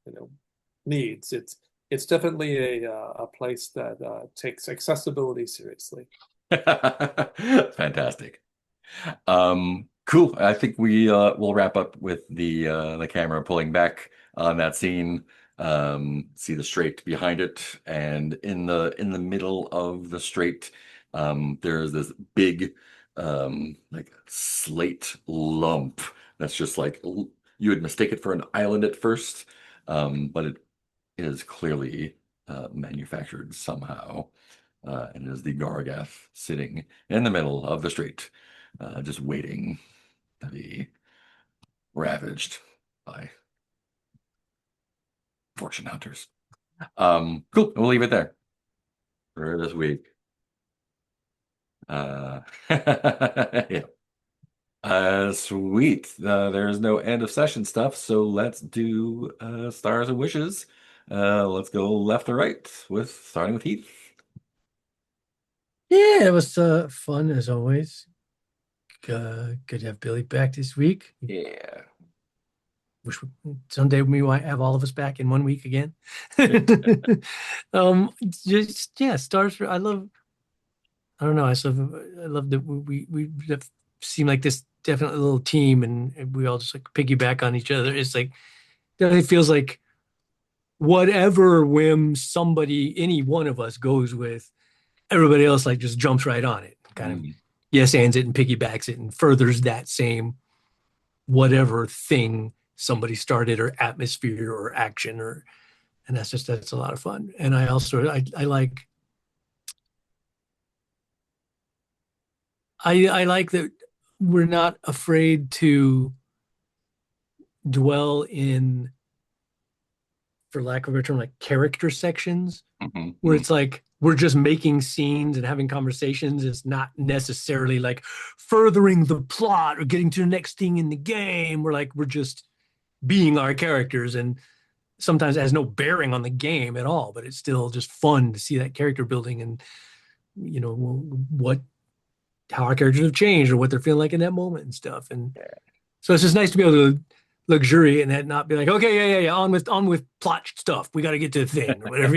you know needs. It's definitely a place that takes accessibility seriously. Fantastic. Cool. I think we'll wrap up with the camera pulling back on that scene. See the strait behind it, and in the middle of the strait, there's this big like slate lump that's just like you would mistake it for an island at first, but it is clearly manufactured somehow, and is the Gargath sitting in the middle of the street, just waiting to be ravaged by fortune hunters. Cool. We'll leave it there for this week. Yeah. Sweet. There's no end of session stuff, so let's do stars and wishes. Let's go left to right with starting with Heath. Yeah, it was fun as always. Good to have Billy back this week. Yeah. Wish someday we might have all of us back in 1 week again. Just yeah, stars. I love. I don't know. I love that we have seem like this definitely little team, and we all just like piggyback on each other. It's like definitely feels like whatever whim somebody, any one of us goes with, everybody else like just jumps right on it, kind of Mm. yes ands it and piggybacks it and furthers that same whatever thing somebody started or atmosphere or action or and that's a lot of fun. And I also I like that we're not afraid to dwell in, for lack of a term, like character sections Mhm. where it's like we're just making scenes and having conversations. It's not necessarily like furthering the plot or getting to the next thing in the game. We're just being our characters, and sometimes it has no bearing on the game at all, but it's still just fun to see that character building and what how our characters have changed or what they're feeling like in that moment and stuff. And so it's just nice to be able to luxuriate and that not be like, okay, yeah, on with plot stuff. We got to get to the thing or whatever,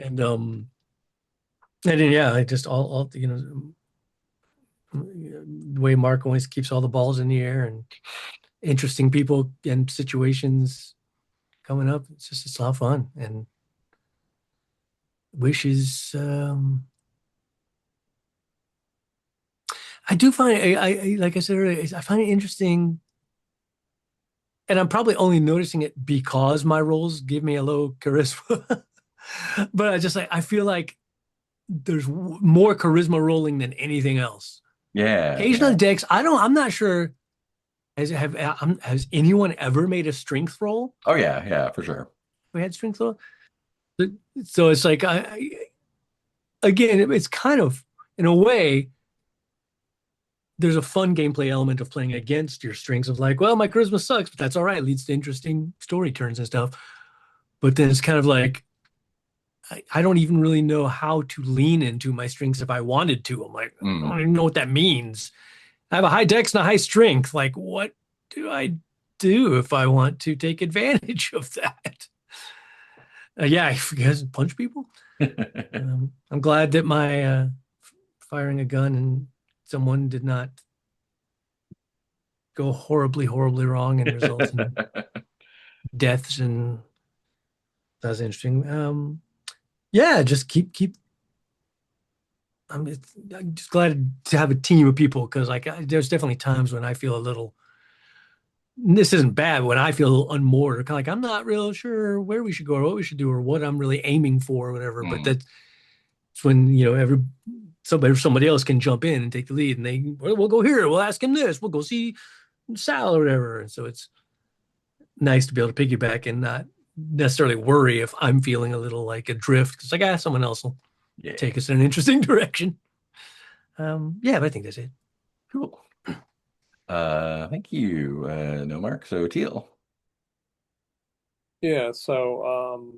And and then yeah, I just all the way Mark always keeps all the balls in the air and interesting people and situations coming up. It's a lot of fun and wishes. I do find I like I said earlier, I find it interesting, and I'm probably only noticing it because my roles give me a low charisma. But I feel like there's more charisma rolling than anything else. Yeah, Occasionally, yeah. decks. I'm not sure. Has anyone ever made a strength roll? Oh yeah, yeah, for sure. We had strength roll. So it's like again, it's kind of in a way there's a fun gameplay element of playing against your strengths of like, well, my charisma sucks, but that's all right. It leads to interesting story turns and stuff. But then it's kind of like I don't even really know how to lean into my strengths if I wanted to. I'm like, I Mm. don't even know what that means. I have a high dex and a high strength. Like, what do I do if I want to take advantage of that? Yeah, I guess punch people. I'm glad that my firing a gun and someone did not go horribly, horribly wrong and result in deaths. And that was interesting. Yeah, just keep. I'm just glad to have a team of people because there's definitely times when I feel a little this isn't bad when I feel unmoored or kind of like I'm not real sure where we should go or what we should do or what I'm really aiming for or whatever. But Mm. that's when, you know, somebody else can jump in and take the lead and we'll go here, we'll ask him this, we'll go see Sal or whatever. And so it's nice to be able to piggyback and not necessarily worry if I'm feeling a little like adrift because like, someone else will Yeah. take us in an interesting direction. Yeah, but I think that's it. Cool. Thank you, no Mark. So Teal. Yeah, so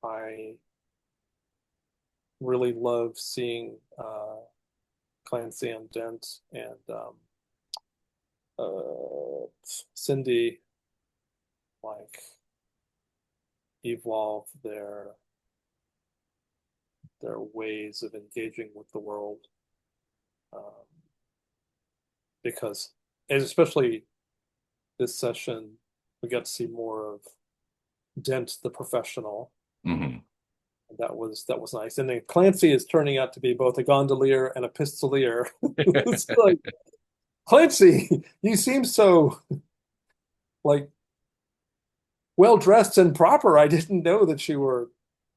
I really love seeing Clancy and Dent and Cindy like evolve their ways of engaging with the world. Um, because, and especially this session, we got to see more of Dent, the professional. Hmm. That was nice. And then Clancy is turning out to be both a gondolier and a pistolier. It's like, Clancy, you seem so like well dressed and proper. I didn't know that you were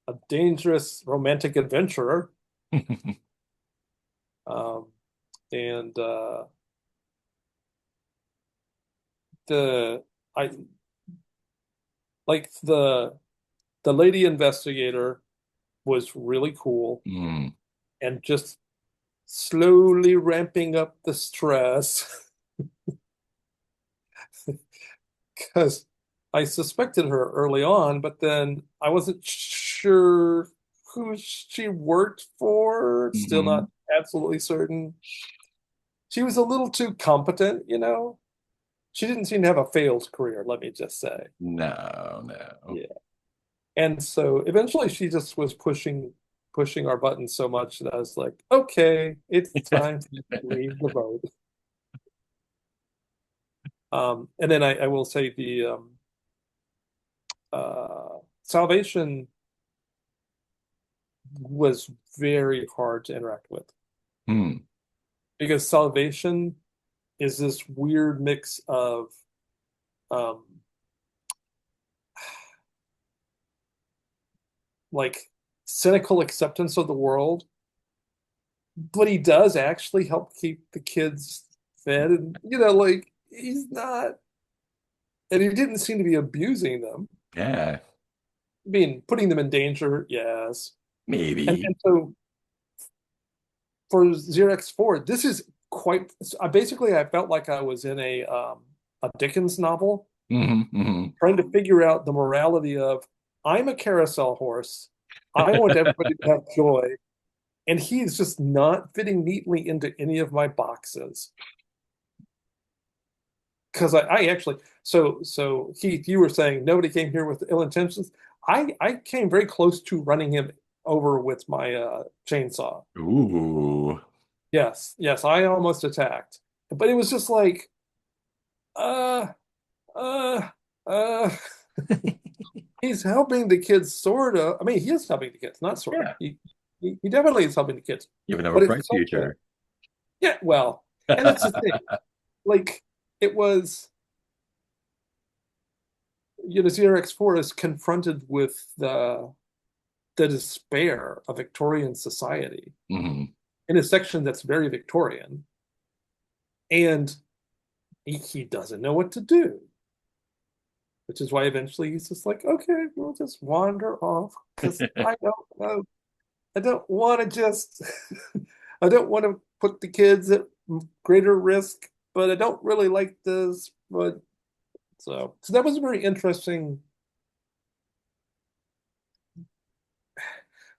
a dangerous romantic adventurer. Um, and the I like the lady investigator was really cool Mm. and just slowly ramping up the stress because I suspected her early on, but then I wasn't sure who she worked for. Still Hmm. not absolutely certain. She was a little too competent, you know. She didn't seem to have a failed career, let me just say. No, no. Yeah. And so eventually she just was pushing our buttons so much that I was like, okay, it's time to leave the boat. And then I will say the Salvation was very hard to interact with Hmm. because Salvation is this weird mix of um, like cynical acceptance of the world, but he does actually help keep the kids fed, and like he's not, and he didn't seem to be abusing them. Yeah, I mean, putting them in danger, yes. And, maybe. and so for Xerox 4, this is quite. Basically, I felt like I was in a Dickens novel, Hmm. Hmm. trying to figure out the morality of I'm a carousel horse. I want everybody to have joy, and he's just not fitting neatly into any of my boxes. Because I actually, so Keith, you were saying nobody came here with ill intentions. I came very close to running him over with my chainsaw. Ooh. Yes, yes, I almost attacked, but it was just like, uh, uh, uh. He's helping the kids, sort of. I mean, he is helping the kids, not sort of. Yeah, He definitely is helping the kids, you have a but it's bright such a, future. yeah. Well, and that's the thing. Like it was, Xerox 4 is confronted with the despair of Victorian society Hmm. in a section that's very Victorian, and he doesn't know what to do, which is why eventually he's just like, okay, we'll just wander off because I don't know. I don't want to just, I don't want to put the kids at greater risk, but I don't really like this. But so that was a very interesting,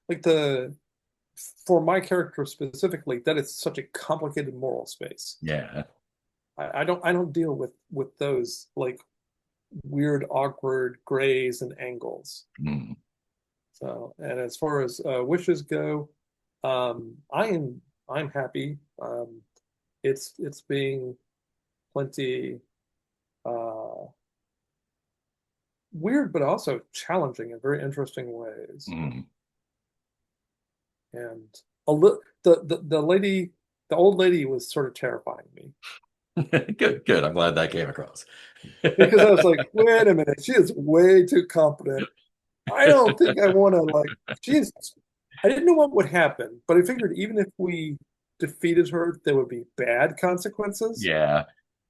like for my character specifically, that is such a complicated moral space. Yeah. I don't deal with those like weird, awkward grays and angles. Mm. So, and as far as wishes go, I'm happy. It's being plenty uh, weird, but also challenging in very interesting ways. Mm. And a li the old lady was sort of terrifying me. Good, good. I'm glad that came across. Because I was like, wait a minute, she is way too competent. I don't think I want to like. She's. I didn't know what would happen, but I figured even if we defeated her, there would be bad consequences. Yeah.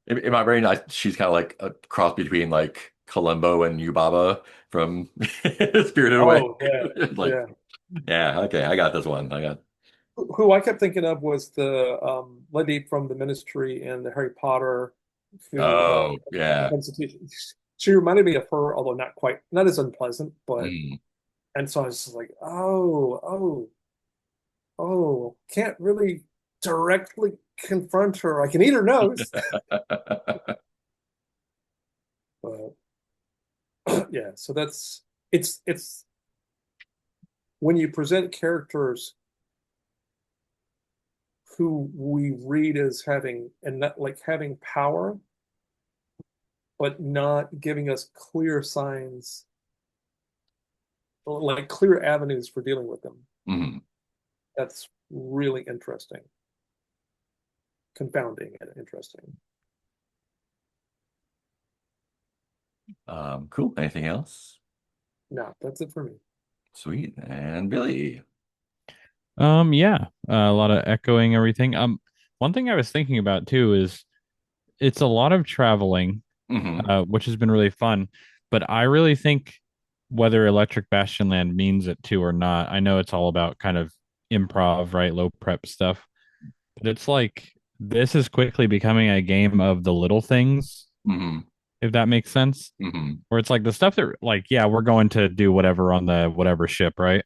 In my brain, she's kind of like a cross between like Columbo and Yubaba from Spirited Away. Oh yeah, Like, yeah. yeah, okay, I got this one. I got. Who I kept thinking of was the lady from the Ministry and the Harry Potter, who Oh, yeah. becomes a teacher. She reminded me of her, although not quite, not as unpleasant, but Mm. and so I was just like, oh, can't really directly confront her. I can eat her nose, but yeah. So that's it's when you present characters who we read as having and not like having power, but not giving us clear signs, like clear avenues for dealing with them. Mhm. That's really interesting, confounding and interesting. Cool. Anything else? No, that's it for me. Sweet. And Billy. Yeah, a lot of echoing everything. One thing I was thinking about too is it's a lot of traveling, Hmm. which has been really fun. But I really think whether Electric Bastionland means it to or not, I know it's all about kind of improv, right? Low prep stuff. But it's like this is quickly becoming a game of the little things, Hmm. if that makes sense. Hmm. Where it's like the stuff that, like, yeah, we're going to do whatever on the whatever ship, right?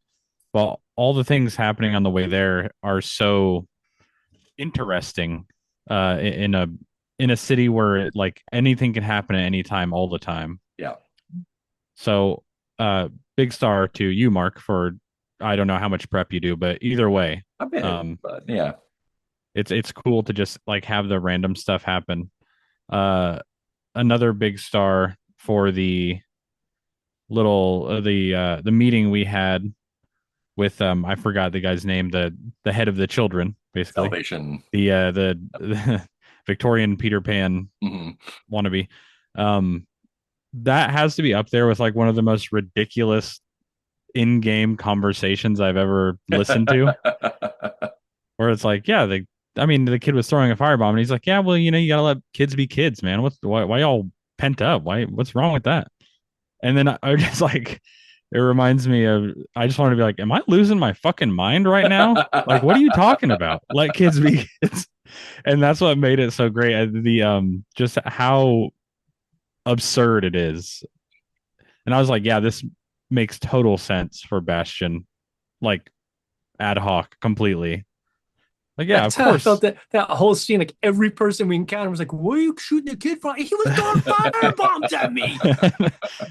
Well, all the things happening on the way there are so interesting in a city where like anything can happen at any time all the time. Yeah. So big star to you, Mark, for I don't know how much prep you do, but either way, A bit, um but yeah. it's cool to just like have the random stuff happen. uh Another big star for the little the meeting we had with I forgot the guy's name, the head of the children, basically. Salvation. The Victorian Peter Pan Hmm. wannabe. Um, that has to be up there with like one of the most ridiculous in-game conversations I've ever listened to. Where it's like, yeah, I mean, the kid was throwing a firebomb, and he's like, yeah, well, you gotta let kids be kids, man. Why y'all pent up? What's wrong with that? And then I just like, it reminds me of, I just want to be like, am I losing my fucking mind right now? Like, what are you talking about? Let kids be kids. And that's what made it so great. Just how absurd it is. And I was like, yeah, this makes total sense for Bastion, like ad hoc completely. Like, yeah, of That's how I felt course. that whole scene. Like every person we encountered was like, "Where are you shooting the kid from? He was throwing fire bombs at me.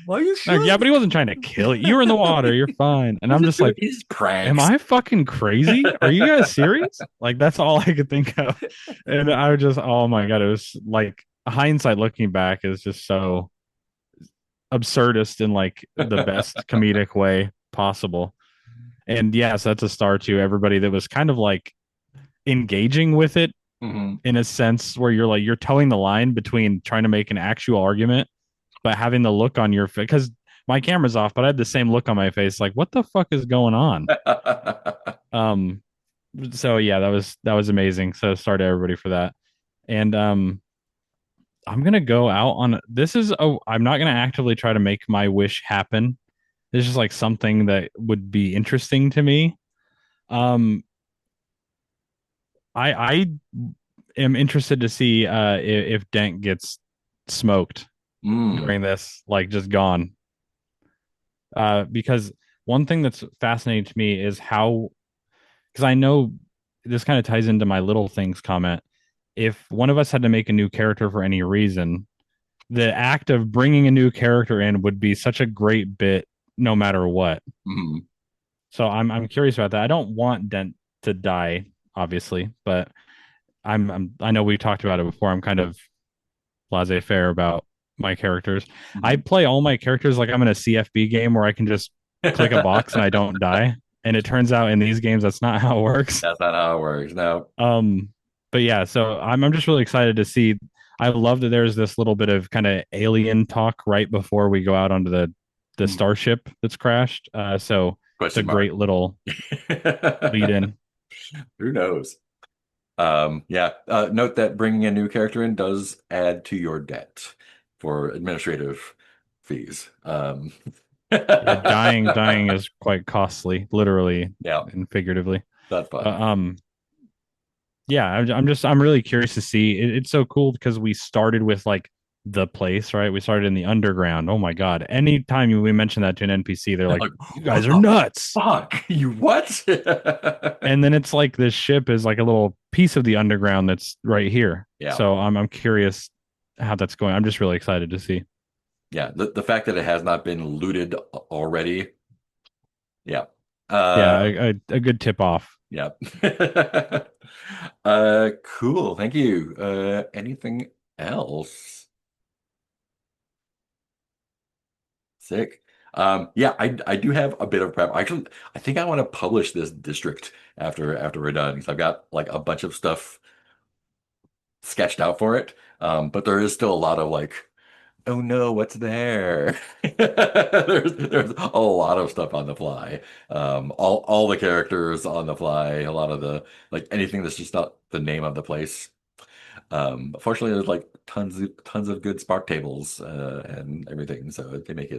Why are you Like, yeah, shooting?" but he wasn't trying to kill you. You were in the water. You're fine. And I'm He's just like, These am pranks. I fucking crazy? Are you guys serious? Like, that's all I could think of. And I was just, oh my God, it was like hindsight looking back is just so absurdist in like the best comedic way possible. And yes, that's a star to everybody that was kind of like engaging with it Hmm. in a sense where you're like, you're towing the line between trying to make an actual argument, but having the look on your face. Because my camera's off, but I had the same look on my face, like, what the fuck is going on? Um, so yeah, that was amazing. So start to everybody for that. And I'm gonna go out on this is I'm not gonna actively try to make my wish happen. It's just like something that would be interesting to me. Um, I am interested to see if Dent gets smoked Mm. during this, like just gone. Because one thing that's fascinating to me is how, because I know this kind of ties into my little things comment. If one of us had to make a new character for any reason, the act of bringing a new character in would be such a great bit, no matter what. Mm. So I'm curious about that. I don't want Dent to die, obviously, but I know we talked about it before. I'm kind of laissez-faire about my characters. I Mhm. play all my characters like I'm in a CFB game where I can just click a box and I don't die. And it turns out in these games that's not how it works. That's not how it works. No. Um, but yeah, so I'm just really excited to see. I love that there's this little bit of kind of alien talk right before we go out onto the Hmm. starship that's crashed. So it's a Question mark. great little lead in. Who knows? Yeah. Note that bringing a new character in does add to your debt for administrative fees. Yeah, dying is quite costly, literally Yeah, and figuratively. that's fun. But yeah, I'm really curious to see. It's so cool because we started with like the place, right? We started in the underground. Oh my God! Anytime we mention that to an NPC, they're like, Like, "You what guys are the nuts!" fuck? You what? And then it's like this ship is like a little piece of the underground that's right here. Yeah, So I'm curious how that's going. I'm just really excited to see. yeah. The fact that it has not been looted already. Yeah. Yeah, Uh, a good tip off. yeah. Cool. Thank you. Anything else? Sick. Yeah, I do have a bit of prep. Actually, I think I want to publish this district after we're done because I've got like a bunch of stuff sketched out for it. But there is still a lot of like, oh no, what's there? There's a lot of stuff on the fly. All the characters on the fly, a lot of the like anything that's just not the name of the place. Fortunately, there's like tons of good Spark tables and everything, so they make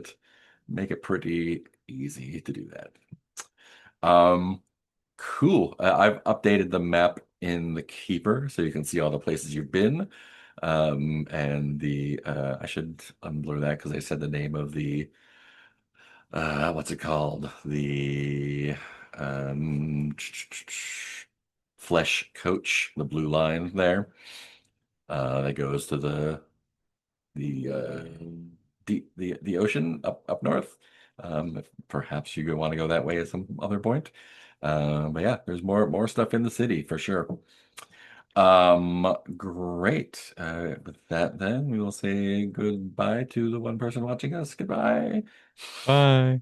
it pretty easy to do that. Um, cool. I've updated the map in the Keeper so you can see all the places you've been. And the I should unblur that because I said the name of the what's it called? The um, Flesh Coach, the blue line there. That goes to the the ocean up north. If perhaps you want to go that way at some other point. But yeah, there's more stuff in the city for sure. Great. With that, then we will say goodbye to the one person watching us. Goodbye. Bye.